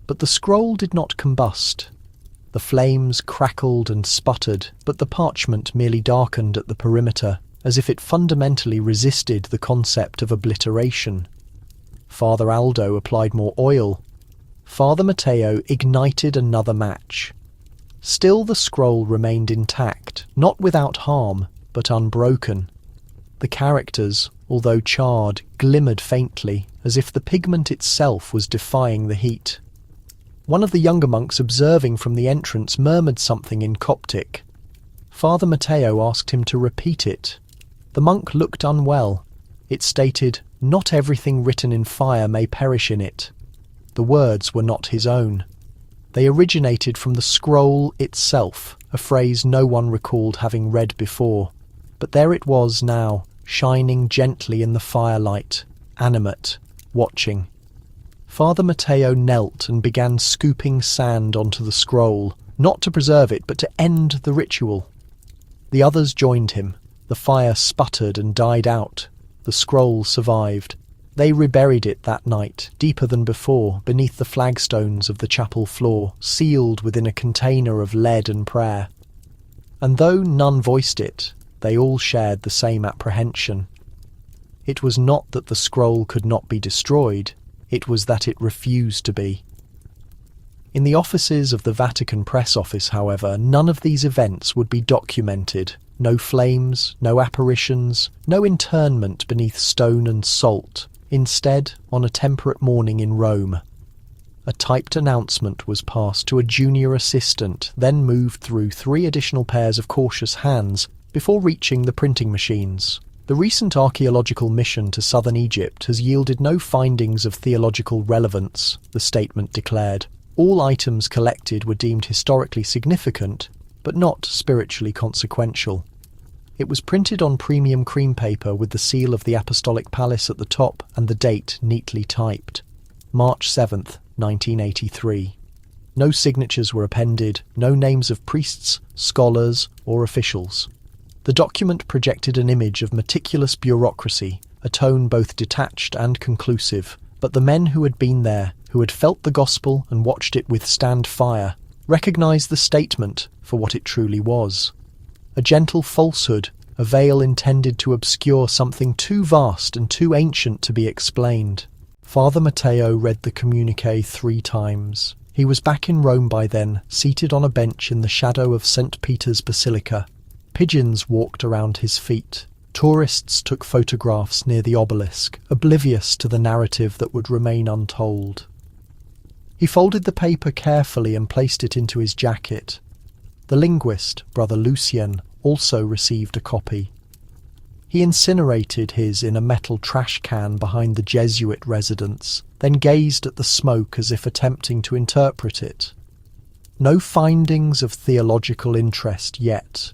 But the scroll did not combust. The flames crackled and sputtered, but the parchment merely darkened at the perimeter, as if it fundamentally resisted the concept of obliteration. Father Aldo applied more oil. Father Matteo ignited another match. Still the scroll remained intact, not without harm, but unbroken. The characters, although charred, glimmered faintly, as if the pigment itself was defying the heat. One of the younger monks observing from the entrance murmured something in Coptic. Father Matteo asked him to repeat it. The monk looked unwell. It stated, "Not everything written in fire may perish in it." The words were not his own. They originated from the scroll itself, a phrase no one recalled having read before. But there it was now, shining gently in the firelight, animate, watching. Father Matteo knelt and began scooping sand onto the scroll, not to preserve it, but to end the ritual. The others joined him. The fire sputtered and died out. The scroll survived. They reburied it that night, deeper than before, beneath the flagstones of the chapel floor, sealed within a container of lead and prayer. And though none voiced it, they all shared the same apprehension. It was not that the scroll could not be destroyed, it was that it refused to be. In the offices of the Vatican press office, however, none of these events would be documented. No flames, no apparitions, no internment beneath stone and salt. Instead, on a temperate morning in Rome, a typed announcement was passed to a junior assistant, then moved through 3 additional pairs of cautious hands before reaching the printing machines. The recent archaeological mission to southern Egypt has yielded no findings of theological relevance, the statement declared. All items collected were deemed historically significant, but not spiritually consequential. It was printed on premium cream paper with the seal of the Apostolic Palace at the top and the date neatly typed. March 7th, 1983. No signatures were appended, no names of priests, scholars, or officials. The document projected an image of meticulous bureaucracy, a tone both detached and conclusive, but the men who had been there, who had felt the gospel and watched it withstand fire, recognised the statement for what it truly was. A gentle falsehood, a veil intended to obscure something too vast and too ancient to be explained. Father Matteo read the communiqué 3 times. He was back in Rome by then, seated on a bench in the shadow of St. Peter's Basilica. Pigeons walked around his feet. Tourists took photographs near the obelisk, oblivious to the narrative that would remain untold. He folded the paper carefully and placed it into his jacket. The linguist, Brother Lucien, also received a copy. He incinerated his in a metal trash can behind the Jesuit residence, then gazed at the smoke as if attempting to interpret it. No findings of theological interest yet.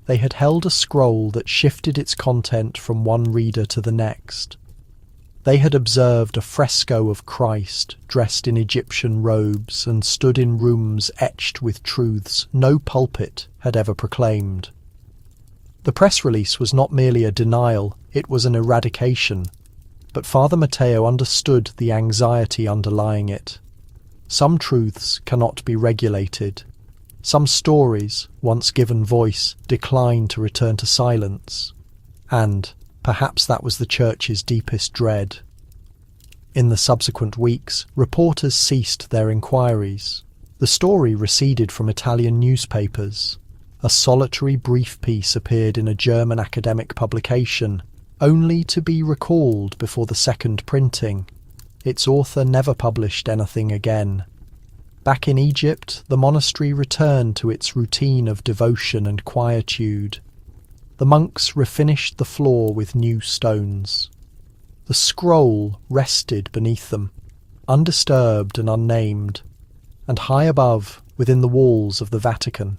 They had held a scroll that shifted its content from one reader to the next. They had observed a fresco of Christ, dressed in Egyptian robes, and stood in rooms etched with truths no pulpit had ever proclaimed. The press release was not merely a denial, it was an eradication. But Father Matteo understood the anxiety underlying it. Some truths cannot be regulated. Some stories, once given voice, decline to return to silence. And perhaps that was the Church's deepest dread. In the subsequent weeks, reporters ceased their inquiries. The story receded from Italian newspapers. A solitary brief piece appeared in a German academic publication, only to be recalled before the second printing. Its author never published anything again. Back in Egypt, the monastery returned to its routine of devotion and quietude. The monks refinished the floor with new stones. The scroll rested beneath them, undisturbed and unnamed, and high above, within the walls of the Vatican.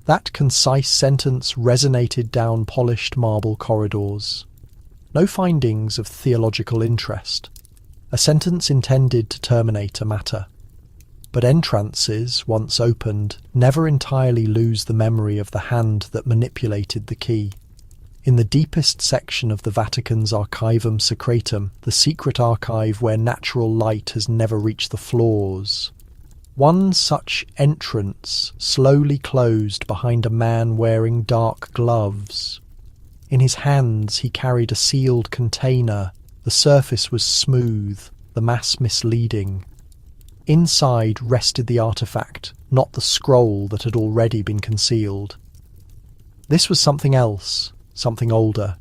That concise sentence resonated down polished marble corridors. No findings of theological interest. A sentence intended to terminate a matter. But entrances, once opened, never entirely lose the memory of the hand that manipulated the key. In the deepest section of the Vatican's Archivum Secretum, the secret archive where natural light has never reached the floors, one such entrance slowly closed behind a man wearing dark gloves. In his hands he carried a sealed container. The surface was smooth, the mass misleading. Inside rested the artifact, not the scroll that had already been concealed. This was something else, something older.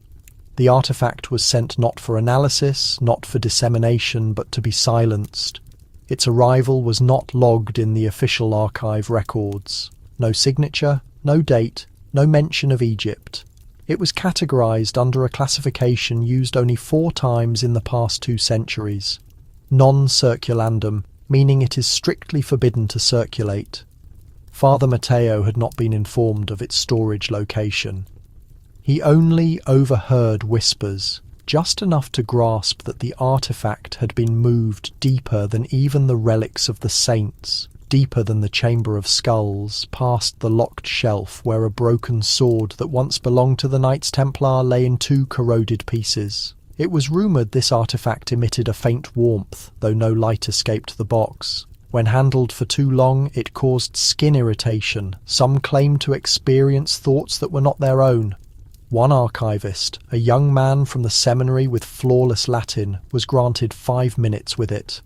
The artifact was sent not for analysis, not for dissemination, but to be silenced. Its arrival was not logged in the official archive records. No signature, no date, no mention of Egypt. It was categorized under a classification used only 4 times in the past 2 centuries. Non-circulandum, meaning it is strictly forbidden to circulate. Father Matteo had not been informed of its storage location. He only overheard whispers, just enough to grasp that the artifact had been moved deeper than even the relics of the saints, deeper than the Chamber of Skulls, past the locked shelf where a broken sword that once belonged to the Knights Templar lay in 2 corroded pieces. It was rumoured this artifact emitted a faint warmth, though no light escaped the box. When handled for too long, it caused skin irritation. Some claimed to experience thoughts that were not their own. One archivist, a young man from the seminary with flawless Latin, was granted 5 minutes with it.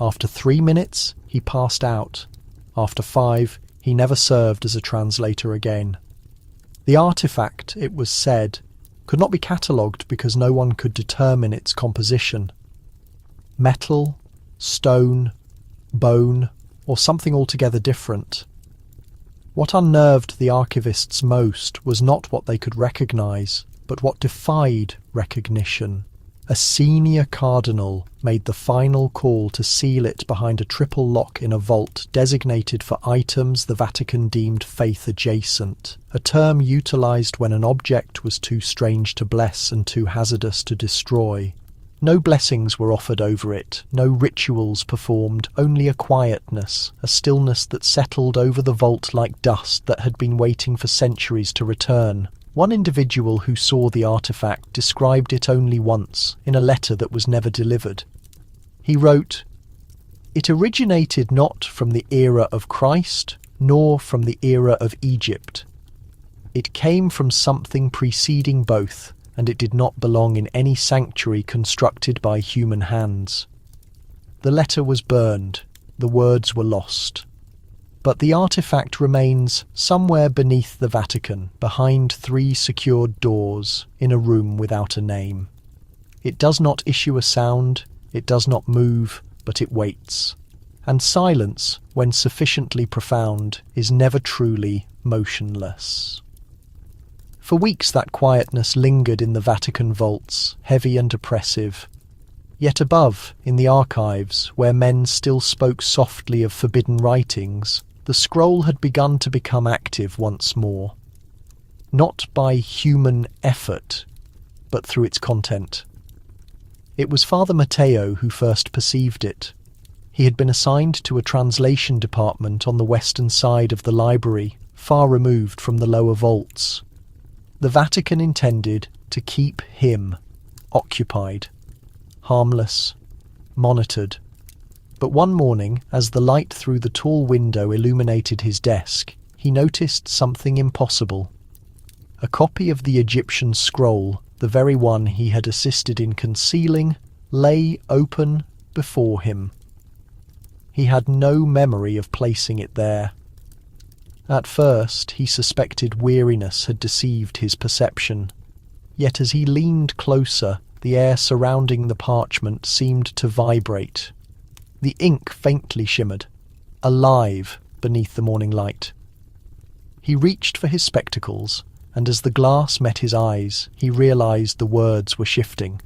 After 3 minutes, he passed out. After 5, he never served as a translator again. The artifact, it was said, could not be catalogued because no one could determine its composition. Metal, stone, bone, or something altogether different. What unnerved the archivists most was not what they could recognise, but what defied recognition. A senior cardinal made the final call to seal it behind a triple lock in a vault designated for items the Vatican deemed faith-adjacent, a term utilised when an object was too strange to bless and too hazardous to destroy. No blessings were offered over it, no rituals performed, only a quietness, a stillness that settled over the vault like dust that had been waiting for centuries to return. One individual who saw the artifact described it only once, in a letter that was never delivered. He wrote, "It originated not from the era of Christ, nor from the era of Egypt. It came from something preceding both, and it did not belong in any sanctuary constructed by human hands. The letter was burned, the words were lost. But the artifact remains somewhere beneath the Vatican, behind 3 secured doors, in a room without a name. It does not issue a sound, it does not move, but it waits. And silence, when sufficiently profound, is never truly motionless. For weeks that quietness lingered in the Vatican vaults, heavy and oppressive. Yet above, in the archives, where men still spoke softly of forbidden writings, the scroll had begun to become active once more. Not by human effort, but through its content. It was Father Matteo who first perceived it. He had been assigned to a translation department on the western side of the library, far removed from the lower vaults. The Vatican intended to keep him occupied, harmless, monitored. But one morning, as the light through the tall window illuminated his desk, he noticed something impossible. A copy of the Egyptian scroll, the very one he had assisted in concealing, lay open before him. He had no memory of placing it there. At first, he suspected weariness had deceived his perception. Yet as he leaned closer, the air surrounding the parchment seemed to vibrate. The ink faintly shimmered, alive beneath the morning light. He reached for his spectacles, and as the glass met his eyes, he realized the words were shifting.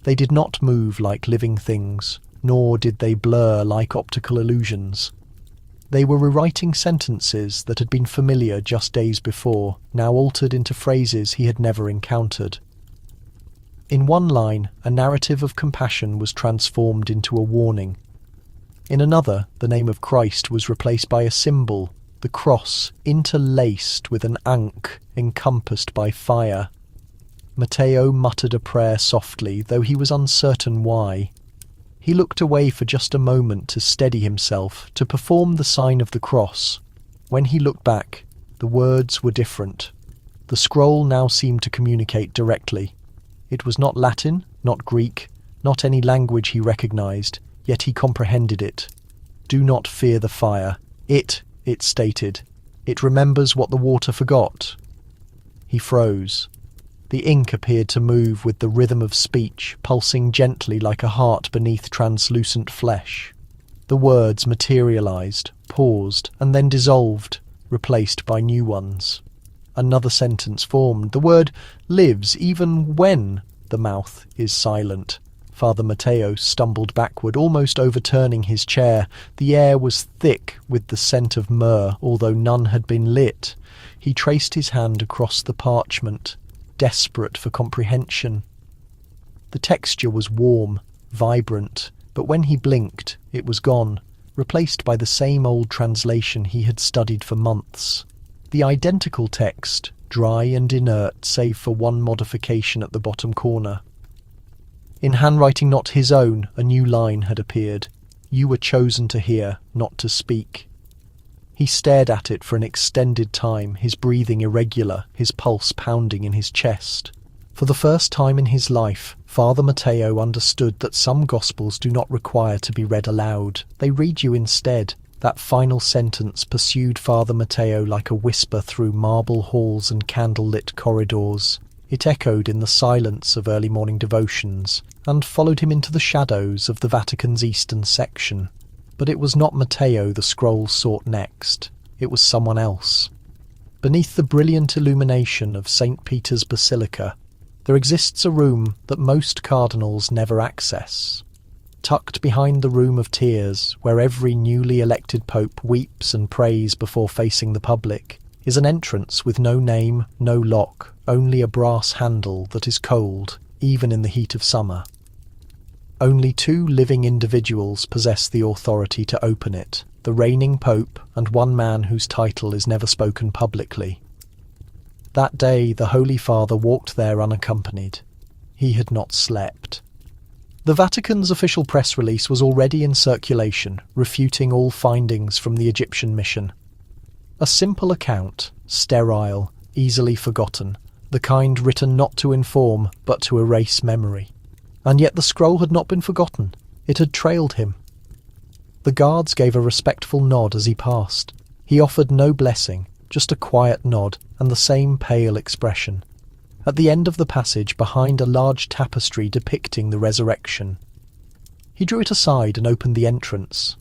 They did not move like living things, nor did they blur like optical illusions. They were rewriting sentences that had been familiar just days before, now altered into phrases he had never encountered. In one line, a narrative of compassion was transformed into a warning. In another, the name of Christ was replaced by a symbol, the cross, interlaced with an ankh encompassed by fire. Matteo muttered a prayer softly, though he was uncertain why. He looked away for just a moment to steady himself, to perform the sign of the cross. When he looked back, the words were different. The scroll now seemed to communicate directly. It was not Latin, not Greek, not any language he recognized, yet he comprehended it. Do not fear the fire. It stated. It remembers what the water forgot. He froze. The ink appeared to move with the rhythm of speech, pulsing gently like a heart beneath translucent flesh. The words materialized, paused, and then dissolved, replaced by new ones. Another sentence formed. The word lives even when the mouth is silent. Father Matteo stumbled backward, almost overturning his chair. The air was thick with the scent of myrrh, although none had been lit. He traced his hand across the parchment, desperate for comprehension. The texture was warm, vibrant, but when he blinked, it was gone, replaced by the same old translation he had studied for months. The identical text, dry and inert save for one modification at the bottom corner. In handwriting not his own, a new line had appeared. You were chosen to hear, not to speak. He stared at it for an extended time, his breathing irregular, his pulse pounding in his chest. For the first time in his life, Father Matteo understood that some Gospels do not require to be read aloud. They read you instead. That final sentence pursued Father Matteo like a whisper through marble halls and candle-lit corridors. It echoed in the silence of early morning devotions, and followed him into the shadows of the Vatican's eastern section. But it was not Matteo the scroll sought next. It was someone else. Beneath the brilliant illumination of St. Peter's Basilica, there exists a room that most cardinals never access. Tucked behind the Room of Tears, where every newly elected pope weeps and prays before facing the public, is an entrance with no name, no lock, only a brass handle that is cold, even in the heat of summer. Only 2 living individuals possess the authority to open it, the reigning pope and one man whose title is never spoken publicly. That day the Holy Father walked there unaccompanied. He had not slept. The Vatican's official press release was already in circulation, refuting all findings from the Egyptian mission. A simple account, sterile, easily forgotten, the kind written not to inform, but to erase memory. And yet the scroll had not been forgotten. It had trailed him. The guards gave a respectful nod as he passed. He offered no blessing, just a quiet nod and the same pale expression. At the end of the passage, behind a large tapestry depicting the resurrection, he drew it aside and opened the entrance.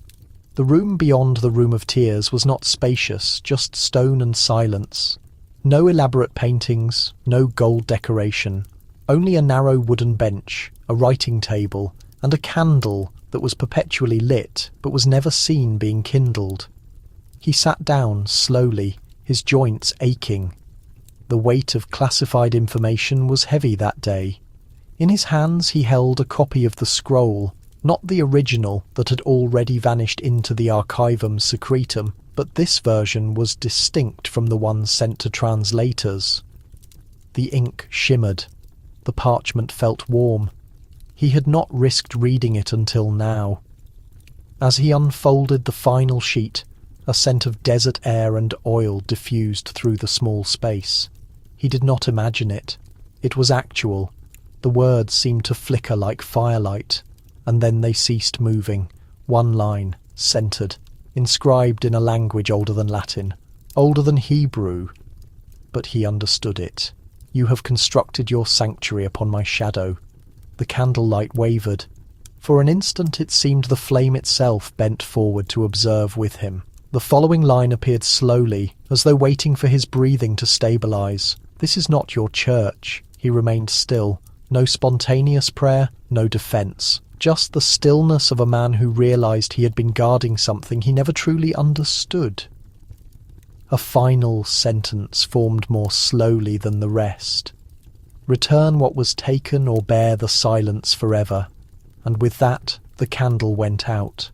The room beyond the Room of Tears was not spacious, just stone and silence. No elaborate paintings, no gold decoration, only a narrow wooden bench, a writing table, and a candle that was perpetually lit but was never seen being kindled. He sat down slowly, his joints aching. The weight of classified information was heavy that day. In his hands he held a copy of the scroll, not the original that had already vanished into the Archivum Secretum, but this version was distinct from the one sent to translators. The ink shimmered. The parchment felt warm. He had not risked reading it until now. As he unfolded the final sheet, a scent of desert air and oil diffused through the small space. He did not imagine it. It was actual. The words seemed to flicker like firelight, and then they ceased moving. One line, centred, inscribed in a language older than Latin, older than Hebrew. But he understood it. You have constructed your sanctuary upon my shadow. The candlelight wavered. For an instant it seemed the flame itself bent forward to observe with him. The following line appeared slowly, as though waiting for his breathing to stabilise. This is not your church. He remained still. No spontaneous prayer, no defence. Just the stillness of a man who realised he had been guarding something he never truly understood. A final sentence formed more slowly than the rest. Return what was taken or bear the silence forever. And with that, the candle went out.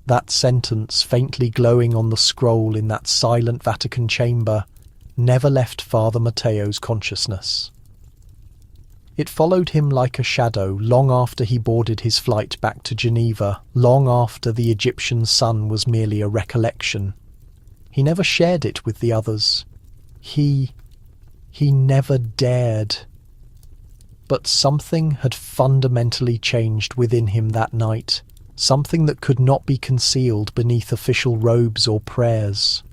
That sentence, faintly glowing on the scroll in that silent Vatican chamber, never left Father Matteo's consciousness. It followed him like a shadow long after he boarded his flight back to Geneva, long after the Egyptian sun was merely a recollection. He never shared it with the others. He never dared. But something had fundamentally changed within him that night, something that could not be concealed beneath official robes or prayers.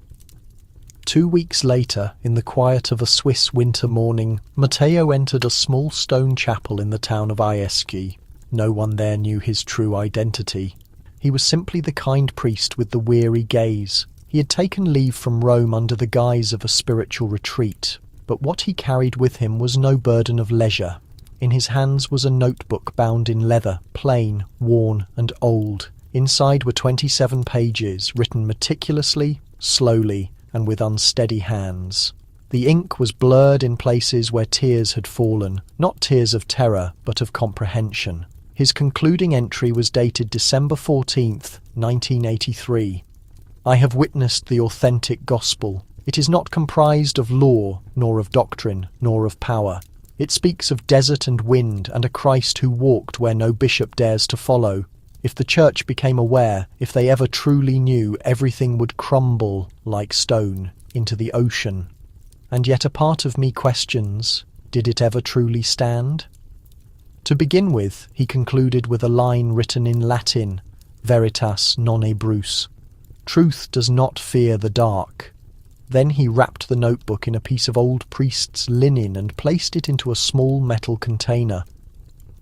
2 weeks later, in the quiet of a Swiss winter morning, Matteo entered a small stone chapel in the town of Iesci. No one there knew his true identity. He was simply the kind priest with the weary gaze. He had taken leave from Rome under the guise of a spiritual retreat, but what he carried with him was no burden of leisure. In his hands was a notebook bound in leather, plain, worn, and old. Inside were 27 pages, written meticulously, slowly, and with unsteady hands. The ink was blurred in places where tears had fallen, not tears of terror, but of comprehension. His concluding entry was dated December 14th, 1983. I have witnessed the authentic gospel. It is not comprised of law, nor of doctrine, nor of power. It speaks of desert and wind and a Christ who walked where no bishop dares to follow. If the church became aware, if they ever truly knew, everything would crumble like stone into the ocean. And yet a part of me questions, did it ever truly stand? To begin with, he concluded with a line written in Latin, Veritas non ebrus. Truth does not fear the dark. Then he wrapped the notebook in a piece of old priest's linen and placed it into a small metal container.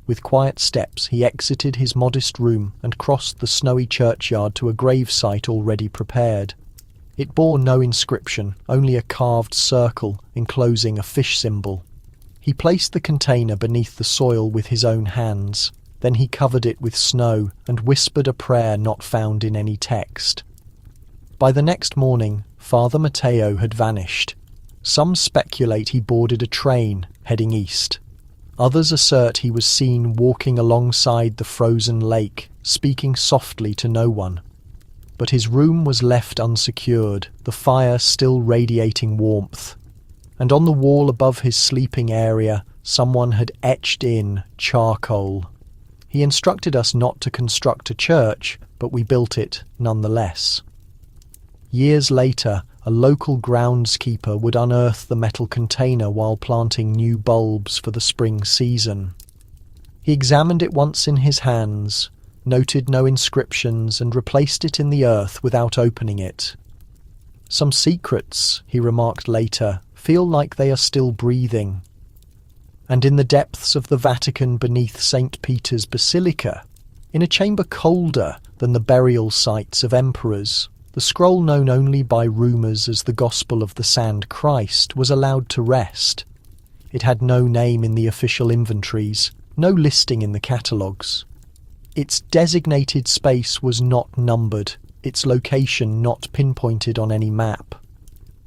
With quiet steps he exited his modest room and crossed the snowy churchyard to a gravesite already prepared. It bore no inscription, only a carved circle enclosing a fish symbol. He placed the container beneath the soil with his own hands. Then he covered it with snow and whispered a prayer not found in any text. By the next morning, Father Matteo had vanished. Some speculate he boarded a train heading east. Others assert he was seen walking alongside the frozen lake, speaking softly to no one. But his room was left unsecured, the fire still radiating warmth. And on the wall above his sleeping area, someone had etched in charcoal. He instructed us not to construct a church, but we built it nonetheless. Years later, a local groundskeeper would unearth the metal container while planting new bulbs for the spring season. He examined it once in his hands, noted no inscriptions, and replaced it in the earth without opening it. "Some secrets," he remarked later, "feel like they are still breathing." And in the depths of the Vatican beneath St. Peter's Basilica, in a chamber colder than the burial sites of emperors, the scroll known only by rumours as the Gospel of the Sand Christ was allowed to rest. It had no name in the official inventories, no listing in the catalogues. Its designated space was not numbered, its location not pinpointed on any map.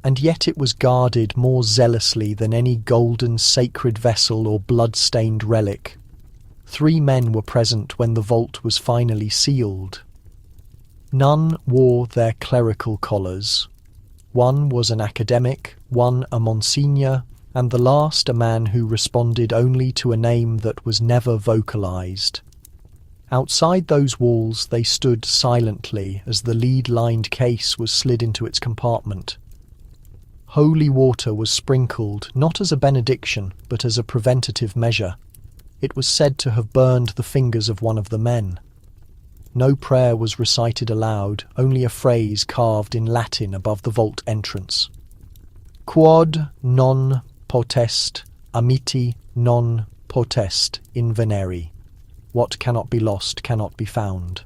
And yet it was guarded more zealously than any golden sacred vessel or blood-stained relic. 3 men were present when the vault was finally sealed. None wore their clerical collars. One was an academic, one a monsignor, and the last a man who responded only to a name that was never vocalized. Outside those walls they stood silently as the lead-lined case was slid into its compartment. Holy water was sprinkled not as a benediction but as a preventative measure. It was said to have burned the fingers of one of the men. No prayer was recited aloud, only a phrase carved in Latin above the vault entrance. Quod non potest amiti non potest inveneri. What cannot be lost cannot be found.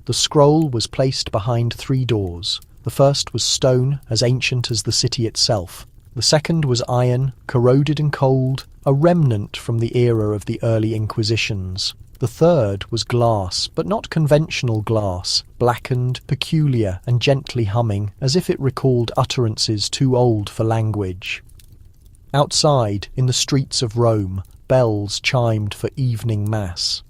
The scroll was placed behind 3 doors. The first was stone, as ancient as the city itself. The second was iron, corroded and cold, a remnant from the era of the early Inquisitions. The third was glass, but not conventional glass, blackened, peculiar, and gently humming, as if it recalled utterances too old for language. Outside, in the streets of Rome, bells chimed for evening mass.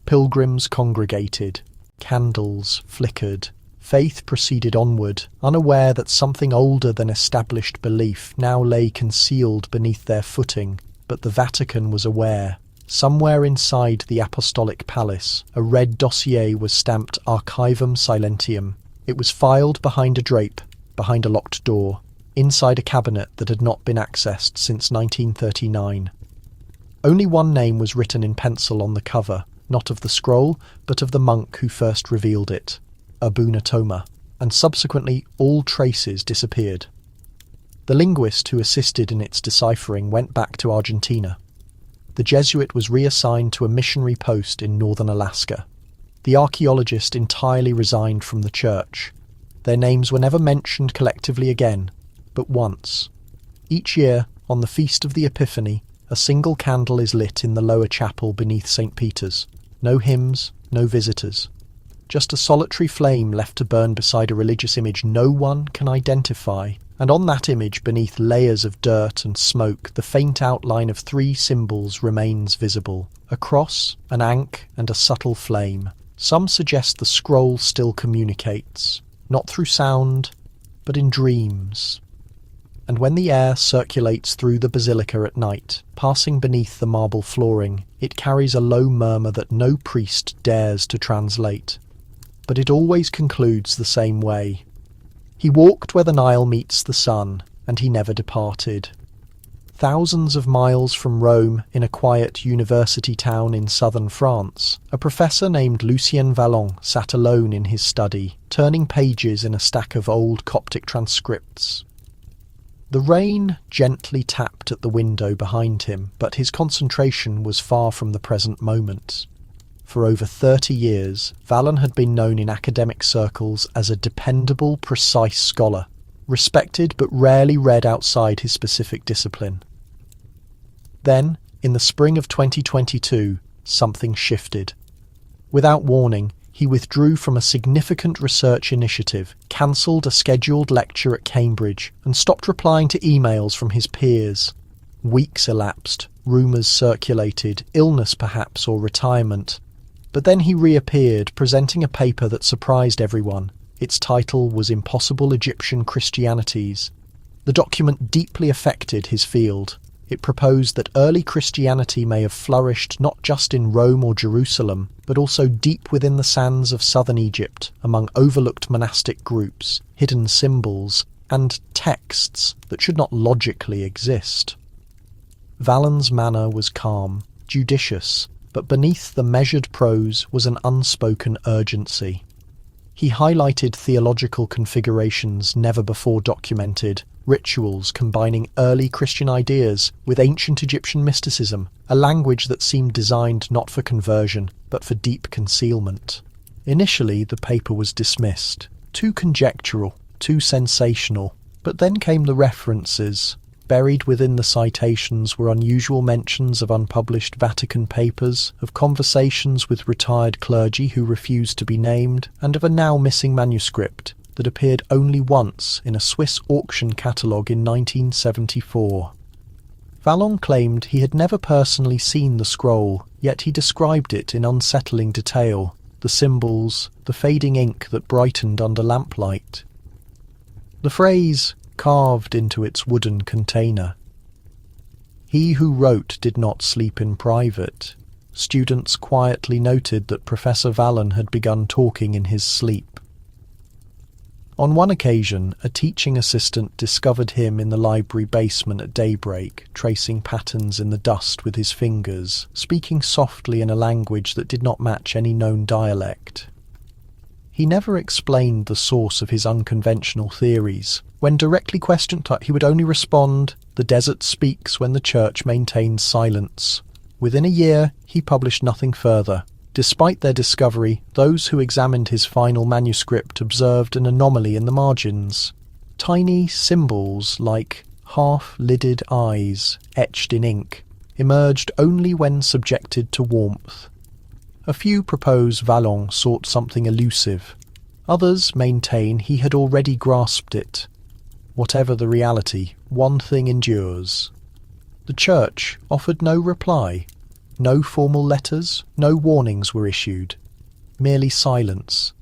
Pilgrims congregated. Candles flickered. Faith proceeded onward, unaware that something older than established belief now lay concealed beneath their footing, but the Vatican was aware. Somewhere inside the Apostolic Palace, a red dossier was stamped Archivum Silentium. It was filed behind a drape, behind a locked door, inside a cabinet that had not been accessed since 1939. Only one name was written in pencil on the cover, not of the scroll, but of the monk who first revealed it, Abuna Toma, and subsequently all traces disappeared. The linguist who assisted in its deciphering went back to Argentina. The Jesuit was reassigned to a missionary post in northern Alaska. The archaeologist entirely resigned from the church. Their names were never mentioned collectively again, but once. Each year, on the Feast of the Epiphany, a single candle is lit in the lower chapel beneath St. Peter's. No hymns, no visitors. Just a solitary flame left to burn beside a religious image no one can identify, and on that image, beneath layers of dirt and smoke, the faint outline of 3 symbols remains visible: a cross, an ankh, and a subtle flame. Some suggest the scroll still communicates, not through sound, but in dreams. And when the air circulates through the basilica at night, passing beneath the marble flooring, it carries a low murmur that no priest dares to translate. But it always concludes the same way. He walked where the Nile meets the sun, and he never departed. Thousands of miles from Rome, in a quiet university town in southern France, a professor named Lucien Vallon sat alone in his study, turning pages in a stack of old Coptic transcripts. The rain gently tapped at the window behind him, but his concentration was far from the present moment. For over 30 years, Vallon had been known in academic circles as a dependable, precise scholar, respected but rarely read outside his specific discipline. Then, in the spring of 2022, something shifted. Without warning, he withdrew from a significant research initiative, cancelled a scheduled lecture at Cambridge, and stopped replying to emails from his peers. Weeks elapsed, rumours circulated, illness perhaps, or retirement. But then he reappeared, presenting a paper that surprised everyone. Its title was Impossible Egyptian Christianities. The document deeply affected his field. It proposed that early Christianity may have flourished not just in Rome or Jerusalem, but also deep within the sands of southern Egypt, among overlooked monastic groups, hidden symbols, and texts that should not logically exist. Vallen's manner was calm, judicious, but beneath the measured prose was an unspoken urgency. He highlighted theological configurations never before documented, rituals combining early Christian ideas with ancient Egyptian mysticism, a language that seemed designed not for conversion, but for deep concealment. Initially, the paper was dismissed. Too conjectural, too sensational. But then came the references. Buried within the citations were unusual mentions of unpublished Vatican papers, of conversations with retired clergy who refused to be named, and of a now missing manuscript that appeared only once in a Swiss auction catalogue in 1974. Vallon claimed he had never personally seen the scroll, yet he described it in unsettling detail, the symbols, the fading ink that brightened under lamplight. The phrase carved into its wooden container. He who wrote did not sleep in private. Students quietly noted that Professor Vallon had begun talking in his sleep. On one occasion, a teaching assistant discovered him in the library basement at daybreak, tracing patterns in the dust with his fingers, speaking softly in a language that did not match any known dialect. He never explained the source of his unconventional theories. When directly questioned, he would only respond, "The desert speaks when the church maintains silence." Within a year, he published nothing further. Despite their discovery, those who examined his final manuscript observed an anomaly in the margins. Tiny symbols like half-lidded eyes, etched in ink, emerged only when subjected to warmth. A few propose Vallon sought something elusive. Others maintain he had already grasped it. Whatever the reality, one thing endures. The Church offered no reply. No formal letters, no warnings were issued. Merely silence.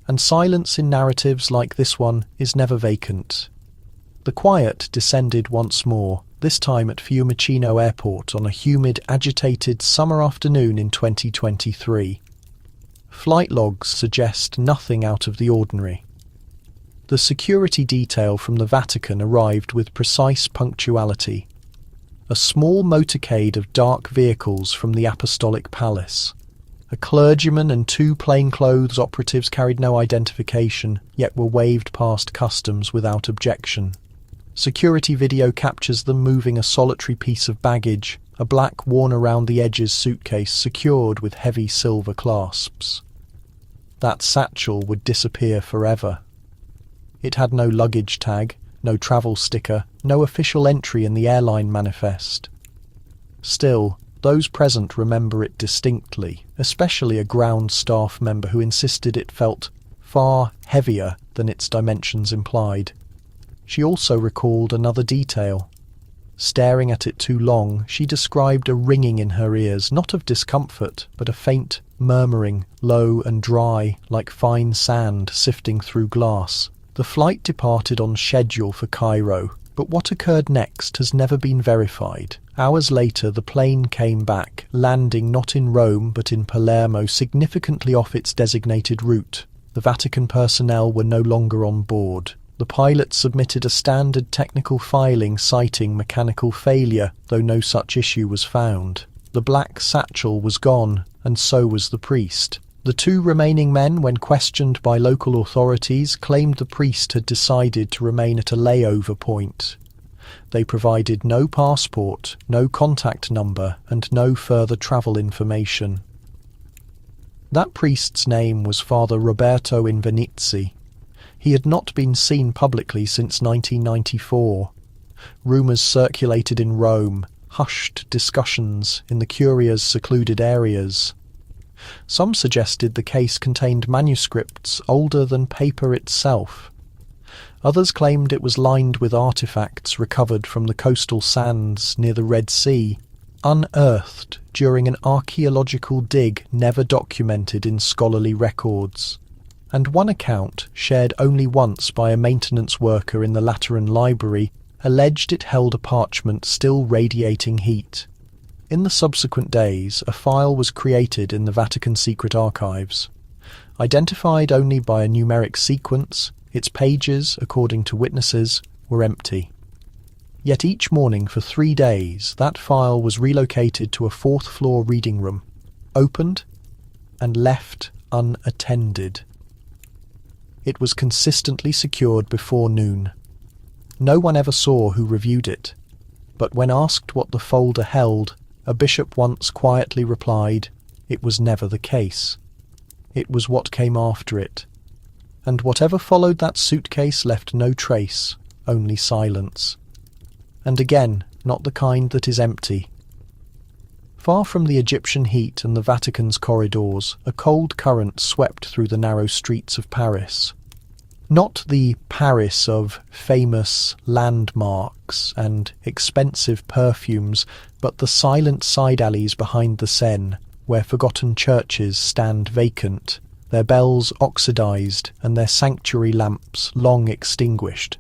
And silence in narratives like this one is never vacant. The quiet descended once more, this time at Fiumicino Airport on a humid, agitated summer afternoon in 2023. Flight logs suggest nothing out of the ordinary. The security detail from the Vatican arrived with precise punctuality. A small motorcade of dark vehicles from the Apostolic Palace. A clergyman and two plainclothes operatives carried no identification, yet were waved past customs without objection. Security video captures them moving a solitary piece of baggage, a black worn-around-the-edges suitcase secured with heavy silver clasps. That satchel would disappear forever. It had no luggage tag, no travel sticker, no official entry in the airline manifest. Still, those present remember it distinctly, especially a ground staff member who insisted it felt far heavier than its dimensions implied. She also recalled another detail. Staring at it too long, she described a ringing in her ears, not of discomfort, but a faint murmuring, low and dry, like fine sand sifting through glass. The flight departed on schedule for Cairo, but what occurred next has never been verified. Hours later, the plane came back, landing not in Rome but in Palermo, significantly off its designated route. The Vatican personnel were no longer on board. The pilot submitted a standard technical filing citing mechanical failure, though no such issue was found. The black satchel was gone, and so was the priest. The two remaining men, when questioned by local authorities, claimed the priest had decided to remain at a layover point. They provided no passport, no contact number, and no further travel information. That priest's name was Father Roberto Invernizzi. He had not been seen publicly since 1994. Rumours circulated in Rome, hushed discussions in the Curia's secluded areas. Some suggested the case contained manuscripts older than paper itself. Others claimed it was lined with artefacts recovered from the coastal sands near the Red Sea, unearthed during an archaeological dig never documented in scholarly records. And one account, shared only once by a maintenance worker in the Lateran Library, alleged it held a parchment still radiating heat. In the subsequent days, a file was created in the Vatican Secret Archives. Identified only by a numeric sequence, its pages, according to witnesses, were empty. Yet each morning for 3 days, that file was relocated to a fourth-floor reading room, opened and left unattended. It was consistently secured before noon. No one ever saw who reviewed it, but when asked what the folder held, a bishop once quietly replied, "It was never the case. It was what came after it." And whatever followed that suitcase left no trace, only silence. And again, not the kind that is empty. Far from the Egyptian heat and the Vatican's corridors, a cold current swept through the narrow streets of Paris. Not the Paris of famous landmarks and expensive perfumes, but the silent side alleys behind the Seine, where forgotten churches stand vacant, their bells oxidized and their sanctuary lamps long extinguished.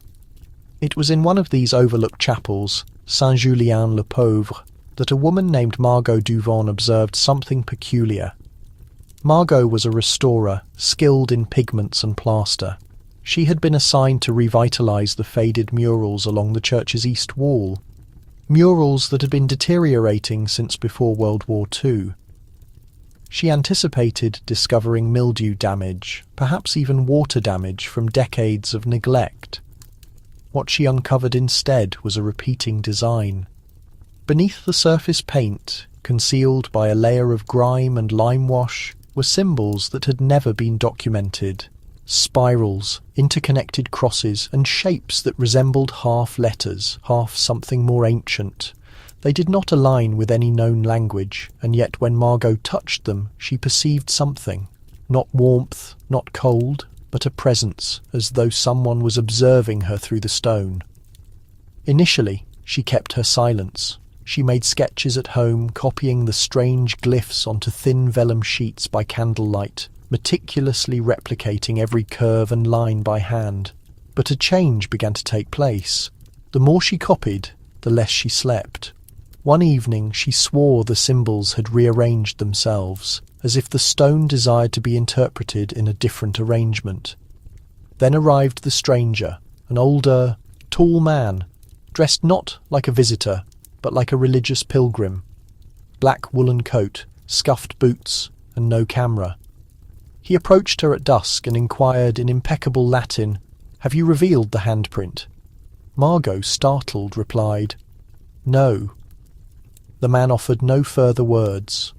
It was in one of these overlooked chapels, Saint-Julien-le-Pauvre, that a woman named Margot Duvon observed something peculiar. Margot was a restorer, skilled in pigments and plaster. She had been assigned to revitalize the faded murals along the church's east wall, murals that had been deteriorating since before World War II. She anticipated discovering mildew damage, perhaps even water damage from decades of neglect. What she uncovered instead was a repeating design. Beneath the surface paint, concealed by a layer of grime and lime wash, were symbols that had never been documented. Spirals, interconnected crosses, and shapes that resembled half letters, half something more ancient. They did not align with any known language, and yet when Margot touched them, she perceived something. Not warmth, not cold, but a presence, as though someone was observing her through the stone. Initially, she kept her silence. She made sketches at home, copying the strange glyphs onto thin vellum sheets by candlelight, meticulously replicating every curve and line by hand. But a change began to take place. The more she copied, the less she slept. One evening she swore the symbols had rearranged themselves, as if the stone desired to be interpreted in a different arrangement. Then arrived the stranger, an older, tall man, dressed not like a visitor, but like a religious pilgrim. Black woolen coat, scuffed boots, and no camera. He approached her at dusk and inquired in impeccable Latin, "Have you revealed the handprint?" Margot, startled, replied, "No." The man offered no further words.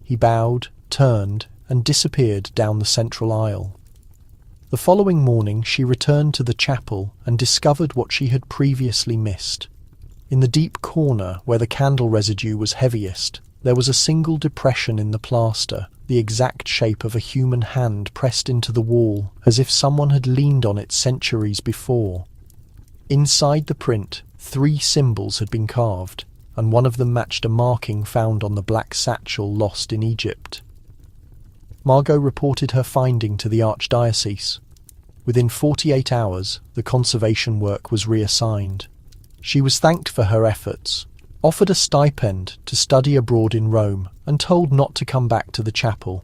He bowed, turned, and disappeared down the central aisle. The following morning she returned to the chapel and discovered what she had previously missed. In the deep corner where the candle residue was heaviest, there was a single depression in the plaster, the exact shape of a human hand pressed into the wall, as if someone had leaned on it centuries before. Inside the print, 3 symbols had been carved, and one of them matched a marking found on the black satchel lost in Egypt. Margot reported her finding to the archdiocese. Within 48 hours, the conservation work was reassigned. She was thanked for her efforts, offered a stipend to study abroad in Rome, and told not to come back to the chapel.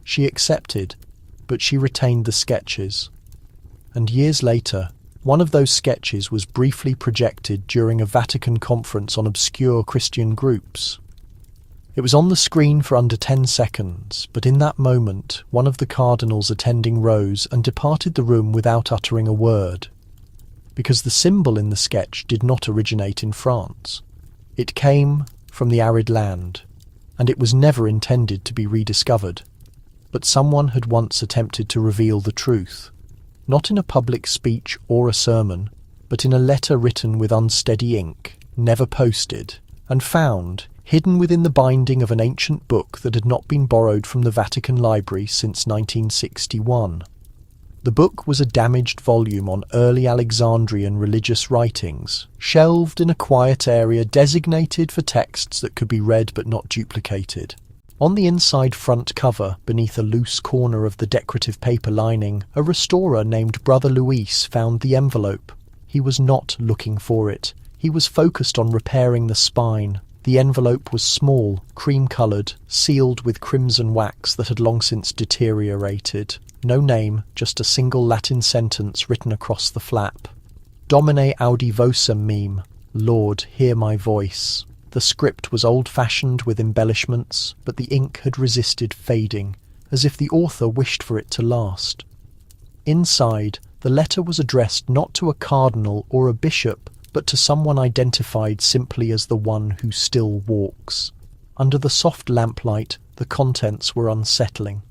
She accepted, but she retained the sketches. And years later, one of those sketches was briefly projected during a Vatican conference on obscure Christian groups. It was on the screen for under 10 seconds, but in that moment, one of the cardinals attending rose and departed the room without uttering a word. Because the symbol in the sketch did not originate in France. It came from the arid land, and it was never intended to be rediscovered. But someone had once attempted to reveal the truth. Not in a public speech or a sermon, but in a letter written with unsteady ink, never posted, and found, hidden within the binding of an ancient book that had not been borrowed from the Vatican Library since 1961. The book was a damaged volume on early Alexandrian religious writings, shelved in a quiet area designated for texts that could be read but not duplicated. On the inside front cover, beneath a loose corner of the decorative paper lining, a restorer named Brother Luis found the envelope. He was not looking for it. He was focused on repairing the spine. The envelope was small, cream-coloured, sealed with crimson wax that had long since deteriorated. No name, just a single Latin sentence written across the flap. Domine audi vocem meme, Lord, hear my voice. The script was old-fashioned with embellishments, but the ink had resisted fading, as if the author wished for it to last. Inside, the letter was addressed not to a cardinal or a bishop, but to someone identified simply as the one who still walks. Under the soft lamplight, the contents were unsettling.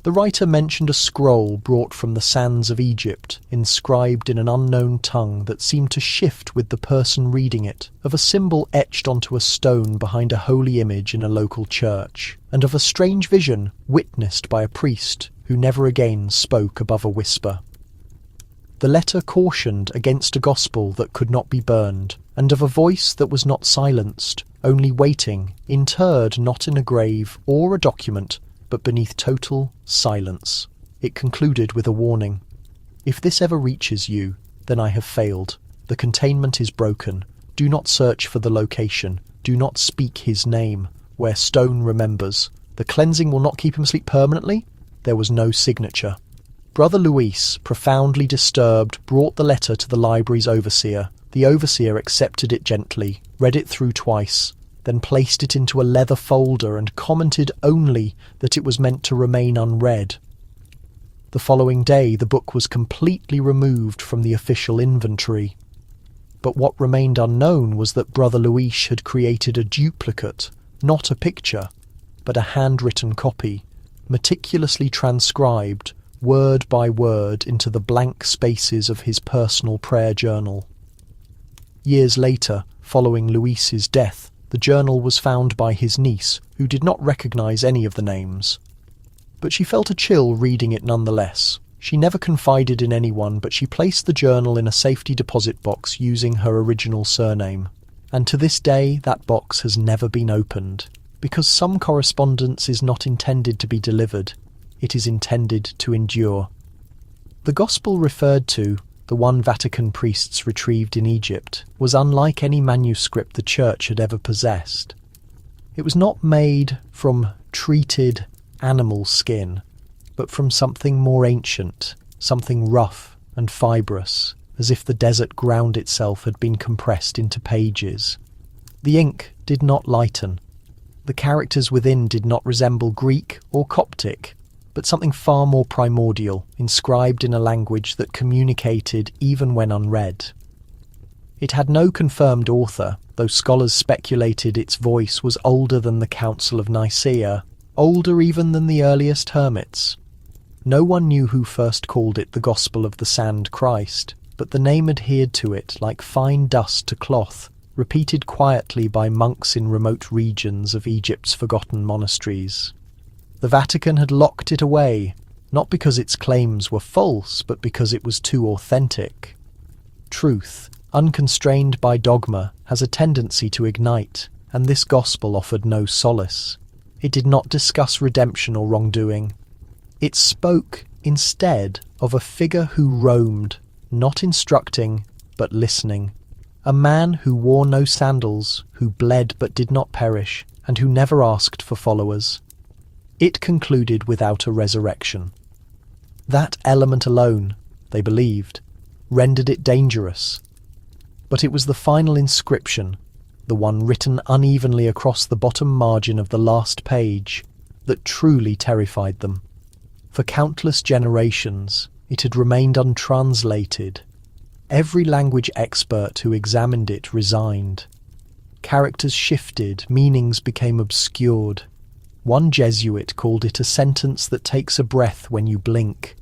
The writer mentioned a scroll brought from the sands of Egypt, inscribed in an unknown tongue that seemed to shift with the person reading it, of a symbol etched onto a stone behind a holy image in a local church, and of a strange vision witnessed by a priest who never again spoke above a whisper. The letter cautioned against a gospel that could not be burned, and of a voice that was not silenced, only waiting, interred not in a grave or a document, but beneath total silence. It concluded with a warning. If this ever reaches you, then I have failed. The containment is broken. Do not search for the location. Do not speak his name. Where stone remembers. The cleansing will not keep him asleep permanently. There was no signature. Brother Luis, profoundly disturbed, brought the letter to the library's overseer. The overseer accepted it gently, read it through twice, then placed it into a leather folder and commented only that it was meant to remain unread. The following day, the book was completely removed from the official inventory. But what remained unknown was that Brother Luis had created a duplicate, not a picture, but a handwritten copy, meticulously transcribed, word by word, into the blank spaces of his personal prayer journal. Years later, following Luis's death, the journal was found by his niece, who did not recognize any of the names. But she felt a chill reading it nonetheless. She never confided in anyone, but she placed the journal in a safety deposit box using her original surname. And to this day, that box has never been opened, because some correspondence is not intended to be delivered. It is intended to endure. The gospel referred to, the one Vatican priests retrieved in Egypt, was unlike any manuscript the Church had ever possessed. It was not made from treated animal skin, but from something more ancient, something rough and fibrous, as if the desert ground itself had been compressed into pages. The ink did not lighten. The characters within did not resemble Greek or Coptic, but something far more primordial, inscribed in a language that communicated even when unread. It had no confirmed author, though scholars speculated its voice was older than the Council of Nicaea, older even than the earliest hermits. No one knew who first called it the Gospel of the Sand Christ, but the name adhered to it like fine dust to cloth, repeated quietly by monks in remote regions of Egypt's forgotten monasteries. The Vatican had locked it away, not because its claims were false, but because it was too authentic. Truth, unconstrained by dogma, has a tendency to ignite, and this gospel offered no solace. It did not discuss redemption or wrongdoing. It spoke, instead, of a figure who roamed, not instructing, but listening. A man who wore no sandals, who bled but did not perish, and who never asked for followers. It concluded without a resurrection. That element alone, they believed, rendered it dangerous. But it was the final inscription, the one written unevenly across the bottom margin of the last page, that truly terrified them. For countless generations, it had remained untranslated. Every language expert who examined it resigned. Characters shifted, meanings became obscured. One Jesuit called it a sentence that takes a breath when you blink.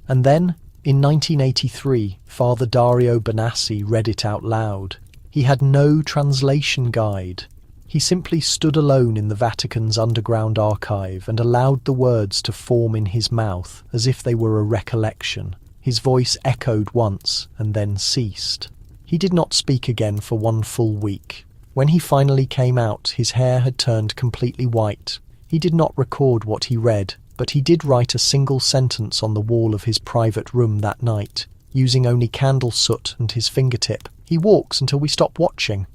And then, in 1983, Father Dario Benassi read it out loud. He had no translation guide. He simply stood alone in the Vatican's underground archive and allowed the words to form in his mouth as if they were a recollection. His voice echoed once and then ceased. He did not speak again for one full week. When he finally came out, his hair had turned completely white. He did not record what he read, but he did write a single sentence on the wall of his private room that night, using only candle soot and his fingertip. He walks until we stop watching.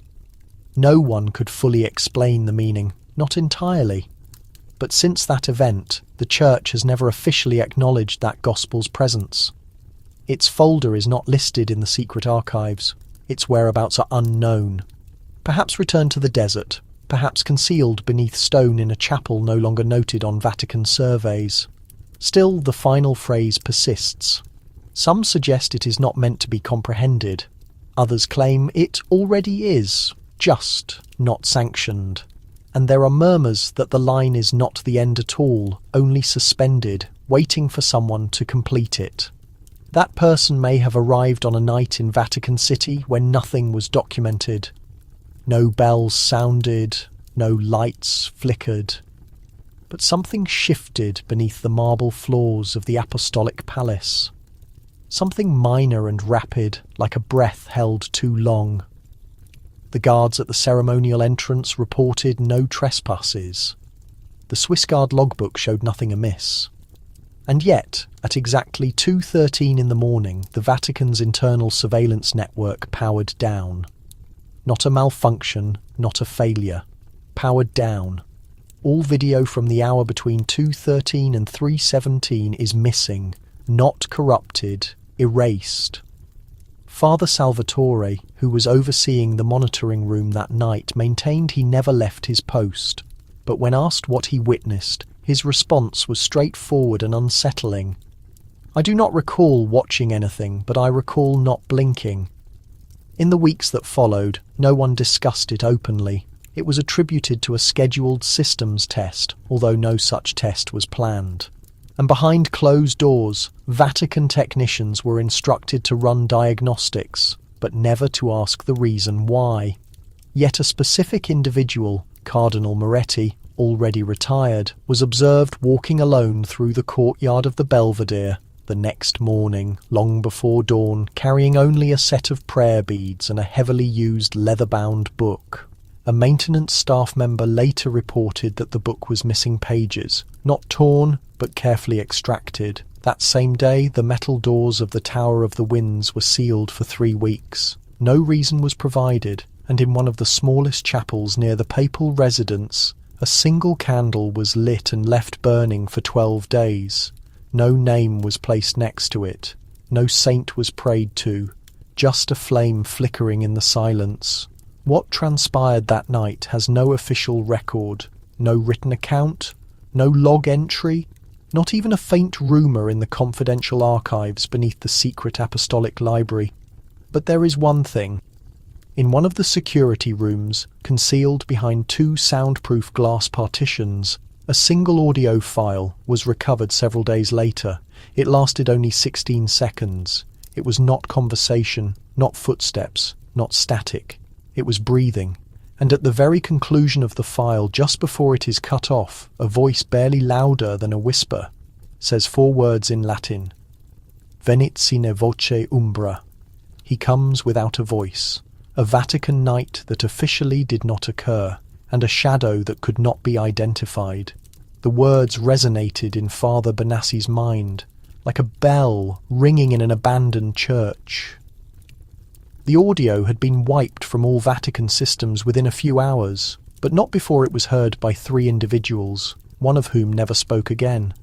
No one could fully explain the meaning, not entirely. But since that event, the Church has never officially acknowledged that Gospel's presence. Its folder is not listed in the secret archives. Its whereabouts are unknown. Perhaps returned to the desert, perhaps concealed beneath stone in a chapel no longer noted on Vatican surveys. Still, the final phrase persists. Some suggest it is not meant to be comprehended. Others claim it already is, just not sanctioned. And there are murmurs that the line is not the end at all, only suspended, waiting for someone to complete it. That person may have arrived on a night in Vatican City when nothing was documented. No bells sounded, no lights flickered. But something shifted beneath the marble floors of the Apostolic Palace. Something minor and rapid, like a breath held too long. The guards at the ceremonial entrance reported no trespasses. The Swiss Guard logbook showed nothing amiss. And yet, at exactly 2:13 in the morning, the Vatican's internal surveillance network powered down. Not a malfunction, not a failure. Powered down. All video from the hour between 2:13 and 3:17 is missing, not corrupted, erased. Father Salvatore, who was overseeing the monitoring room that night, maintained he never left his post. But when asked what he witnessed, his response was straightforward and unsettling. "I do not recall watching anything, but I recall not blinking." In the weeks that followed, no one discussed it openly. It was attributed to a scheduled systems test, although no such test was planned. And behind closed doors, Vatican technicians were instructed to run diagnostics, but never to ask the reason why. Yet a specific individual, Cardinal Moretti, already retired, was observed walking alone through the courtyard of the Belvedere the next morning, long before dawn, carrying only a set of prayer beads and a heavily used leather-bound book. A maintenance staff member later reported that the book was missing pages, not torn, but carefully extracted. That same day, the metal doors of the Tower of the Winds were sealed for 3 weeks. No reason was provided, and in one of the smallest chapels near the papal residence, a single candle was lit and left burning for 12 days. No name was placed next to it. No saint was prayed to. Just a flame flickering in the silence. What transpired that night has no official record, no written account, no log entry, not even a faint rumour in the confidential archives beneath the secret apostolic library. But there is one thing. In one of the security rooms, concealed behind 2 soundproof glass partitions, a single audio file was recovered several days later. It lasted only 16 seconds. It was not conversation, not footsteps, not static. It was breathing. And at the very conclusion of the file, just before it is cut off, a voice barely louder than a whisper says 4 words in Latin. Venit sine voce umbra. He comes without a voice. A Vatican night that officially did not occur, and a shadow that could not be identified. The words resonated in Father Benassi's mind, like a bell ringing in an abandoned church. The audio had been wiped from all Vatican systems within a few hours, but not before it was heard by 3 individuals, one of whom never spoke again.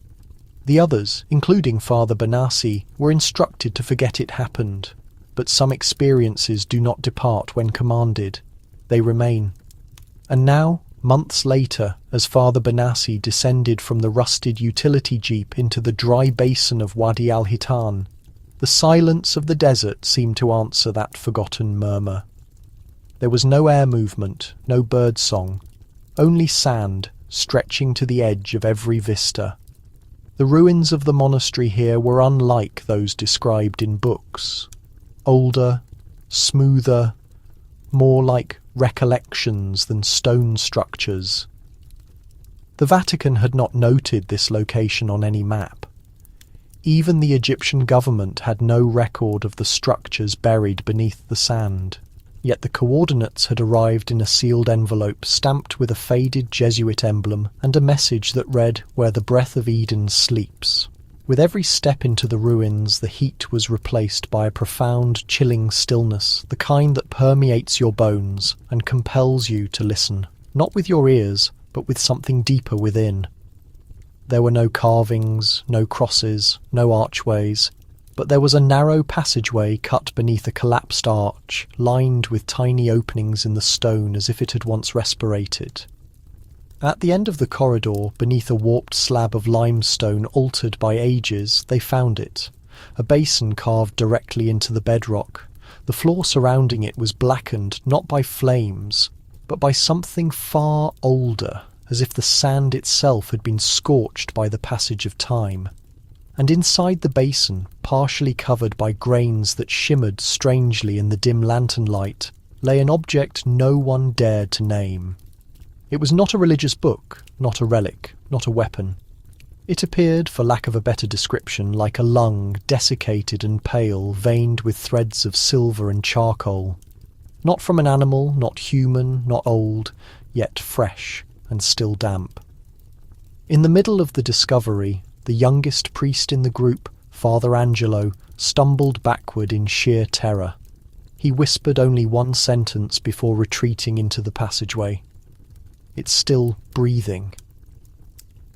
The others, including Father Benassi, were instructed to forget it happened, but some experiences do not depart when commanded. They remain. And now, months later, as Father Benassi descended from the rusted utility jeep into the dry basin of Wadi al-Hitan, the silence of the desert seemed to answer that forgotten murmur. There was no air movement, no bird song, only sand stretching to the edge of every vista. The ruins of the monastery here were unlike those described in books. Older, smoother, more like recollections than stone structures. The Vatican had not noted this location on any map. Even the Egyptian government had no record of the structures buried beneath the sand. Yet the coordinates had arrived in a sealed envelope stamped with a faded Jesuit emblem and a message that read, "Where the breath of Eden sleeps." With every step into the ruins, the heat was replaced by a profound, chilling stillness, the kind that permeates your bones and compels you to listen, not with your ears, but with something deeper within. There were no carvings, no crosses, no archways. but there was a narrow passageway cut beneath a collapsed arch, lined with tiny openings in the stone as if it had once respirated. At the end of the corridor, beneath a warped slab of limestone altered by ages, they found it, a basin carved directly into the bedrock. The floor surrounding it was blackened not by flames, but by something far older, as if the sand itself had been scorched by the passage of time. And inside the basin, partially covered by grains that shimmered strangely in the dim lantern light, lay an object no one dared to name. It was not a religious book, not a relic, not a weapon. It appeared, for lack of a better description, like a lung, desiccated and pale, veined with threads of silver and charcoal. Not from an animal, not human, not old, yet fresh and still damp. In the middle of the discovery, the youngest priest in the group, Father Angelo, stumbled backward in sheer terror. He whispered only one sentence before retreating into the passageway. "It's still breathing."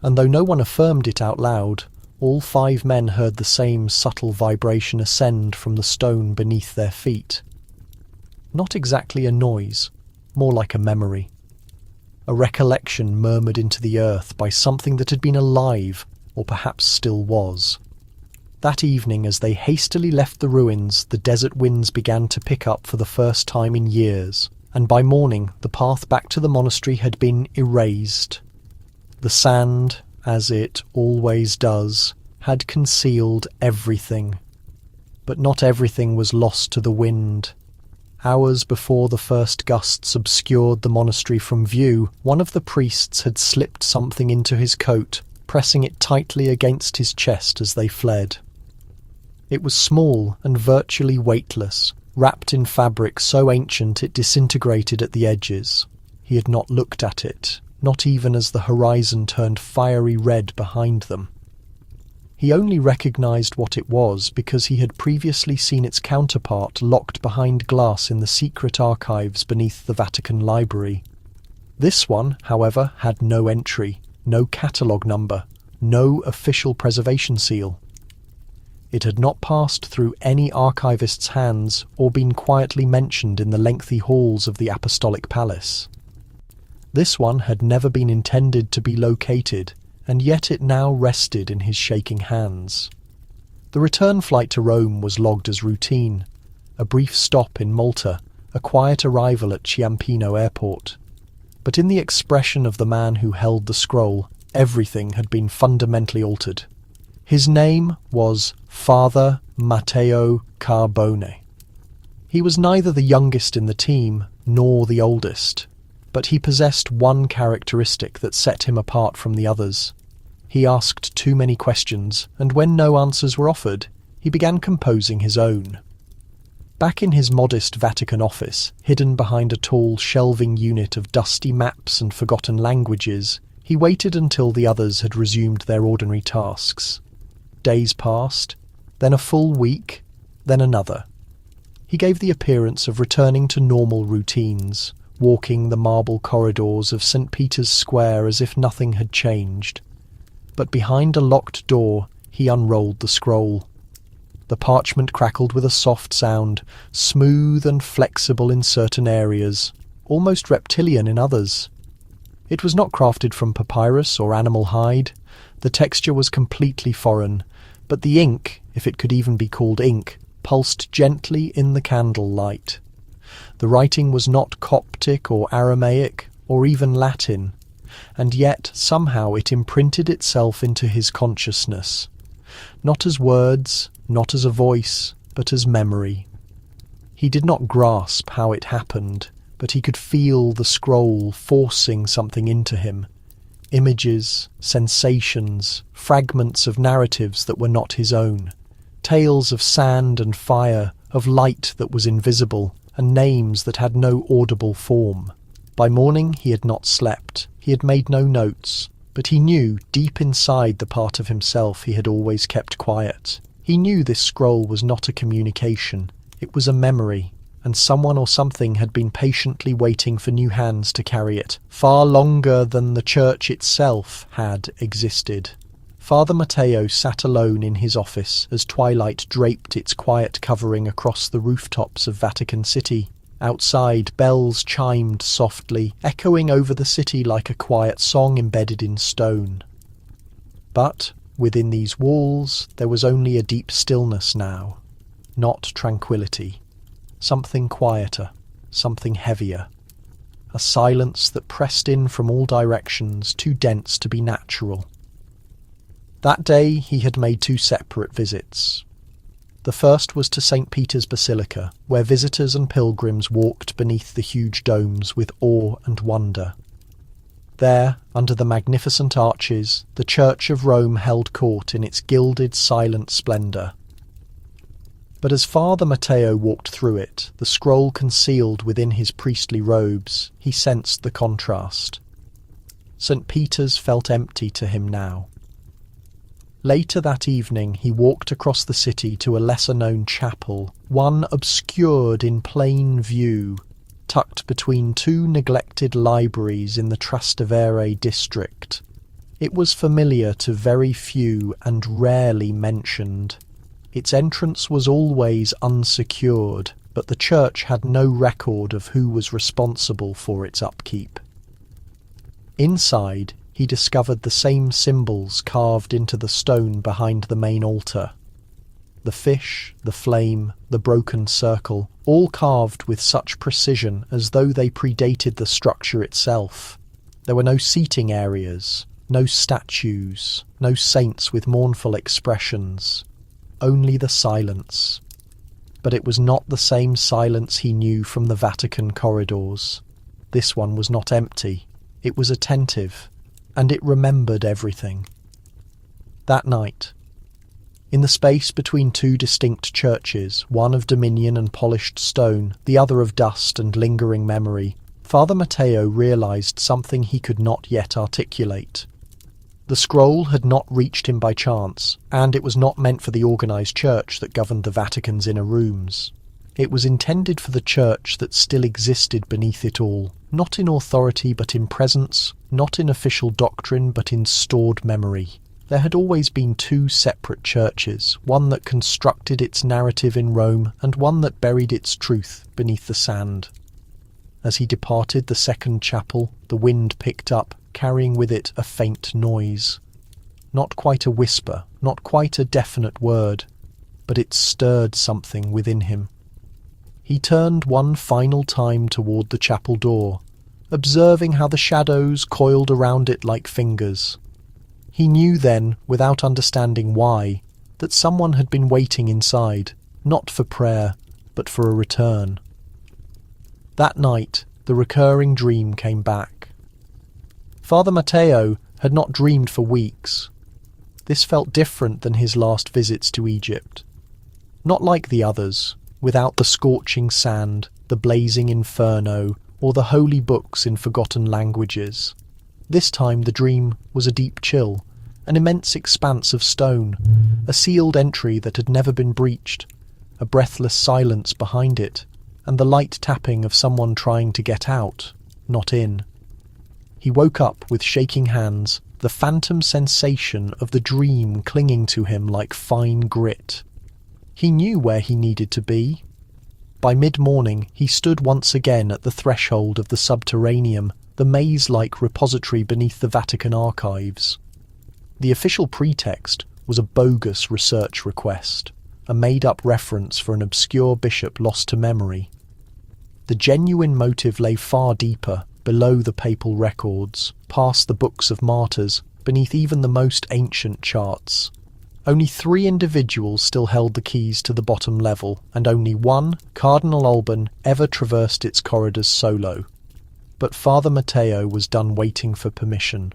And though no one affirmed it out loud, all 5 men heard the same subtle vibration ascend from the stone beneath their feet. Not exactly a noise, more like a memory. A recollection murmured into the earth by something that had been alive, or perhaps still was. That evening, as they hastily left the ruins, the desert winds began to pick up for the first time in years, and by morning the path back to the monastery had been erased. The sand, as it always does, had concealed everything. But not everything was lost to the wind. Hours before the first gusts obscured the monastery from view, one of the priests had slipped something into his coat, pressing it tightly against his chest as they fled. It was small and virtually weightless, wrapped in fabric so ancient it disintegrated at the edges. He had not looked at it, not even as the horizon turned fiery red behind them. He only recognized what it was because he had previously seen its counterpart locked behind glass in the secret archives beneath the Vatican library. This one, however, had no entry, no catalogue number, no official preservation seal. It had not passed through any archivist's hands or been quietly mentioned in the lengthy halls of the Apostolic Palace. This one had never been intended to be located, and yet it now rested in his shaking hands. The return flight to Rome was logged as routine, a brief stop in Malta, a quiet arrival at Ciampino Airport. But in the expression of the man who held the scroll, everything had been fundamentally altered. His name was Father Matteo Carbone. He was neither the youngest in the team nor the oldest, but he possessed one characteristic that set him apart from the others. He asked too many questions, and when no answers were offered, he began composing his own. Back in his modest Vatican office, hidden behind a tall shelving unit of dusty maps and forgotten languages, he waited until the others had resumed their ordinary tasks. Days passed, then a full week, then another. He gave the appearance of returning to normal routines, walking the marble corridors of St. Peter's Square as if nothing had changed. But behind a locked door, he unrolled the scroll. The parchment crackled with a soft sound, smooth and flexible in certain areas, almost reptilian in others. It was not crafted from papyrus or animal hide. The texture was completely foreign, but the ink, if it could even be called ink, pulsed gently in the candle light. The writing was not Coptic or Aramaic or even Latin, and yet somehow it imprinted itself into his consciousness, not as words, not as a voice, but as memory. He did not grasp how it happened, but he could feel the scroll forcing something into him. Images, sensations, fragments of narratives that were not his own, tales of sand and fire, of light that was invisible, and names that had no audible form. By morning he had not slept, he had made no notes, but he knew deep inside the part of himself he had always kept quiet. He knew this scroll was not a communication, it was a memory, and someone or something had been patiently waiting for new hands to carry it, far longer than the church itself had existed. Father Matteo sat alone in his office as twilight draped its quiet covering across the rooftops of Vatican City. Outside, bells chimed softly, echoing over the city like a quiet song embedded in stone. But within these walls, there was only a deep stillness now, not tranquility. Something quieter, something heavier. A silence that pressed in from all directions, too dense to be natural. That day he had made 2 separate visits. The first was to St. Peter's Basilica, where visitors and pilgrims walked beneath the huge domes with awe and wonder. There, under the magnificent arches, the Church of Rome held court in its gilded, silent splendour. But as Father Matteo walked through it, the scroll concealed within his priestly robes, he sensed the contrast. St. Peter's felt empty to him now. Later that evening he walked across the city to a lesser-known chapel, one obscured in plain view, tucked between 2 neglected libraries in the Trastevere district. It was familiar to very few and rarely mentioned. Its entrance was always unsecured, but the church had no record of who was responsible for its upkeep. Inside, he discovered the same symbols carved into the stone behind the main altar. The fish, the flame, the broken circle, all carved with such precision as though they predated the structure itself. There were no seating areas, no statues, no saints with mournful expressions. Only the silence. But it was not the same silence he knew from the Vatican corridors. This one was not empty. It was attentive, and it remembered everything. That night, in the space between 2 distinct churches, one of dominion and polished stone, the other of dust and lingering memory, Father Matteo realised something he could not yet articulate. The scroll had not reached him by chance, and it was not meant for the organised church that governed the Vatican's inner rooms. It was intended for the church that still existed beneath it all, not in authority but in presence, not in official doctrine but in stored memory. There had always been 2 separate churches, one that constructed its narrative in Rome and one that buried its truth beneath the sand. As he departed the second chapel, the wind picked up, carrying with it a faint noise. Not quite a whisper, not quite a definite word, but it stirred something within him. He turned one final time toward the chapel door, observing how the shadows coiled around it like fingers. He knew then, without understanding why, that someone had been waiting inside, not for prayer, but for a return. That night, the recurring dream came back. Father Matteo had not dreamed for weeks. This felt different than his last visits to Egypt. Not like the others, without the scorching sand, the blazing inferno, or the holy books in forgotten languages. This time the dream was a deep chill, an immense expanse of stone, a sealed entry that had never been breached, a breathless silence behind it, and the light tapping of someone trying to get out, not in. He woke up with shaking hands, the phantom sensation of the dream clinging to him like fine grit. He knew where he needed to be. By mid-morning he stood once again at the threshold of the subterraneum, the maze-like repository beneath the Vatican archives. The official pretext was a bogus research request, a made-up reference for an obscure bishop lost to memory. The genuine motive lay far deeper, below the papal records, past the books of martyrs, beneath even the most ancient charts. Only 3 individuals still held the keys to the bottom level, and only one, Cardinal Alban, ever traversed its corridors solo. But Father Matteo was done waiting for permission.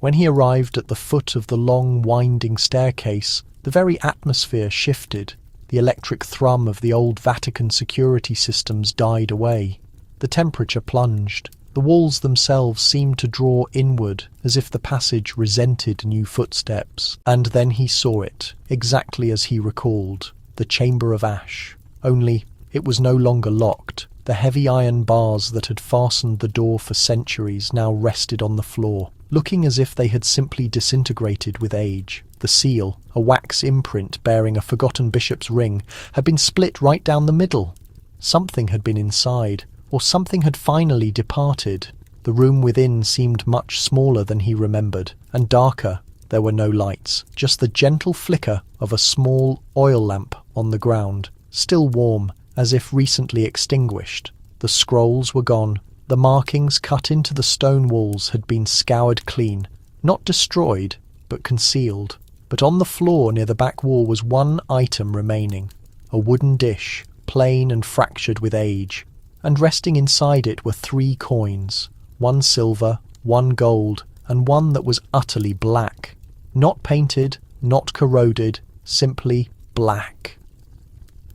When he arrived at the foot of the long, winding staircase, the very atmosphere shifted. The electric thrum of the old Vatican security systems died away. The temperature plunged. The walls themselves seemed to draw inward, as if the passage resented new footsteps. And then he saw it, exactly as he recalled, the chamber of ash. Only it was no longer locked. The heavy iron bars that had fastened the door for centuries now rested on the floor. looking as if they had simply disintegrated with age. The seal, a wax imprint bearing a forgotten bishop's ring, had been split right down the middle. Something had been inside, or something had finally departed. The room within seemed much smaller than he remembered, and darker. There were no lights, just the gentle flicker of a small oil lamp on the ground, still warm, as if recently extinguished. The scrolls were gone. The markings cut into the stone walls had been scoured clean, not destroyed, but concealed. But on the floor near the back wall was one item remaining, a wooden dish, plain and fractured with age, and resting inside it were 3 coins, 1 silver, 1 gold, and 1 that was utterly black. Not painted, not corroded, simply black.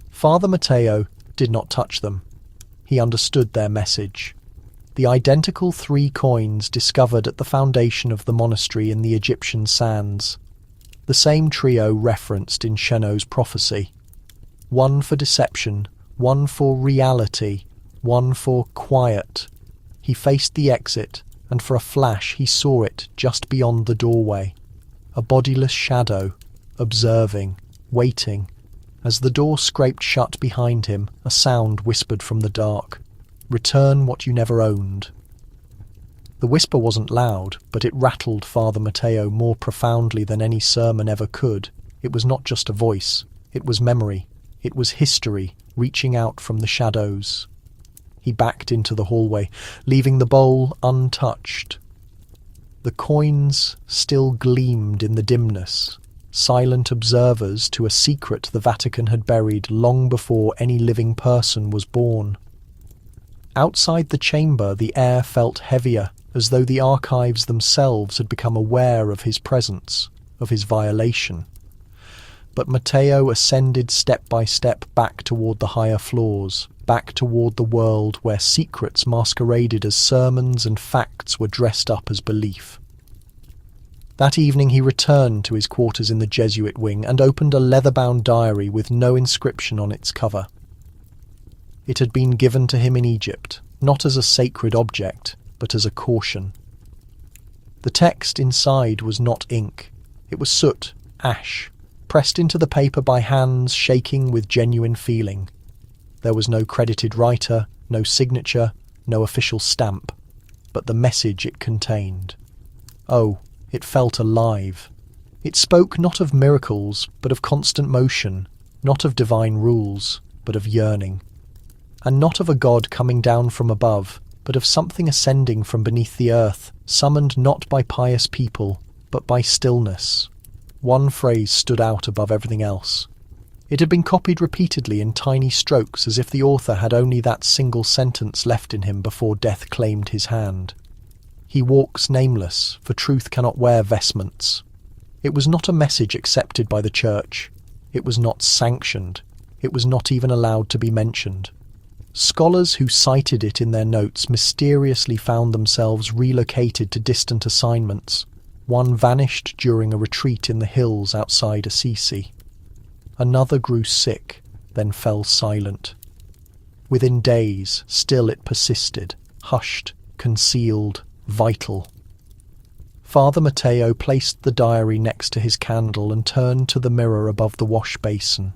Father Matteo did not touch them. He understood their message. The identical 3 coins discovered at the foundation of the monastery in the Egyptian sands. The same trio referenced in Chenot's prophecy. 1 for deception, 1 for reality, 1 for quiet. He faced the exit, and for a flash he saw it just beyond the doorway. A bodiless shadow, observing, waiting. As the door scraped shut behind him, a sound whispered from the dark. "Return what you never owned." The whisper wasn't loud, but it rattled Father Matteo more profoundly than any sermon ever could. It was not just a voice. It was memory. It was history, reaching out from the shadows. He backed into the hallway, leaving the bowl untouched. The coins still gleamed in the dimness, silent observers to a secret the Vatican had buried long before any living person was born. Outside the chamber, the air felt heavier, as though the archives themselves had become aware of his presence, of his violation. But Matteo ascended step by step back toward the higher floors, back toward the world where secrets masqueraded as sermons and facts were dressed up as belief. That evening he returned to his quarters in the Jesuit wing and opened a leather-bound diary with no inscription on its cover. It had been given to him in Egypt, not as a sacred object, but as a caution. The text inside was not ink. It was soot, ash, pressed into the paper by hands shaking with genuine feeling. There was no credited writer, no signature, no official stamp, but the message it contained. Oh, it felt alive. It spoke not of miracles, but of constant motion, not of divine rules, but of yearning. And not of a God coming down from above, but of something ascending from beneath the earth, summoned not by pious people, but by stillness. One phrase stood out above everything else. It had been copied repeatedly in tiny strokes as if the author had only that single sentence left in him before death claimed his hand. He walks nameless, for truth cannot wear vestments. It was not a message accepted by the Church. It was not sanctioned. It was not even allowed to be mentioned. Scholars who cited it in their notes mysteriously found themselves relocated to distant assignments. One vanished during a retreat in the hills outside Assisi. Another grew sick, then fell silent. Within days, still it persisted, hushed, concealed, vital. Father Matteo placed the diary next to his candle and turned to the mirror above the wash basin.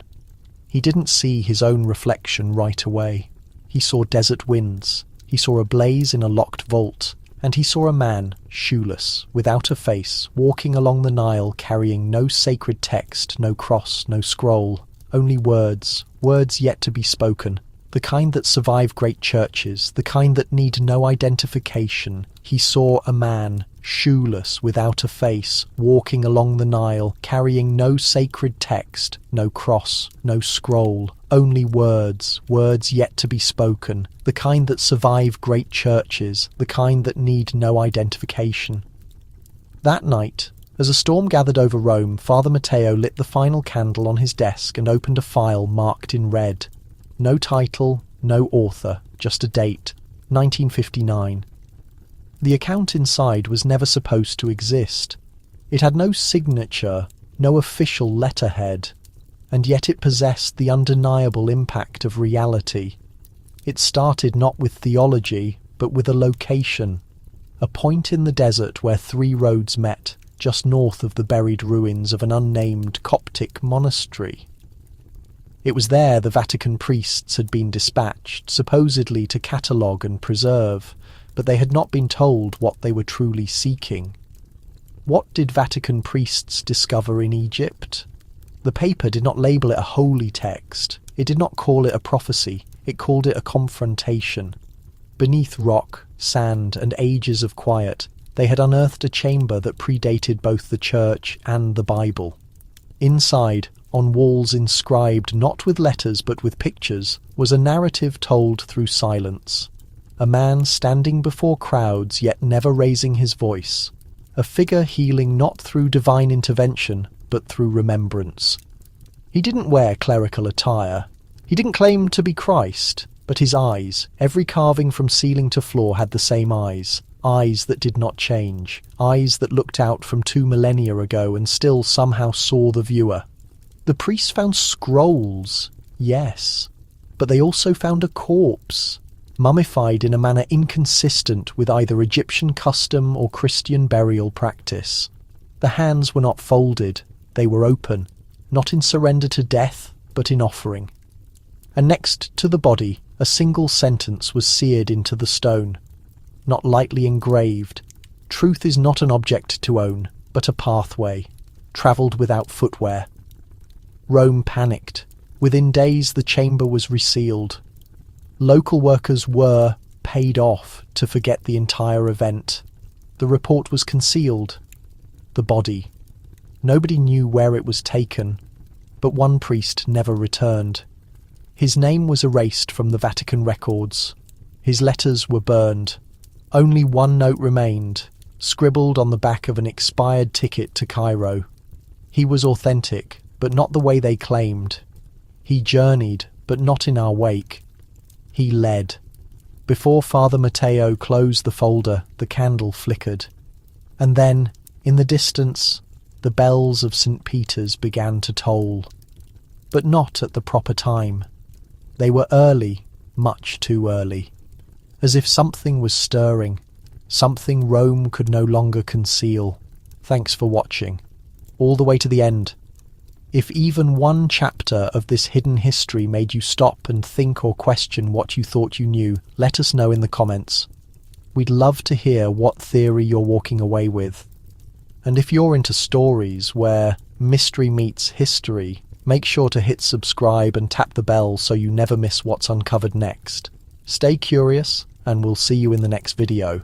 He didn't see his own reflection right away. He saw desert winds, he saw a blaze in a locked vault, and he saw a man, shoeless, without a face, walking along the Nile carrying no sacred text, no cross, no scroll, only words, words yet to be spoken, the kind that survive great churches, the kind that need no identification. He saw a man, shoeless, without a face, walking along the Nile, carrying no sacred text, no cross, no scroll, only words, words yet to be spoken, the kind that survive great churches, the kind that need no identification. That night, as a storm gathered over Rome, Father Matteo lit the final candle on his desk and opened a file marked in red. No title, no author, just a date, 1959. The account inside was never supposed to exist. It had no signature, no official letterhead, and yet it possessed the undeniable impact of reality. It started not with theology, but with a location. a point in the desert where three roads met, just north of the buried ruins of an unnamed Coptic monastery. It was there the Vatican priests had been dispatched, supposedly to catalogue and preserve, but they had not been told what they were truly seeking. What did Vatican priests discover in Egypt? The paper did not label it a holy text. It did not call it a prophecy. It called it a confrontation. Beneath rock, sand, and ages of quiet, they had unearthed a chamber that predated both the church and the Bible. Inside, on walls inscribed not with letters but with pictures, was a narrative told through silence. A man standing before crowds yet never raising his voice. A figure healing not through divine intervention but through remembrance. He didn't wear clerical attire. He didn't claim to be Christ, but his eyes, every carving from ceiling to floor had the same eyes. Eyes that did not change. Eyes that looked out from 2 millennia ago and still somehow saw the viewer. The priests found scrolls, yes, but they also found a corpse, mummified in a manner inconsistent with either Egyptian custom or Christian burial practice. The hands were not folded, they were open, not in surrender to death, but in offering. And next to the body, a single sentence was seared into the stone, not lightly engraved. Truth is not an object to own, but a pathway, travelled without footwear. Rome panicked. Within days the chamber was resealed. Local workers were paid off to forget the entire event. The report was concealed. The body. Nobody knew where it was taken, but one priest never returned. His name was erased from the Vatican records. His letters were burned. Only one note remained, scribbled on the back of an expired ticket to Cairo. He was authentic, but not the way they claimed. He journeyed, but not in our wake. He led. Before Father Matteo closed the folder, the candle flickered. And then, in the distance, the bells of St. Peter's began to toll. But not at the proper time. They were early, much too early. As if something was stirring, something Rome could no longer conceal. Thanks for watching. All the way to the end. If even one chapter of this hidden history made you stop and think or question what you thought you knew, let us know in the comments. We'd love to hear what theory you're walking away with. And if you're into stories where mystery meets history, make sure to hit subscribe and tap the bell so you never miss what's uncovered next. Stay curious, and we'll see you in the next video.